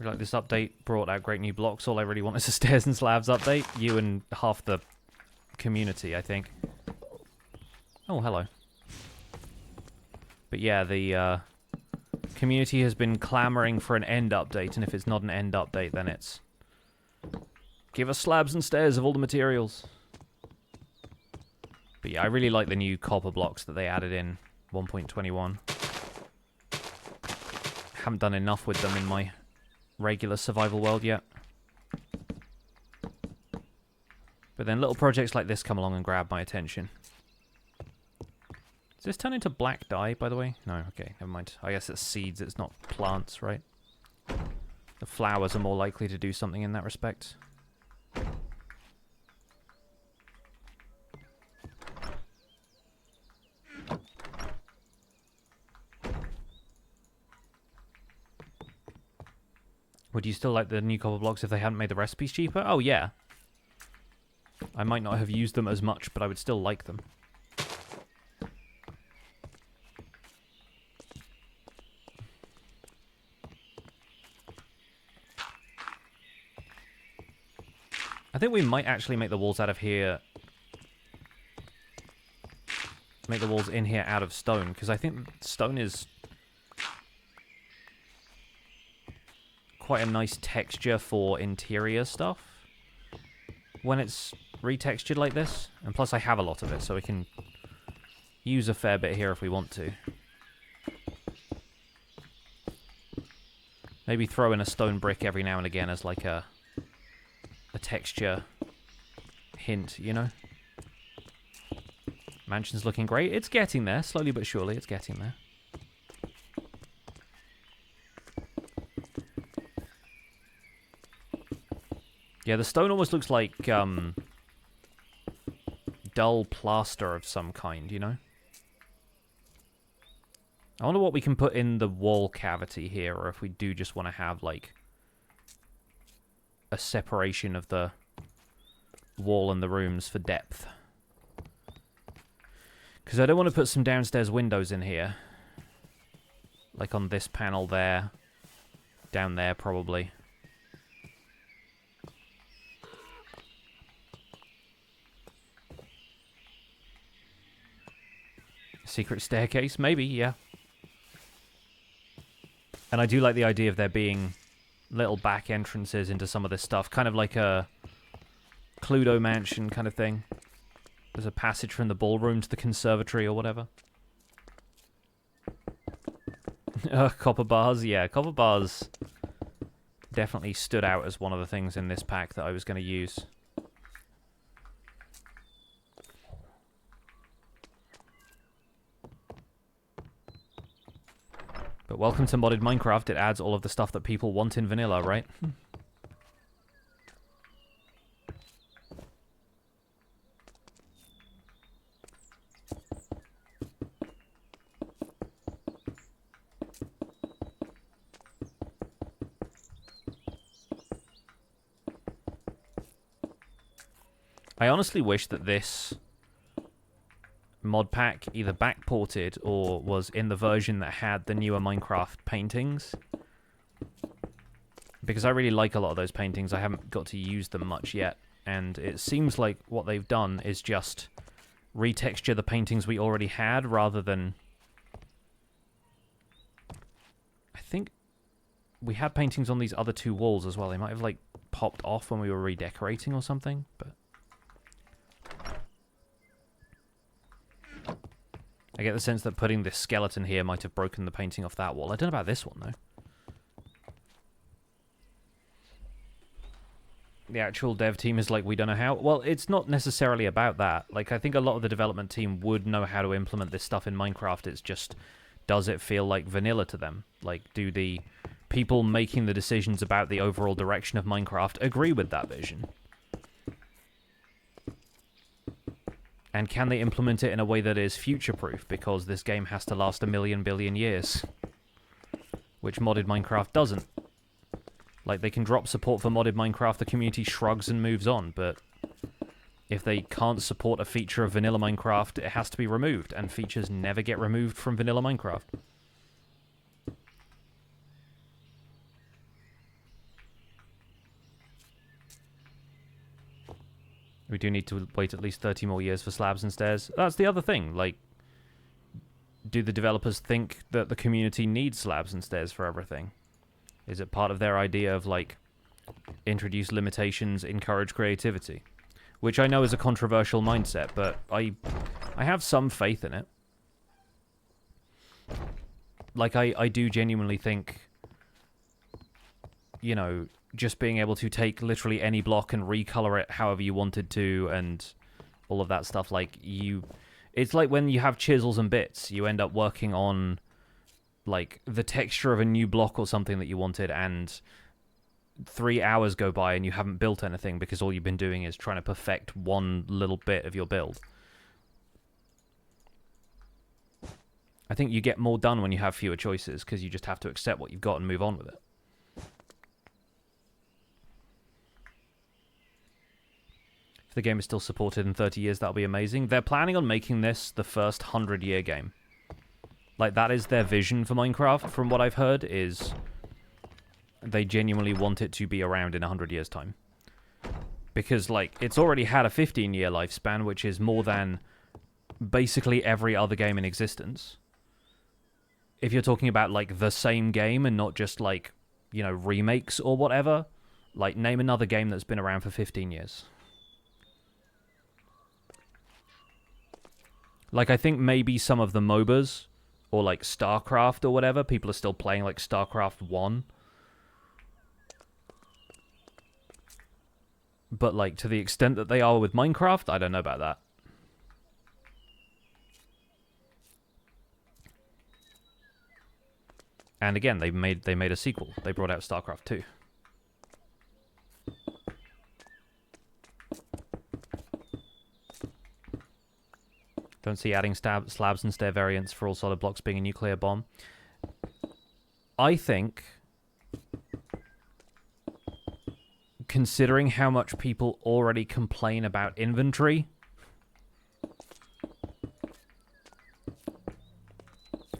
Like, this update brought out great new blocks. All I really want is a stairs and slabs update. You and half the community, I think. Oh, hello. But yeah, the community has been clamoring for an end update, and if it's not an end update, then it's... give us slabs and stairs of all the materials. But yeah, I really like the new copper blocks that they added in 1.21. Haven't done enough with them in my regular survival world yet. But then little projects like this come along and grab my attention. Does this turn into black dye, by the way? No, okay, never mind. I guess it's seeds, it's not plants, right? The flowers are more likely to do something in that respect. Would you still like the new copper blocks if they hadn't made the recipes cheaper? Oh, yeah. I might not have used them as much, but I would still like them. I think we might actually make the walls out of here... make the walls in here out of stone, because I think stone is... quite a nice texture for interior stuff when it's retextured like this. And plus I have a lot of it, so we can use a fair bit here if we want to. Maybe throw in a stone brick every now and again as like a texture hint, you know? Mansion's looking great. It's getting there, slowly but surely it's getting there. Yeah, the stone almost looks like dull plaster of some kind, you know? I wonder what we can put in the wall cavity here, or if we do just want to have, like, a separation of the wall and the rooms for depth. Because I don't want to put some downstairs windows in here. Like on this panel there. Down there, probably. Secret staircase? Maybe, yeah. And I do like the idea of there being little back entrances into some of this stuff. Kind of like a Cluedo mansion kind of thing. There's a passage from the ballroom to the conservatory or whatever. Copper bars? Yeah, copper bars definitely stood out as one of the things in this pack that I was going to use. But welcome to modded Minecraft. It adds all of the stuff that people want in vanilla, right? I honestly wish that this mod pack either backported or was in the version that had the newer Minecraft paintings. Because I really like a lot of those paintings. I haven't got to use them much yet. And it seems like what they've done is just retexture the paintings we already had rather than... I think we had paintings on these other two walls as well. They might have, like, popped off when we were redecorating or something, but... I get the sense that putting this skeleton here might have broken the painting off that wall. I don't know about this one, though. The actual dev team is like, we don't know how. Well, it's not necessarily about that. Like, I think a lot of the development team would know how to implement this stuff in Minecraft. It's just, does it feel like vanilla to them? Like, do the people making the decisions about the overall direction of Minecraft agree with that vision? And can they implement it in a way that is future-proof? Because this game has to last a million billion years. Which modded Minecraft doesn't. Like, they can drop support for modded Minecraft, the community shrugs and moves on, but if they can't support a feature of vanilla Minecraft, it has to be removed, and features never get removed from vanilla Minecraft. We do need to wait at least 30 more years for slabs and stairs. That's the other thing, like, do the developers think that the community needs slabs and stairs for everything? Is it part of their idea of, like, introduce limitations, encourage creativity? Which I know is a controversial mindset, but I have some faith in it. Like, I do genuinely think, you know, just being able to take literally any block and recolor it however you wanted to, and all of that stuff, like, it's like when you have chisels and bits, you end up working on, like, the texture of a new block or something that you wanted, and 3 hours go by and you haven't built anything because all you've been doing is trying to perfect one little bit of your build. I think you get more done when you have fewer choices, because you just have to accept what you've got and move on with it. If the game is still supported in 30 years, that'll be amazing. They're planning on making this the first 100-year game. Like, that is their vision for Minecraft, from what I've heard, is they genuinely want it to be around in 100 years' time. Because, like, it's already had a 15-year lifespan, which is more than basically every other game in existence. If you're talking about, like, the same game and not just, like, you know, remakes or whatever, like, name another game that's been around for 15 years. Like, I think maybe some of the MOBAs, or, like, StarCraft or whatever, people are still playing, like, StarCraft 1. But, like, to the extent that they are with Minecraft, I don't know about that. And again, they made a sequel. They brought out StarCraft 2. Don't see adding slabs and stair variants for all solid blocks being a nuclear bomb. I think, considering how much people already complain about inventory,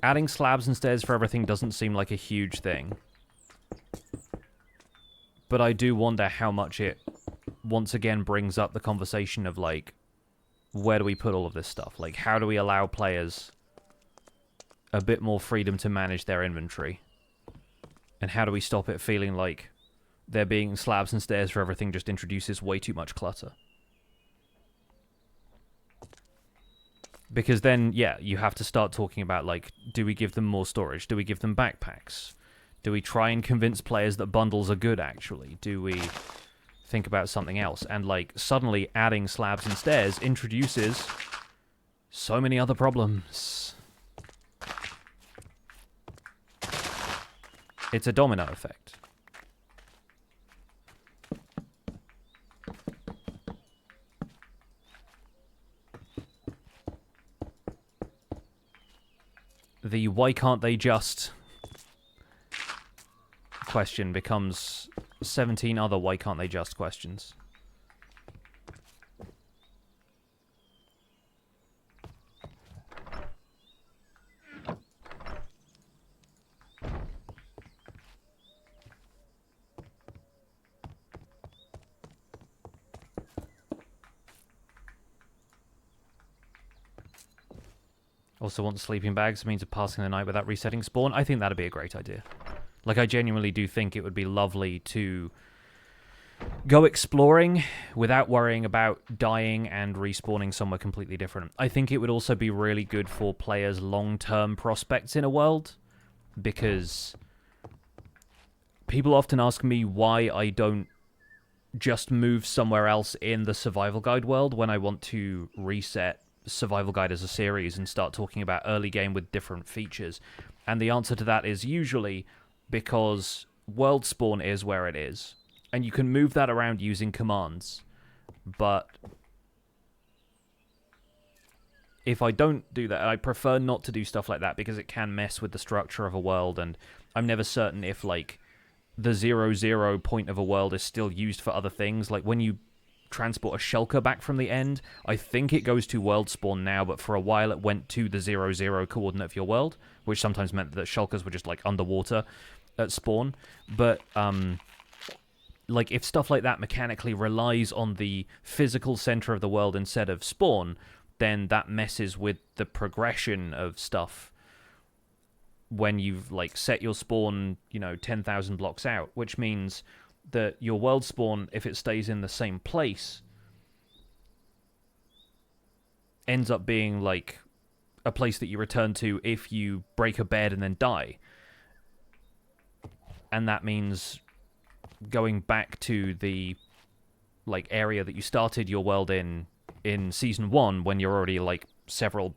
adding slabs and stairs for everything doesn't seem like a huge thing. But I do wonder how much it, once again, brings up the conversation of, like, where do we put all of this stuff? Like, how do we allow players a bit more freedom to manage their inventory? And how do we stop it feeling like there being slabs and stairs for everything just introduces way too much clutter? Because then, yeah, you have to start talking about, like, do we give them more storage? Do we give them backpacks? Do we try and convince players that bundles are good, actually? Do we think about something else? And, like, suddenly adding slabs and stairs introduces so many other problems. It's a domino effect. The why can't they just question becomes 17 other why can't they just questions. Also want sleeping bags, means of passing the night without resetting spawn. I think that'd be a great idea. Like, I genuinely do think it would be lovely to go exploring without worrying about dying and respawning somewhere completely different. I think it would also be really good for players' long-term prospects in a world, because people often ask me why I don't just move somewhere else in the survival guide world when I want to reset survival guide as a series and start talking about early game with different features. And the answer to that is usually because world spawn is where it is, and you can move that around using commands. But if I don't do that, I prefer not to do stuff like that because it can mess with the structure of a world, and I'm never certain if, like, the 0-0 point of a world is still used for other things. Like, when you transport a shulker back from the end, I think it goes to world spawn now, but for a while it went to the 0-0 coordinate of your world, which sometimes meant that shulkers were just, like, underwater at spawn. But, like, if stuff like that mechanically relies on the physical center of the world instead of spawn, then that messes with the progression of stuff when you've, like, set your spawn, 10,000 blocks out, which means that your world spawn, if it stays in the same place, ends up being, like, a place that you return to if you break a bed and then die. And that means going back to the, like, area that you started your world in Season 1 when you're already, like, several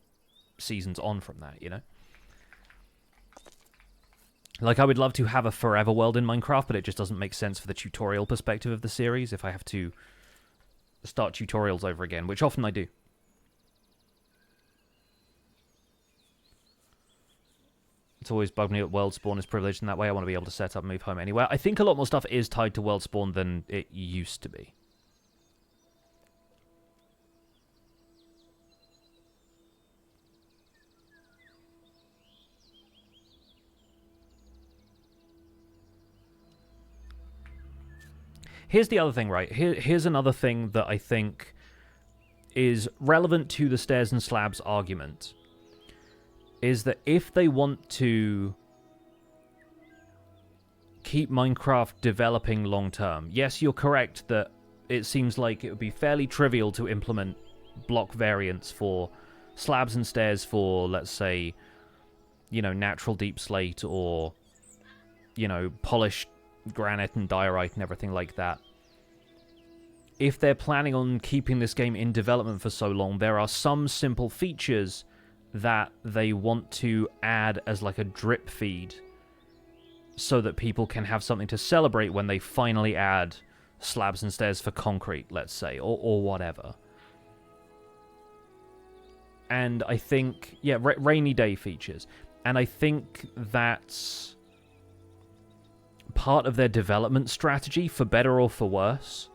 seasons on from that, Like, I would love to have a forever world in Minecraft, but it just doesn't make sense for the tutorial perspective of the series if I have to start tutorials over again, which often I do. It's always bugged me that world spawn is privileged in that way. I want to be able to set up and move home anywhere. I think a lot more stuff is tied to world spawn than it used to be. Here's the other thing, right? Here's another thing that I think is relevant to the stairs and slabs argument, is that if they want to keep Minecraft developing long-term, yes, you're correct that it seems like it would be fairly trivial to implement block variants for slabs and stairs for, let's say, natural deep slate or, polished granite and diorite and everything like that. If they're planning on keeping this game in development for so long, there are some simple features that they want to add as, like, a drip feed so that people can have something to celebrate when they finally add slabs and stairs for concrete, let's say, or whatever. And I think, rainy day features. And I think that's part of their development strategy, for better or for worse,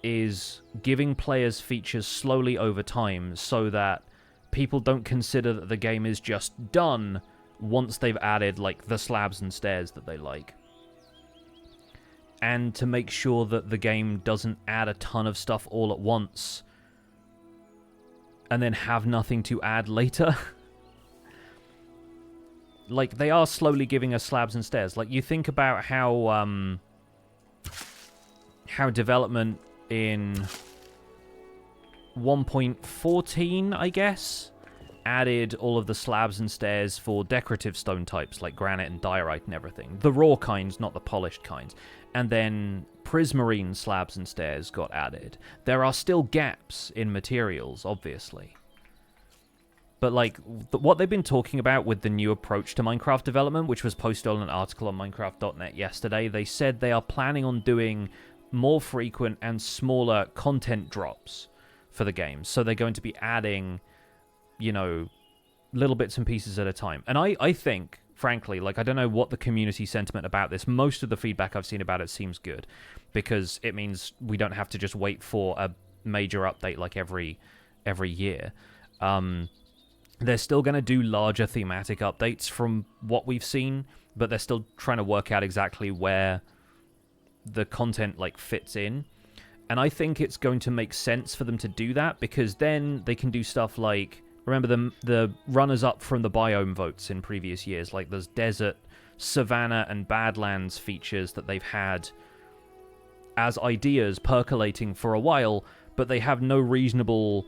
is giving players features slowly over time so that people don't consider that the game is just done once they've added, like, the slabs and stairs that they like. And to make sure that the game doesn't add a ton of stuff all at once and then have nothing to add later. Like, they are slowly giving us slabs and stairs. Like, you think about how development in 1.14, I guess, added all of the slabs and stairs for decorative stone types, like granite and diorite and everything. The raw kinds, not the polished kinds. And then prismarine slabs and stairs got added. There are still gaps in materials, obviously. But like what they've been talking about with the new approach to Minecraft development, which was posted on an article on Minecraft.net yesterday, they said they are planning on doing more frequent and smaller content drops for the game. So they're going to be adding, you know, little bits and pieces at a time. And I think, frankly, like, I don't know what the community sentiment about this. Most of the feedback I've seen about it seems good, because it means we don't have to just wait for a major update like every year. They're still going to do larger thematic updates from what we've seen, but they're still trying to work out exactly where the content like fits in. And I think it's going to make sense for them to do that, because then they can do stuff like, remember the runners-up from the biome votes in previous years, like there's desert, savanna, and badlands features that they've had as ideas percolating for a while, but they have no reasonable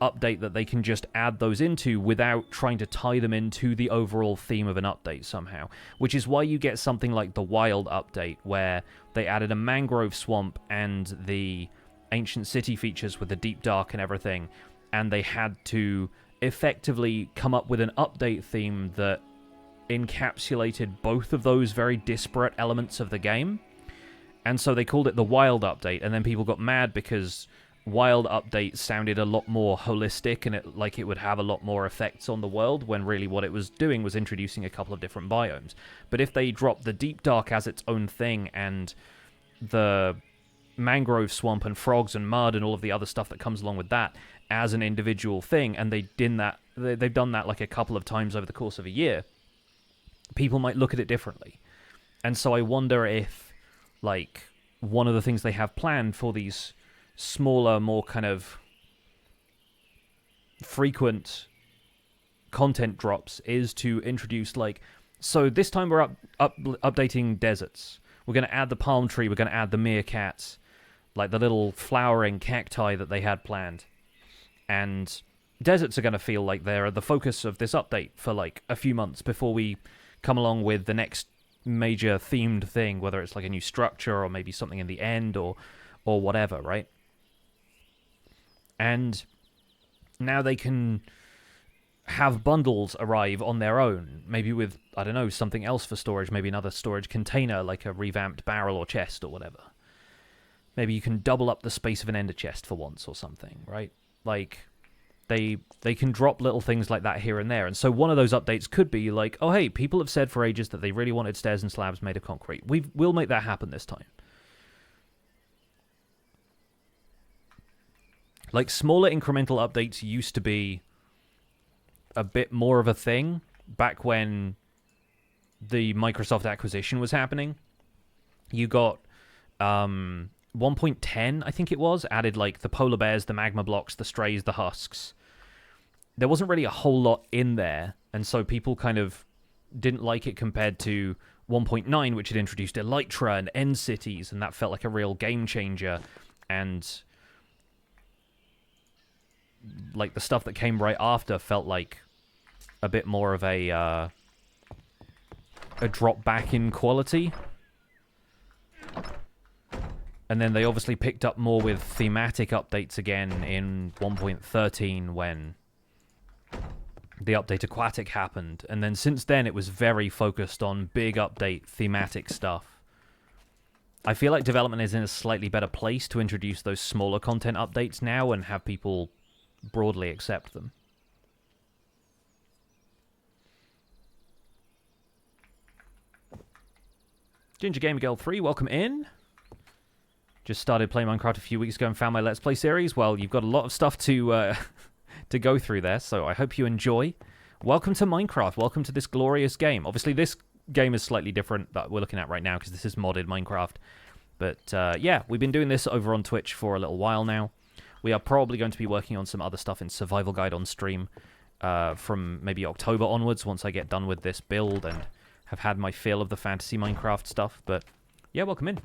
update that they can just add those into without trying to tie them into the overall theme of an update somehow. Which is why you get something like the Wild update, where they added a mangrove swamp and the ancient city features with the deep dark and everything, and they had to effectively come up with an update theme that encapsulated both of those very disparate elements of the game. And so they called it the Wild update, and then people got mad because Wild update sounded a lot more holistic, and it would have a lot more effects on the world, when really what it was doing was introducing a couple of different biomes. But if they dropped the deep dark as its own thing, and the mangrove swamp and frogs and mud and all of the other stuff that comes along with that as an individual thing, and they've done that like a couple of times over the course of a year, people might look at it differently. And so I wonder if, like, one of the things they have planned for these smaller, more kind of frequent content drops is to introduce, like, so this time we're updating deserts. We're going to add the palm tree, we're going to add the meerkats, like the little flowering cacti that they had planned. And deserts are going to feel like they're the focus of this update for like a few months before we come along with the next major themed thing, whether it's like a new structure or maybe something in the end or whatever, right? And now they can have bundles arrive on their own, maybe with, I don't know, something else for storage, maybe another storage container, like a revamped barrel or chest or whatever. Maybe you can double up the space of an ender chest for once or something, right? Like, they can drop little things like that here and there. And so one of those updates could be like, oh, hey, people have said for ages that they really wanted stairs and slabs made of concrete. We'll make that happen this time. Like, smaller incremental updates used to be a bit more of a thing back when the Microsoft acquisition was happening. You got 1.10, I think it was, added like the polar bears, the magma blocks, the strays, the husks. There wasn't really a whole lot in there, and so people kind of didn't like it compared to 1.9, which had introduced Elytra and end cities, and that felt like a real game changer. And like the stuff that came right after felt like a bit more of a drop back in quality. And then they obviously picked up more with thematic updates again in 1.13 when the update Aquatic happened. And then since then it was very focused on big update thematic stuff. I feel like development is in a slightly better place to introduce those smaller content updates now and have people broadly accept them. Ginger Gamer Girl 3, welcome in. Just started playing Minecraft a few weeks ago and found my Let's Play series. Well, you've got a lot of stuff to to go through there, so I hope you enjoy. Welcome to Minecraft. Welcome to this glorious game. Obviously, this game is slightly different that we're looking at right now because this is modded Minecraft. But yeah, we've been doing this over on Twitch for a little while now. We are probably going to be working on some other stuff in Survival Guide on stream from maybe October onwards, once I get done with this build and have had my fill of the Fantasy Minecraft stuff. But yeah, welcome in.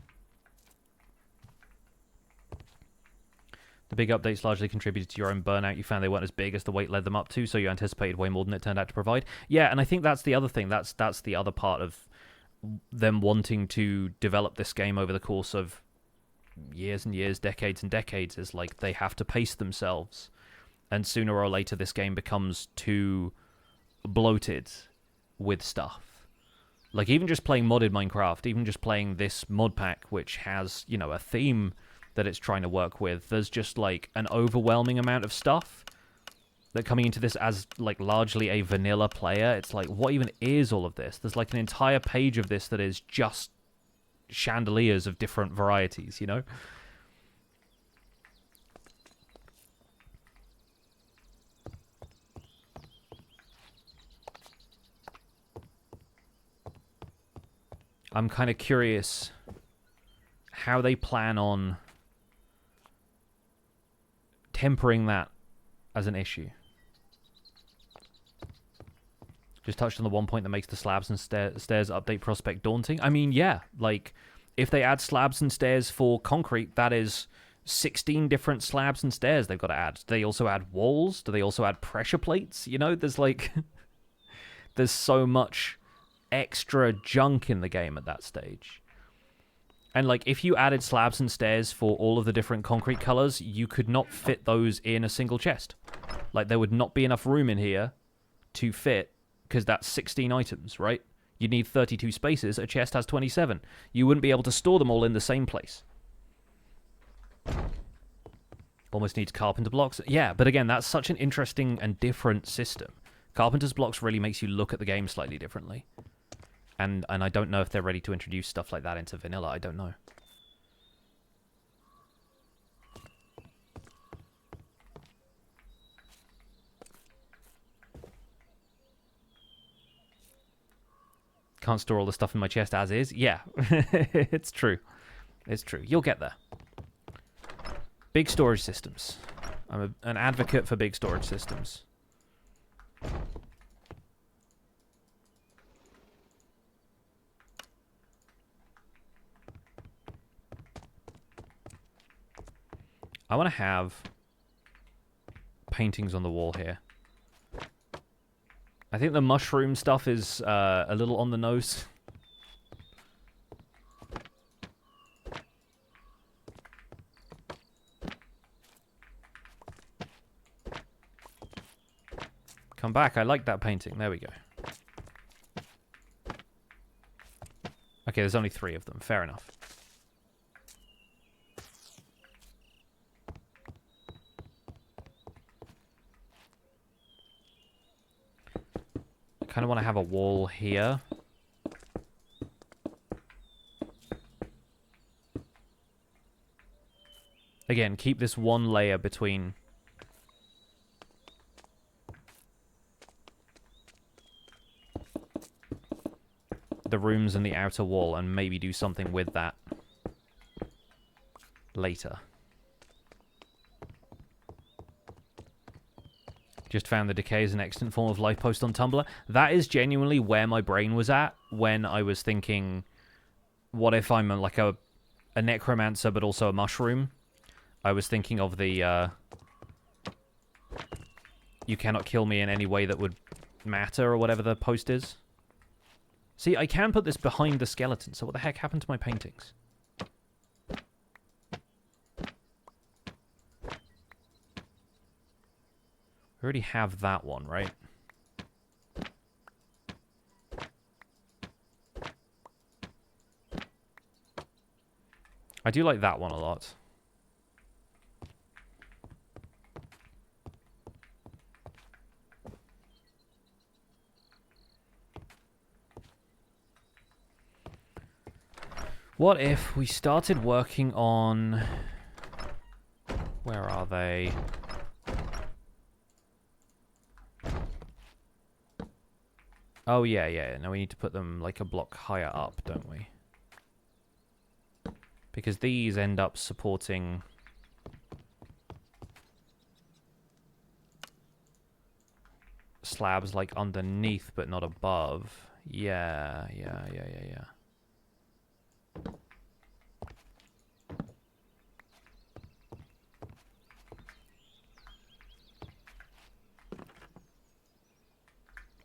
The big updates largely contributed to your own burnout. You found they weren't as big as the weight led them up to, so you anticipated way more than it turned out to provide. Yeah, and I think that's the other thing. That's the other part of them wanting to develop this game over the course of years and years, decades and decades, is like they have to pace themselves. And sooner or later, this game becomes too bloated with stuff. Like, even just playing modded Minecraft, even just playing this mod pack, which has, you know, a theme that it's trying to work with, there's just, like, an overwhelming amount of stuff that coming into this as, like, largely a vanilla player, it's like, what even is all of this? There's, like, an entire page of this that is just chandeliers of different varieties, you know? I'm kind of curious how they plan on tempering that as an issue. Just touched on the one point that makes the slabs and stairs update prospect daunting. I mean, yeah, like, if they add slabs and stairs for concrete, that is 16 different slabs and stairs they've got to add. Do they also add walls? Do they also add pressure plates? You know, there's, like, there's so much extra junk in the game at that stage. And, like, if you added slabs and stairs for all of the different concrete colors, you could not fit those in a single chest. Like, there would not be enough room in here to fit, because that's 16 items, right? You need 32 spaces. A chest has 27. You wouldn't be able to store them all in the same place. Almost needs carpenter blocks. Yeah, but again, that's such an interesting and different system. Carpenter's blocks really makes you look at the game slightly differently. And I don't know if they're ready to introduce stuff like that into vanilla. I don't know. Can't store all the stuff in my chest as is. Yeah, it's true. It's true. You'll get there. Big storage systems. I'm an advocate for big storage systems. I want to have paintings on the wall here. I think the mushroom stuff is a little on the nose. Come back, I like that painting. There we go. Okay, there's only 3 of them. Fair enough. Kind of want to have a wall here. Again, keep this one layer between the rooms and the outer wall, and maybe do something with that later. Just found the decay is an excellent form of life post on Tumblr. That is genuinely where my brain was at when I was thinking, what if I'm like a necromancer but also a mushroom? I was thinking of the you cannot kill me in any way that would matter, or whatever the post is. See, I can put this behind the skeleton, so what the heck happened to my paintings? We already have that one, right? I do like that one a lot. What if we started working on... Where are they? Oh, yeah. Now we need to put them like a block higher up, don't we? Because these end up supporting... slabs like underneath, but not above. Yeah.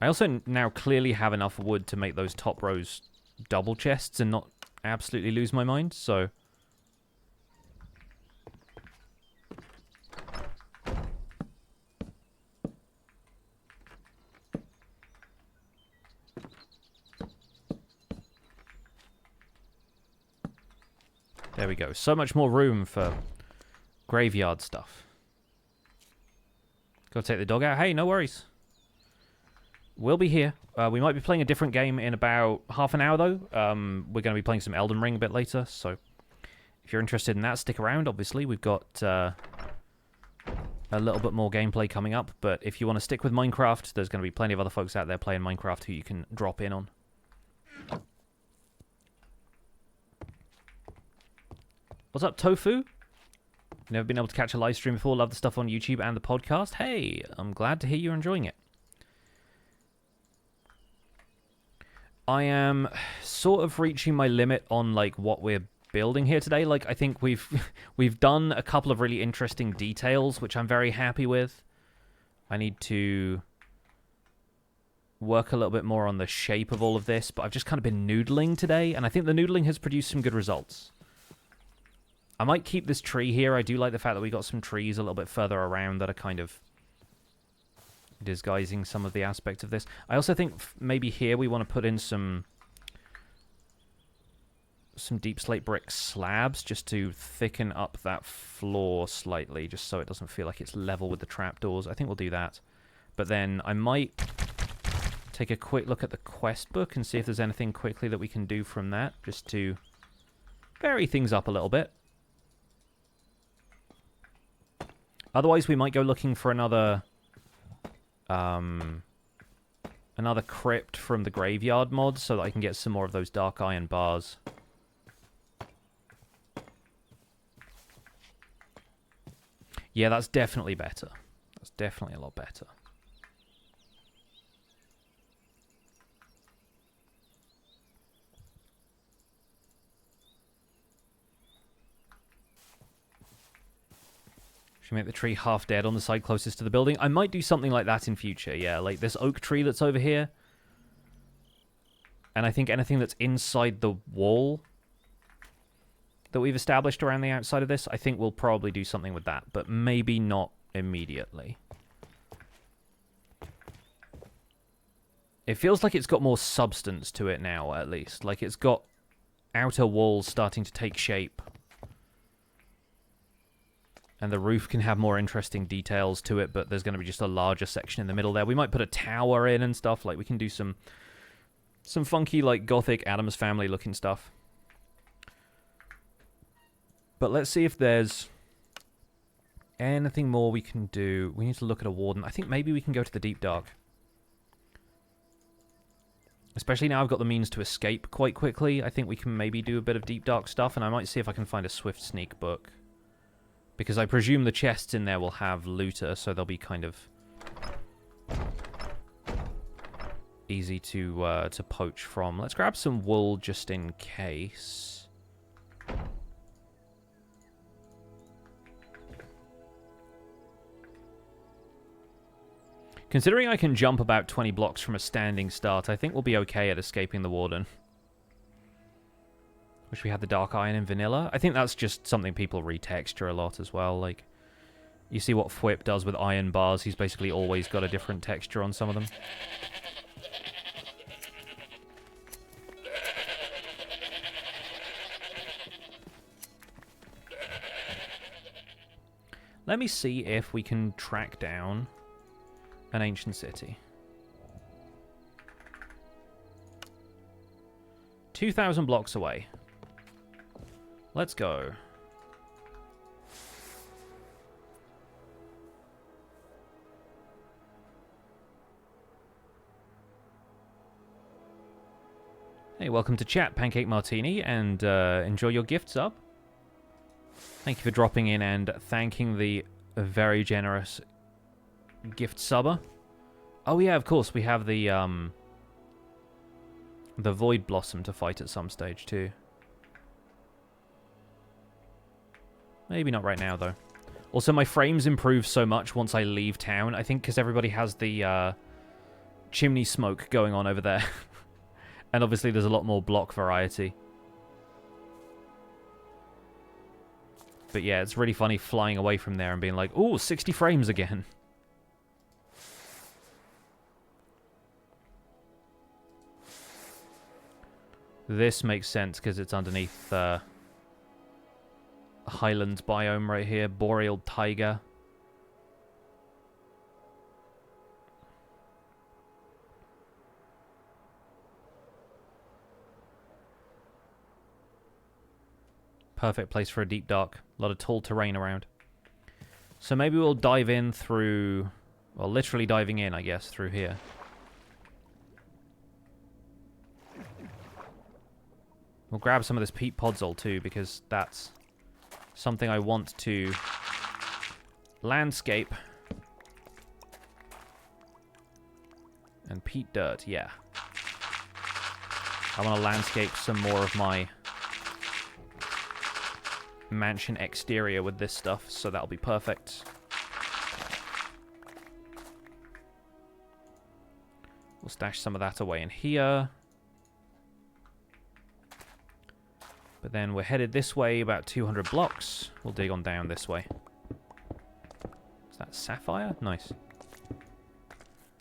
I also now clearly have enough wood to make those top rows double chests and not absolutely lose my mind, so... There we go. So much more room for graveyard stuff. Go take the dog out. Hey, no worries. We'll be here. We might be playing a different game in about half an hour, though. We're going to be playing some Elden Ring a bit later, so if you're interested in that, stick around. Obviously, we've got a little bit more gameplay coming up, but if you want to stick with Minecraft, there's going to be plenty of other folks out there playing Minecraft who you can drop in on. What's up, Tofu? Never been able to catch a live stream before. Love the stuff on YouTube and the podcast. Hey, I'm glad to hear you're enjoying it. I am sort of reaching my limit on like what we're building here today. Like, I think we've done a couple of really interesting details, which I'm very happy with. I need to work a little bit more on the shape of all of this, but I've just kind of been noodling today, and I think the noodling has produced some good results. I might keep this tree here. I do like the fact that we got some trees a little bit further around that are kind of disguising some of the aspects of this. I also think maybe here we want to put in some deep slate brick slabs just to thicken up that floor slightly, just so it doesn't feel like it's level with the trapdoors. I think we'll do that. But then I might take a quick look at the quest book and see if there's anything quickly that we can do from that, just to vary things up a little bit. Otherwise, we might go looking for another crypt from the graveyard mod so that I can get some more of those dark iron bars. Yeah, that's definitely better. That's definitely a lot better. Should make the tree half dead on the side closest to the building. I might do something like that in future, yeah. Like this oak tree that's over here. And I think anything that's inside the wall that we've established around the outside of this, I think we'll probably do something with that. But maybe not immediately. It feels like it's got more substance to it now, at least. Like it's got outer walls starting to take shape. And the roof can have more interesting details to it, but there's going to be just a larger section in the middle there. We might put a tower in and stuff. Like, we can do some funky, like, gothic Addams Family looking stuff. But let's see if there's anything more we can do. We need to look at a warden. I think maybe we can go to the Deep Dark. Especially now I've got the means to escape quite quickly. I think we can maybe do a bit of Deep Dark stuff, and I might see if I can find a Swift Sneak book. Because I presume the chests in there will have looter, so they'll be kind of easy to poach from. Let's grab some wool just in case. Considering I can jump about 20 blocks from a standing start, I think we'll be okay at escaping the warden. Wish we had the dark iron in vanilla. I think that's just something people retexture a lot as well. Like, you see what Fwip does with iron bars. He's basically always got a different texture on some of them. Let me see if we can track down an ancient city. 2,000 blocks away. Let's go. Hey, welcome to chat, Pancake Martini, and enjoy your gift sub. Thank you for dropping in and thanking the very generous gift subber. Oh yeah, of course, we have the Void Blossom to fight at some stage too. Maybe not right now, though. Also, my frames improve so much once I leave town. I think because everybody has the chimney smoke going on over there. And obviously there's a lot more block variety. But yeah, it's really funny flying away from there and being like, ooh, 60 frames again. This makes sense because it's underneath... highlands biome right here. Boreal taiga. Perfect place for a deep dark. A lot of tall terrain around. So maybe we'll dive in through... Well, literally diving in, I guess, through here. We'll grab some of this peat podzol too, because that's something I want to landscape. And peat dirt, yeah. I want to landscape some more of my mansion exterior with this stuff, so that'll be perfect. We'll stash some of that away in here. But then we're headed this way about 200 blocks. We'll dig on down this way. Is that sapphire? Nice.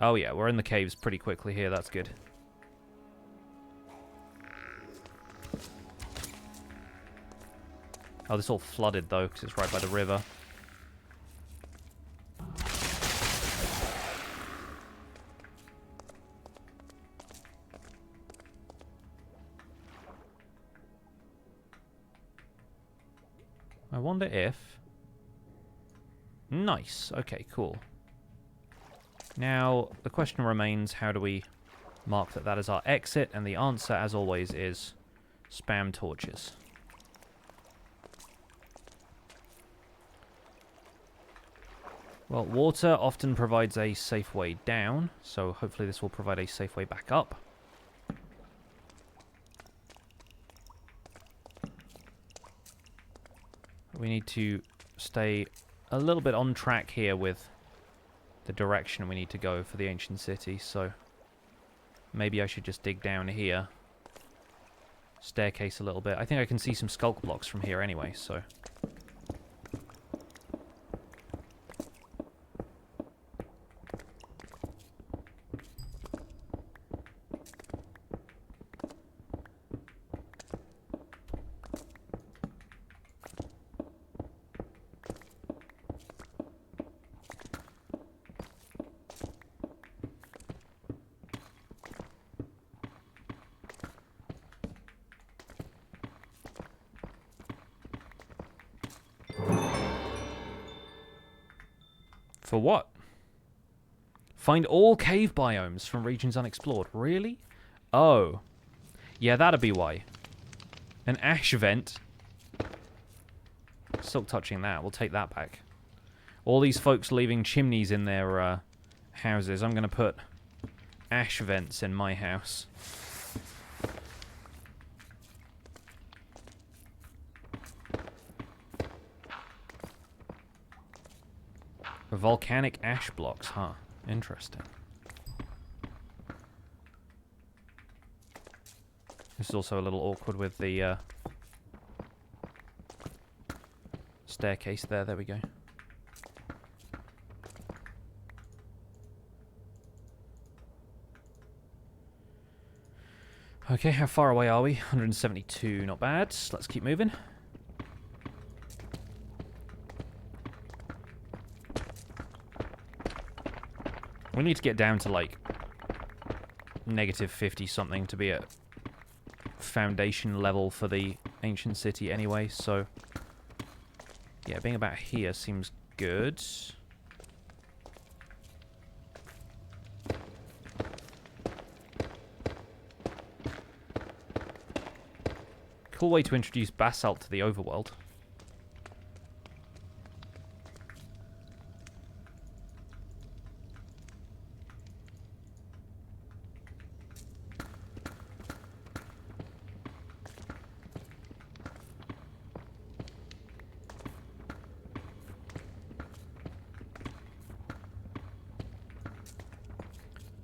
Oh yeah, we're in the caves pretty quickly here. That's good. Oh, this all flooded though, because it's right by the river. I wonder if... Nice. Okay, cool. Now, the question remains, how do we mark that that is our exit? And the answer, as always, is spam torches. Well, water often provides a safe way down, so hopefully this will provide a safe way back up. We need to stay a little bit on track here with the direction we need to go for the ancient city, so maybe I should just dig down here. Staircase a little bit. I think I can see some sculk blocks from here anyway, so... For what? Find all cave biomes from regions unexplored. Really? Oh. Yeah, that'd be why. An ash vent. Still touching that. We'll take that back. All these folks leaving chimneys in their houses. I'm going to put ash vents in my house. Volcanic ash blocks, huh? Interesting. This is also a little awkward with the staircase there. There we go. Okay, how far away are we? 172, not bad. Let's keep moving. We need to get down to, like, negative 50 something to be at foundation level for the ancient city anyway, so... Yeah, being about here seems good. Cool way to introduce basalt to the overworld.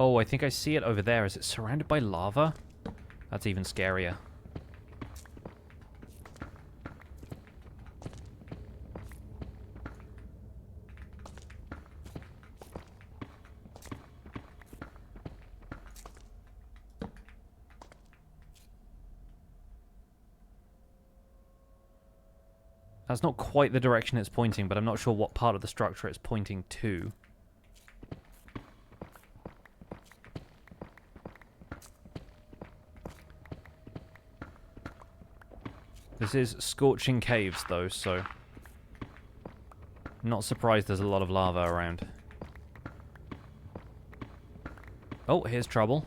Oh, I think I see it over there. Is it surrounded by lava? That's even scarier. That's not quite the direction it's pointing, but I'm not sure what part of the structure it's pointing to. This is Scorching Caves, though, so... not surprised there's a lot of lava around. Oh, here's trouble.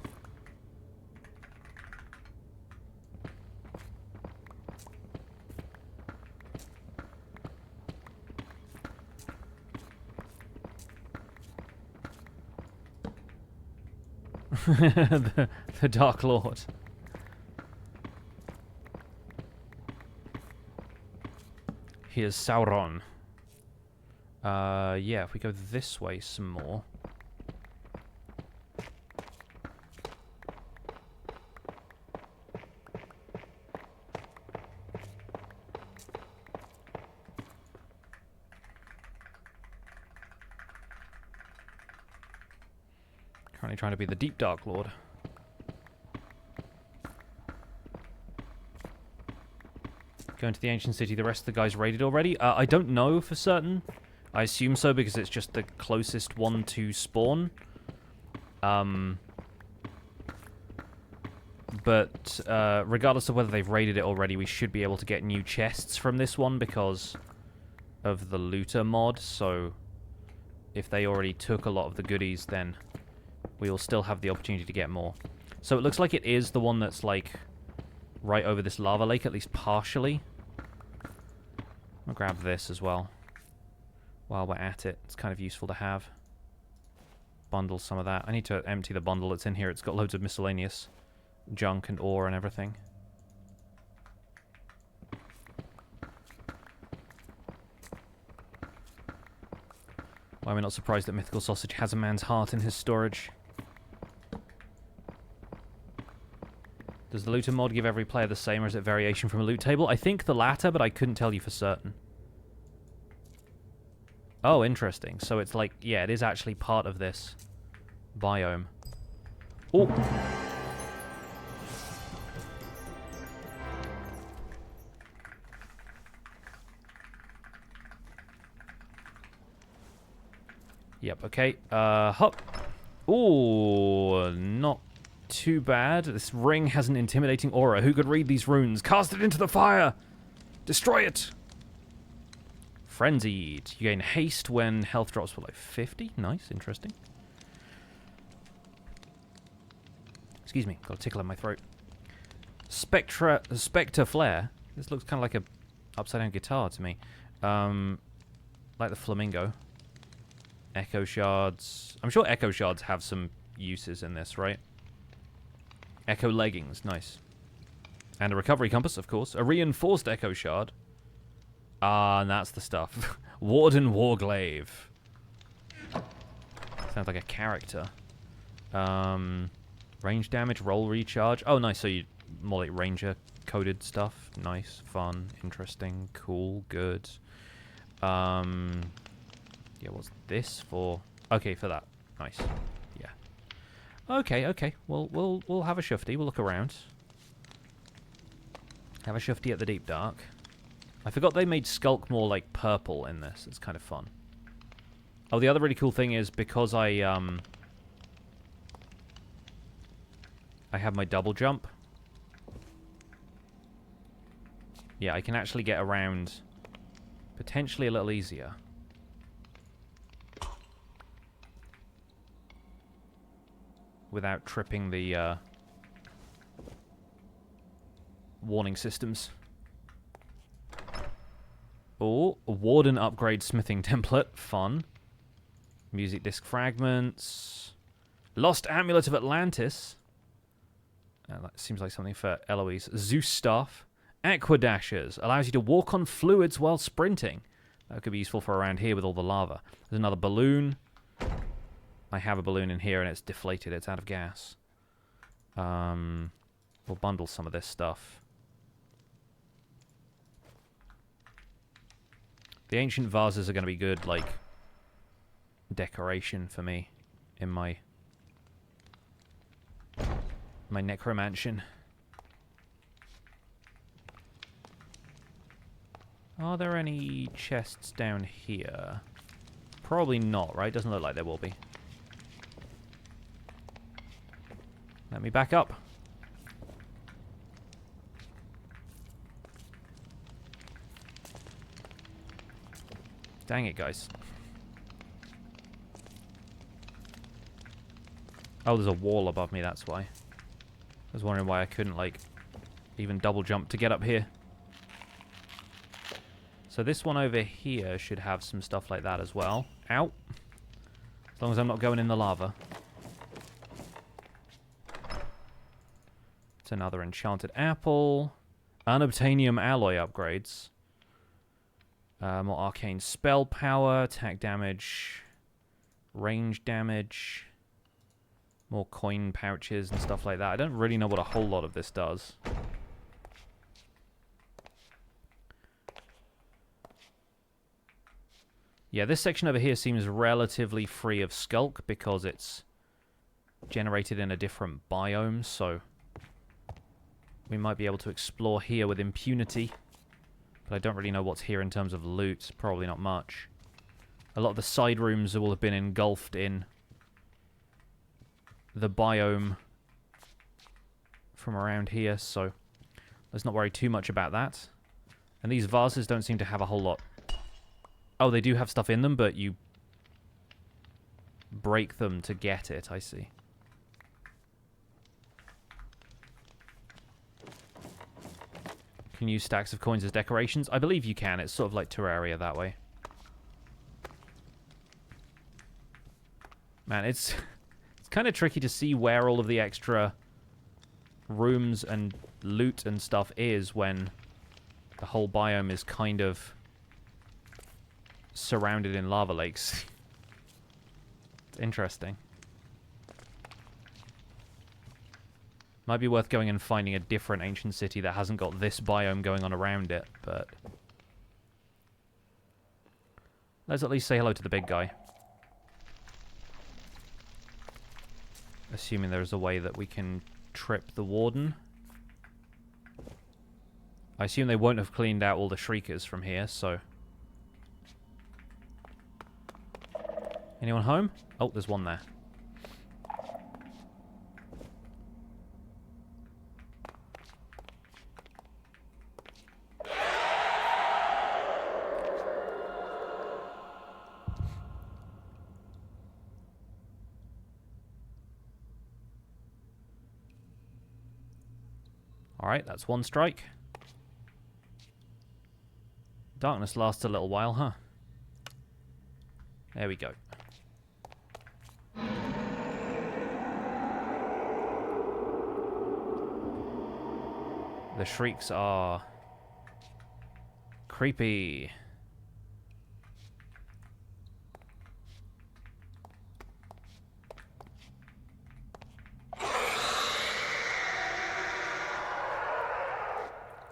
the Dark Lord. Here's Sauron. Yeah, if we go this way some more. Currently trying to be the Deep Dark Lord. Going to the ancient city, the rest of the guys raided already? I don't know for certain. I assume so because it's just the closest one to spawn. But regardless of whether they've raided it already, we should be able to get new chests from this one because of the looter mod. So if they already took a lot of the goodies, then we will still have the opportunity to get more. So it looks like it is the one that's like right over this lava lake, at least partially. I'll grab this as well while we're at it. It's kind of useful to have. Bundle some of that. I need to empty the bundle that's in here. It's got loads of miscellaneous junk and ore and everything. Why am I not surprised that MythicalSausage has a man's heart in his storage? Does the looter mod give every player the same, or is it variation from a loot table? I think the latter, but I couldn't tell you for certain. Oh, interesting. So it's like, yeah, it is actually part of this biome. Oh! Yep, okay. Hop. Ooh, not too bad. This ring has an intimidating aura. Who could read these runes? Cast it into the fire! Destroy it! Frenzied. You gain haste when health drops below 50. Nice, interesting. Excuse me, got a tickle in my throat. Spectre Flare. This looks kind of like a upside-down guitar to me. Like the flamingo. Echo shards. I'm sure echo shards have some uses in this, right? Echo leggings, nice. And a recovery compass, of course. A reinforced echo shard. Ah, and that's the stuff. Warden Warglaive. Sounds like a character. Range damage, roll recharge. Oh, nice. So you more like ranger coded stuff. Nice, fun, interesting, cool, good. Yeah, what's this for? Okay, for that. Nice. Yeah. Okay, okay. We'll have a shufty. We'll look around. Have a shufty at the Deep Dark. I forgot they made Skulk more like purple in this. It's kind of fun. Oh, the other really cool thing is because I have my double jump. Yeah, I can actually get around potentially a little easier. Without tripping the warning systems. Oh, a Warden upgrade smithing template. Fun. Music disc fragments. Lost Amulet of Atlantis. That seems like something for Eloise. Zeus Staff. Aqua Dashers. Allows you to walk on fluids while sprinting. That could be useful for around here with all the lava. There's another balloon. I have a balloon in here and it's deflated. It's out of gas. We'll bundle some of this stuff. The ancient vases are going to be good, like, decoration for me in my Necromansion. Are there any chests down here? Probably not, right? Doesn't look like there will be. Let me back up. Dang it, guys. Oh, there's a wall above me, that's why. I was wondering why I couldn't, like, even double jump to get up here. So this one over here should have some stuff like that as well. Ow. As long as I'm not going in the lava. It's another enchanted apple. Unobtainium alloy upgrades. More arcane spell power, attack damage, range damage, more coin pouches and stuff like that. I don't really know what a whole lot of this does. Yeah, this section over here seems relatively free of skulk because it's generated in a different biome, so we might be able to explore here with impunity. But I don't really know what's here in terms of loot. Probably not much. A lot of the side rooms will have been engulfed in the biome from around here, so let's not worry too much about that. And these vases don't seem to have a whole lot. Oh, they do have stuff in them, but you break them to get it, I see. Can use stacks of coins as decorations? I believe you can. It's sort of like Terraria that way. Man, it's kind of tricky to see where all of the extra rooms and loot and stuff is when the whole biome is kind of surrounded in lava lakes. It's interesting. Might be worth going and finding a different ancient city that hasn't got this biome going on around it, but let's at least say hello to the big guy. Assuming there's a way that we can trip the warden. I assume they won't have cleaned out all the shriekers from here, so... Anyone home? Oh, there's one there. Alright, that's one strike. Darkness lasts a little while, huh? There we go. The shrieks are creepy.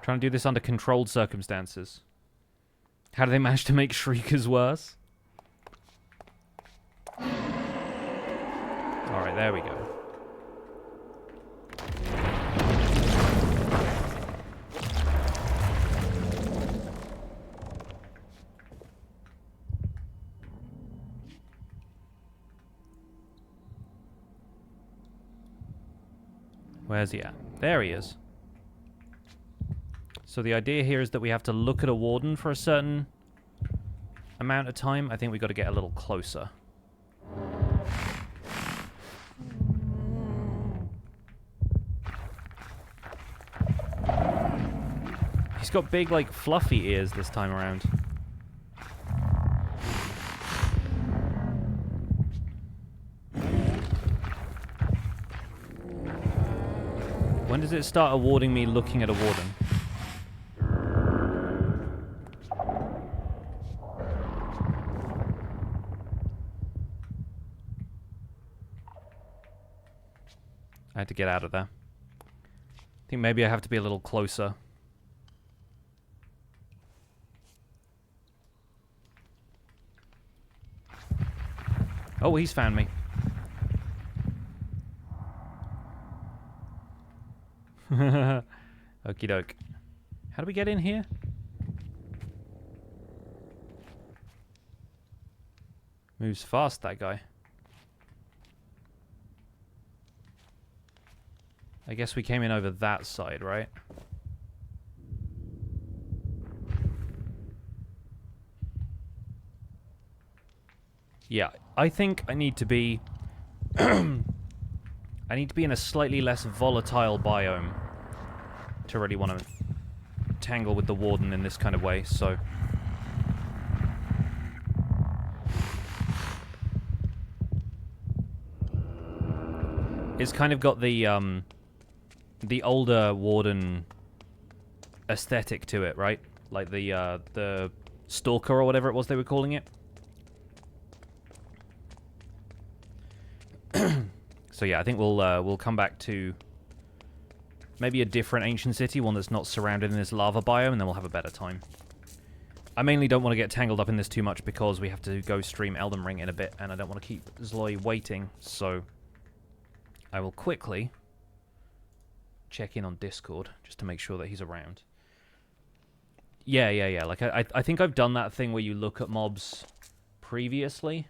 Trying to do this under controlled circumstances. How do they manage to make shriekers worse? Alright, there we go. Where's he at? There he is. So the idea here is that we have to look at a warden for a certain amount of time. I think we've got to get a little closer. He's got big, like, fluffy ears this time around. When does it start awarding me looking at a warden? I had to get out of there. I think maybe I have to be a little closer. Oh, he's found me. Okie doke. How do we get in here? Moves fast, that guy. I guess we came in over that side, right? Yeah, I think I need to be... I need to be in a slightly less volatile biome to really want to tangle with the warden in this kind of way, so... It's kind of got the older warden aesthetic to it, right? Like the stalker or whatever it was they were calling it. So yeah, I think we'll come back to maybe a different ancient city, one that's not surrounded in this lava biome, and then we'll have a better time. I mainly don't want to get tangled up in this too much because we have to go stream Elden Ring in a bit, and I don't want to keep Zloy waiting, so I will quickly check in on Discord just to make sure that he's around. Yeah. Like, I think I've done that thing where you look at mobs previously.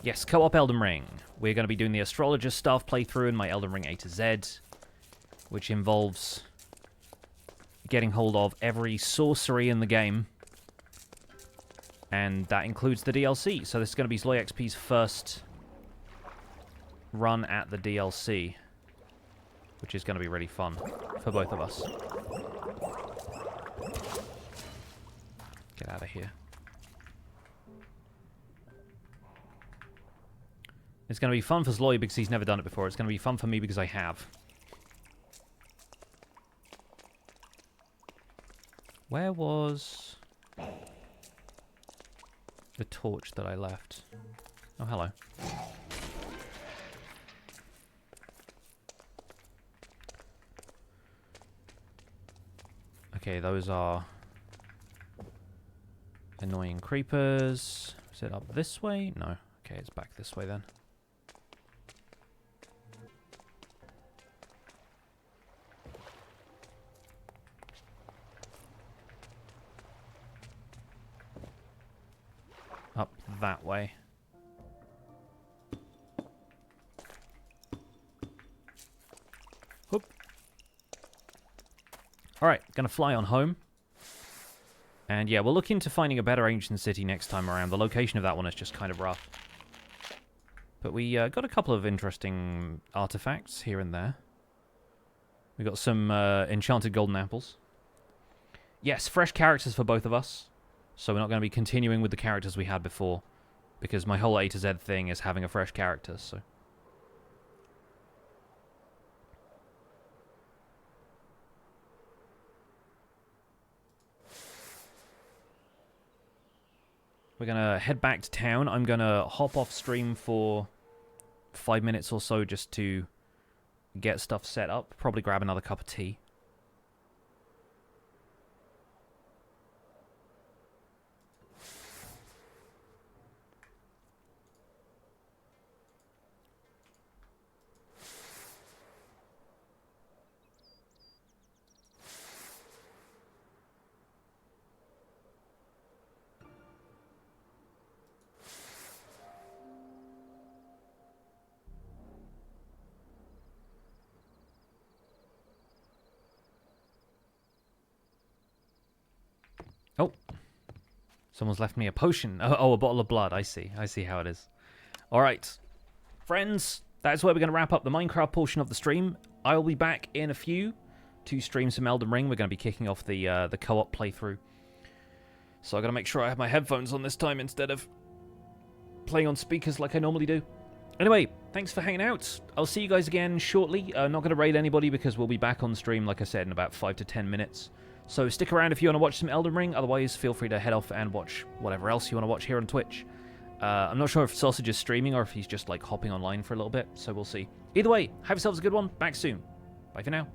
Yes, co-op Elden Ring. We're going to be doing the Astrologer Staff playthrough in my Elden Ring A to Z, which involves getting hold of every sorcery in the game, and that includes the DLC. So this is going to be Zloy XP's first run at the DLC, which is going to be really fun for both of us. Get out of here. It's going to be fun for Zloy because he's never done it before. It's going to be fun for me because I have. Where was the torch that I left? Oh, hello. Okay, those are annoying creepers. Is it up this way? No. Okay, it's back this way then. Up that way. Whoop. Alright, gonna fly on home. And yeah, we'll look into finding a better ancient city next time around. The location of that one is just kind of rough. But we got a couple of interesting artifacts here and there. We got some enchanted golden apples. Yes, fresh characters for both of us. So we're not going to be continuing with the characters we had before, because my whole A to Z thing is having a fresh character, so... We're going to head back to town. I'm going to hop off stream for 5 minutes or so just to get stuff set up. Probably grab another cup of tea. Oh. Someone's left me a potion. Oh, a bottle of blood. I see. I see how it is. Alright. Friends, that's where we're going to wrap up the Minecraft portion of the stream. I'll be back in a few to stream some Elden Ring. We're going to be kicking off the co-op playthrough. So I've got to make sure I have my headphones on this time instead of playing on speakers like I normally do. Anyway, thanks for hanging out. I'll see you guys again shortly. Not going to raid anybody because we'll be back on stream, like I said, in about 5 to 10 minutes. So stick around if you want to watch some Elden Ring. Otherwise, feel free to head off and watch whatever else you want to watch here on Twitch. I'm not sure if Sausage is streaming or if he's just like hopping online for a little bit, so we'll see. Either way, have yourselves a good one. Back soon. Bye for now.